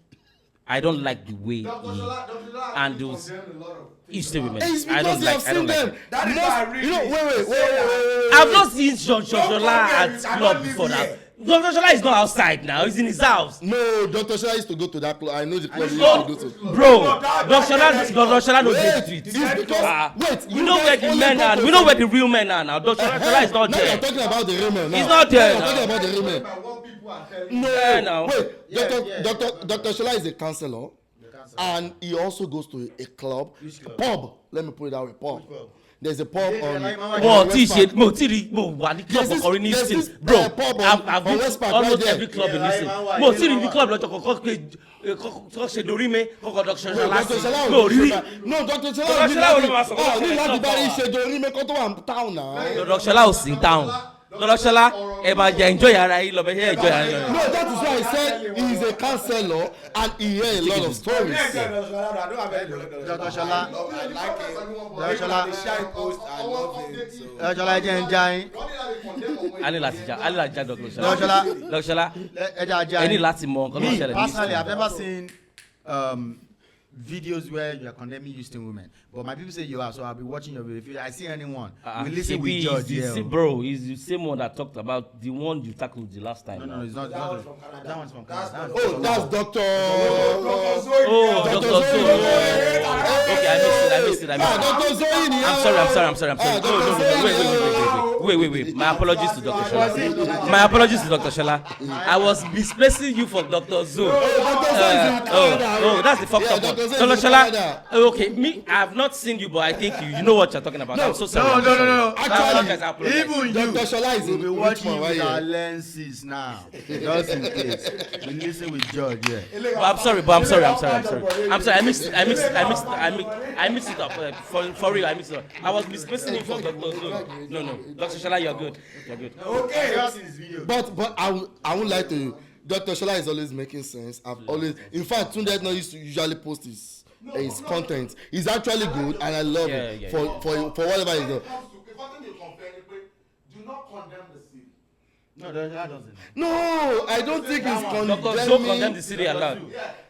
S1: I don't like the way
S5: Dr.
S1: he
S5: Shola
S1: and
S5: actually
S1: those
S5: condemned a lot of things
S1: Houston
S5: about-
S1: women.
S7: It's
S1: I
S7: because
S1: don't
S7: you
S1: like.
S7: have
S1: I don't
S7: seen
S1: like
S7: them.
S1: it.
S4: That is
S7: Most-
S4: why I really
S7: you know, wait.
S1: I've not seen John Shola at club before that. Dr. Shola is not outside now. He's in his house.
S7: No, Dr. Shola used to go to that club. I know the club he used
S1: No,
S7: to go to.
S1: bro, Dr. Shola no dey
S7: Wait,
S1: street.
S7: it's because wait.
S1: We know where the men are. We know where the real men are now. Dr. Shola is not
S7: Now you're
S1: there.
S7: talking about the women.
S1: He's not there
S7: You're
S1: now.
S7: talking about the
S5: Talking
S7: women.
S5: about what people are telling
S7: No,
S5: you.
S1: Yeah, now.
S7: wait. Dr. Shola is a counselor, and he also goes to a club, pub. Let me put it that way, pub. There's a pub on.
S1: Mo ti ṣe mo ti ri mo wà ní club
S7: There's this-
S1: ọkọrin ní
S7: there's
S1: Houston
S7: this,
S1: bro
S7: pub on-
S1: I've
S7: on
S1: been
S7: West Park
S1: almost
S7: right there.
S1: every club in
S2: Yeah,
S1: Houston
S2: yeah,
S1: mo
S2: yeah,
S1: ti ri
S2: yeah.
S1: ní club lọ́jọ́ kọ̀ọ̀kan pé kọ́ ṣe dorí mi kọ́kọ́ Dr.
S7: Wait,
S1: Shola
S7: Dr. Shola
S1: sí
S7: ò
S1: mo
S7: ní
S1: rí
S7: ṣe no Dr.
S1: Dr.
S7: Shola
S1: Shola ò ní máa sọ
S7: ò ní
S1: Dr.
S7: láti
S1: Shola
S7: bá rí
S1: wà.
S7: ṣe dorí mi kó tó wà ní town náà.
S1: Dr. Shola ò sí in town Dr. Shola ẹ máa jẹ enjoy ara yín lọ bẹ ṣe enjoy ara yín
S7: No,
S1: lọ.
S7: that is why I said he is a counselor and he hear a lot of stories.
S4: Yeah, Dr. Shola, I don't have any
S2: Dr. Shola.
S4: I like it.
S2: Dr. Shola.
S4: The shine post, I love it. So.
S2: Dr. Shola ẹjẹ ń já yín.
S5: What did I condemn on when
S1: a ní láti já Dr.
S2: Dr.
S1: Shola
S2: Shola
S1: Dr. Shola
S2: ẹjẹ ajá
S1: ẹ ní
S2: yín.
S1: láti mọ nǹkan tó
S2: Me
S1: ṣẹlẹ̀ ní
S2: personally,
S1: Houston.
S2: I've never seen videos where you are condemning Houston women, but my people say you are, so I'll be watching your video. If I see anyone, we listen with George. Yeah,
S1: bro, he's the same one that talked about the one you tackled the last time.
S2: No, it's not. That one's from Canada.
S3: Oh, that's Doctor.
S1: Dr. Zoe. Okay, I missed it.
S3: Dr. Zoe.
S1: I'm sorry. No. Wait. My apologies to Dr. Shola. I was misplacing you for Dr. Zoe. That's the fucked up one. Dr. Shola. Okay, I have not seen you, but I think you know what you're talking about. I'm so sorry.
S2: No.
S3: Actually,
S2: even
S3: Dr. Shola is
S2: we'll be watching with our lenses now. Just in case. We listen with George, yeah.
S1: But I'm sorry. I mixed it up. For real, I mixed it up. I was misplacing you for Dr. Zoe. No. Dr. Shola, you're good.
S2: Okay.
S7: But I won't lie to you. Dr. Shola is always making sense. In fact, Tunde not used to usually post his content. He's actually good, and I love it for whatever he does.
S5: Do not condemn the city.
S2: No, that doesn't.
S7: No, I don't think he's condemning.
S1: Dr. Zoe condemned the city a lot.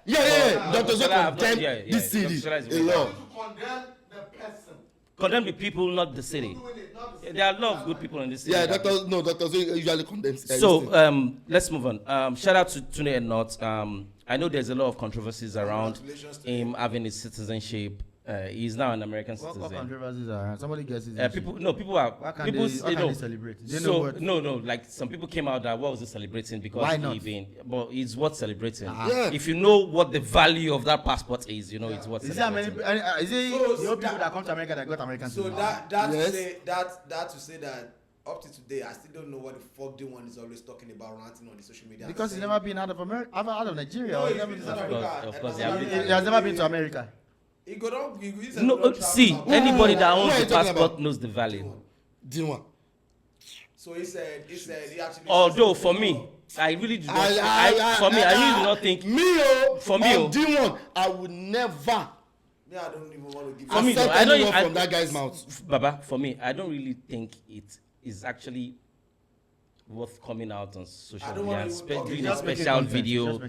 S7: Yeah. Dr. Zoe condemned this city a lot.
S5: Condemn the person.
S1: Condemn the people, not the city. There are a lot of good people in this city.
S7: Yeah, Dr. Zoe usually condemns.
S1: So let's move on. Shout out to Tunde and Not. I know there's a lot of controversies around him having his citizenship. He's now an American citizen.
S2: What controversies are around? Somebody gets his
S1: people are.
S2: Why can't
S1: People,
S2: they celebrate?
S1: No. Like some people came out that what was he celebrating because
S2: why not?
S1: But it's worth celebrating.
S7: Yeah.
S1: If you know what the value of that passport is, you know it's worth celebrating.
S2: Is it your people that come to America that got American
S4: So
S2: citizenship?
S4: that to say that up to today, I still don't know what the fuck the one is always talking about ranting on the social media.
S2: Because he's never been out of America, out of Nigeria.
S4: No,
S2: He's never
S4: he's
S2: been to
S4: been to
S2: Africa.
S1: Of course,
S2: He has never been to America.
S4: He go down.
S1: See, anybody that owns
S7: What are
S1: the
S7: you talking
S1: passport
S7: about?
S1: knows the value.
S7: Dinwa.
S4: So he said he actually.
S1: Although for me, I really do not. I really do not think. For me,
S7: D1, I would never
S4: Yeah, I don't even want to give.
S1: For me,
S7: accept
S1: though, I don't
S7: anyone
S1: even-
S7: from that guy's mouth.
S1: Baba, for me, I don't really think it is actually worth coming out on social
S4: I don't
S1: media
S4: wanna
S1: and
S4: even talk.
S1: doing
S4: He's
S1: a
S4: just
S2: making
S1: special
S2: content.
S1: video,
S2: He's just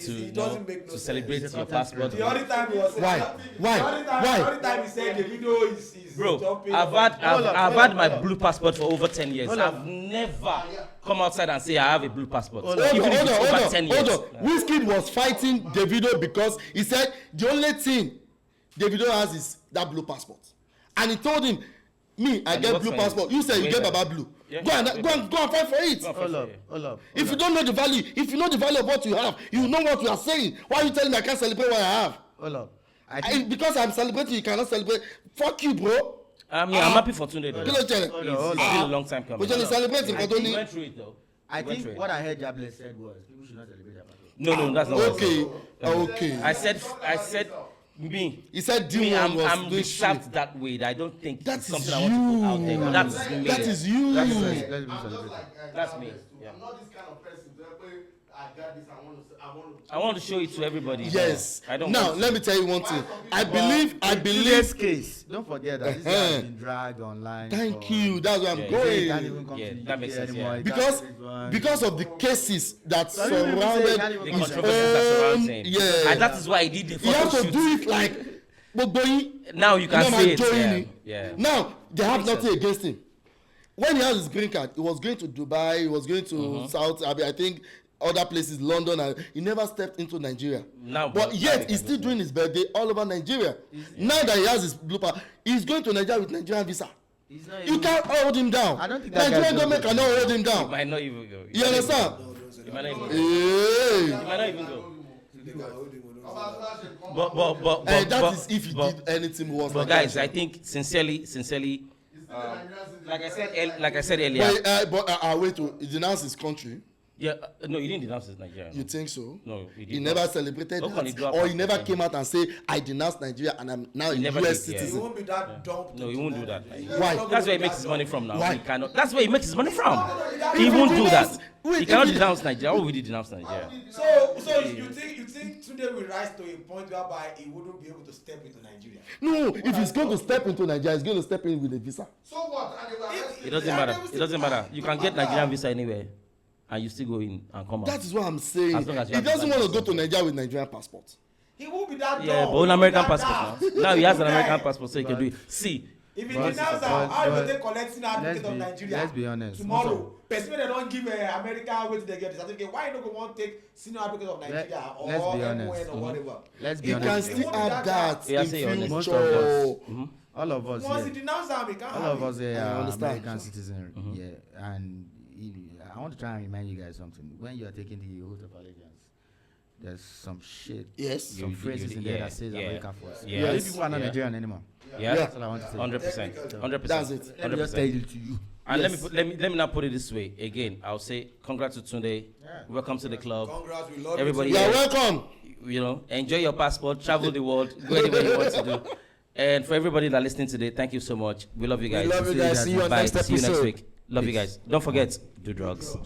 S2: making
S4: It doesn't make no
S1: to celebrate
S2: sense.
S1: your
S2: He's a content
S1: passport.
S4: The only time he was saying
S7: Why?
S4: The only time he said the video is
S1: Bro,
S4: jumping.
S1: I've had my blue passport for over 10 years. I've never come outside and say I have a blue passport. Even if it's over 10 years.
S7: Wizkid was fighting Davido because he said the only thing Davido has is that blue passport, and he told him, "Me, I
S1: And
S7: get
S1: what's
S7: blue
S1: my-
S7: passport. You say you
S1: wait
S7: get
S1: there.
S7: Baba blue.
S1: Yeah.
S7: Go and fight for it.
S2: Hold up.
S7: If you don't know the value, if you know the value of what you have, you know what you are saying. Why are you telling me I can't celebrate what I have?
S2: Hold up.
S7: Because I'm celebrating, you cannot celebrate. Fuck you, bro.
S1: I'm happy for Tunde though.
S7: Kí ló ṣẹlẹ̀?
S1: It's been a long time coming.
S7: But you're celebrating, but don't
S1: He
S7: need.
S1: went through it though.
S2: I
S1: Went
S2: think
S1: through it.
S2: what I heard Jabless said was people should not celebrate their passport.
S1: No, that's not what I
S7: Okay,
S1: said.
S7: okay.
S1: I said me.
S7: He said
S1: Me,
S7: D1 was
S1: I'm
S7: doing
S1: reserved
S7: shit.
S1: that way. I don't think
S7: That
S1: it's
S7: is
S1: something I want to put out there.
S7: you.
S1: But that's me.
S7: That is you.
S2: Let's be celebrating.
S1: That's me. Yeah.
S5: I'm not this kind of person. I got this.
S1: I want to show it to everybody.
S7: Yes.
S1: I don't
S7: Now
S1: want
S7: let me tell you one thing. I believe.
S2: Today's case. Don't forget that this guy has been dragged online.
S7: Thank
S2: for-
S7: you. That's where I'm
S1: Yeah,
S2: He
S7: going.
S2: can't even come
S1: Yeah,
S2: to the
S1: that makes
S2: UK
S1: sense,
S2: anymore.
S1: yeah.
S2: He
S7: Because
S2: can't do this one.
S7: because of the cases that
S2: Some people say he
S7: surrounded
S2: can't even
S1: the
S2: come
S7: his
S2: to
S1: controversies that surround
S7: own.
S1: him.
S7: Yeah.
S1: And that is why he did the
S7: He
S1: photo
S7: has to
S1: shoot.
S7: do it like gbogbo yín.
S1: Now you can
S7: know,
S1: see
S7: man,
S1: it.
S7: join
S1: Yeah.
S7: it. Now they have
S1: Makes
S7: nothing
S1: sense.
S7: against him. When he has his green card, he was going to Dubai, he was going to South, I think other places, London, and he never stepped into Nigeria.
S1: Now,
S7: But yet he's still doing his birthday all over Nigeria. Now that he has his blue card, he's going to Nigeria with Nigerian visa.
S2: He's not
S7: You
S2: even-
S7: can't hold him down.
S2: I don't think that
S7: Nigerian
S2: guy's
S7: government
S2: gonna
S7: cannot hold him
S1: He
S7: down.
S1: might not even go.
S7: You understand?
S1: He might not even go.
S7: Hey.
S1: He might not even go.
S5: But
S1: But
S7: That is if he
S1: but-
S7: did anything worse.
S1: But
S7: like
S1: guys,
S7: that.
S1: I think sincerely, like I said earlier,
S7: Wait, he denounced his country.
S1: yeah, no, he didn't denounce his Nigeria.
S7: You think so?
S1: No, he
S7: He
S1: did
S7: never
S1: not.
S7: celebrated
S1: How can he
S7: that,
S1: do a
S7: or he
S1: passport
S7: never
S1: thing?
S7: came out and say, "I denounced Nigeria and I'm now a
S1: never
S7: U.S.
S1: did, yeah.
S4: He
S7: citizen."
S4: won't be that dumb.
S1: No, he won't do that.
S7: Why?
S1: That's where he makes his money from now.
S7: Why?
S1: He cannot. That's where he makes his money from. He
S7: If
S1: won't
S7: he
S1: do
S7: denounce-
S1: that.
S7: wait,
S1: He cannot
S7: if he-
S1: denounce Nigeria. Why would he denounce Nigeria?
S4: So you think Tunde will rise to a point whereby he wouldn't be able to step into Nigeria?
S7: No, if he's going to step into Nigeria, he's going to step in with a visa.
S5: so what? And they were arrested.
S1: It doesn't matter. It doesn't matter. You can get Nigerian visa anywhere, and you still go in and come out.
S7: That is what I'm saying.
S1: As long as you
S7: He
S1: have
S7: doesn't
S1: the
S7: want to go
S1: license.
S7: to Nigeria with Nigerian passport.
S4: He will be that
S1: Yeah,
S4: dumb.
S1: but an
S4: He
S1: American
S4: will be that
S1: passport
S4: dumb.
S1: now. Now he has an
S4: Yeah.
S1: American passport, so he can do it. See,
S4: If he
S2: But-
S4: denounce
S2: but-
S4: am, how
S2: but-
S4: you take collecting certificate of Nigeria?
S2: Let's be honest.
S4: Tomorrow, person wey dem don give America wetin dey get the certificate, why you no go wan take senior advocate of Nigeria or
S2: let's be
S4: MON
S2: honest.
S4: or whatever?
S2: Let's be
S7: You can
S2: honest.
S7: still add that
S1: Yeah,
S7: in
S1: say honest.
S2: Most of us.
S7: future.
S2: All of us
S4: Once he
S2: here.
S4: denounce am, he can't
S2: All
S4: have
S2: of
S4: it.
S2: us here
S7: I
S2: are
S7: understand.
S2: American citizens. Yeah, and I want to try and remind you guys something. When you are taking the oath of allegiance, there's some shit,
S7: Yes.
S2: some phrases in there that says
S1: yeah,
S2: America first.
S1: yeah.
S2: These
S7: Yes.
S2: people are not
S1: Yeah.
S2: Nigerian anymore.
S1: yeah,
S2: That's what I want to say.
S1: 100%, 100%.
S7: That's it.
S2: Let me just tell it to you.
S1: And
S7: Yes.
S1: let me now put it this way again. I'll say congrats to Tunde. Welcome to the club.
S4: Congrats, we love
S1: Everybody,
S4: you.
S7: You are
S1: yeah.
S7: welcome.
S1: You know, enjoy your passport, travel the world, go anywhere you want to do. And for everybody that listening today, thank you so much. We love you guys.
S7: We love you guys. See you on
S1: Bye.
S7: next
S1: See you next
S7: episode.
S1: week. Love you guys. Don't forget, do drugs.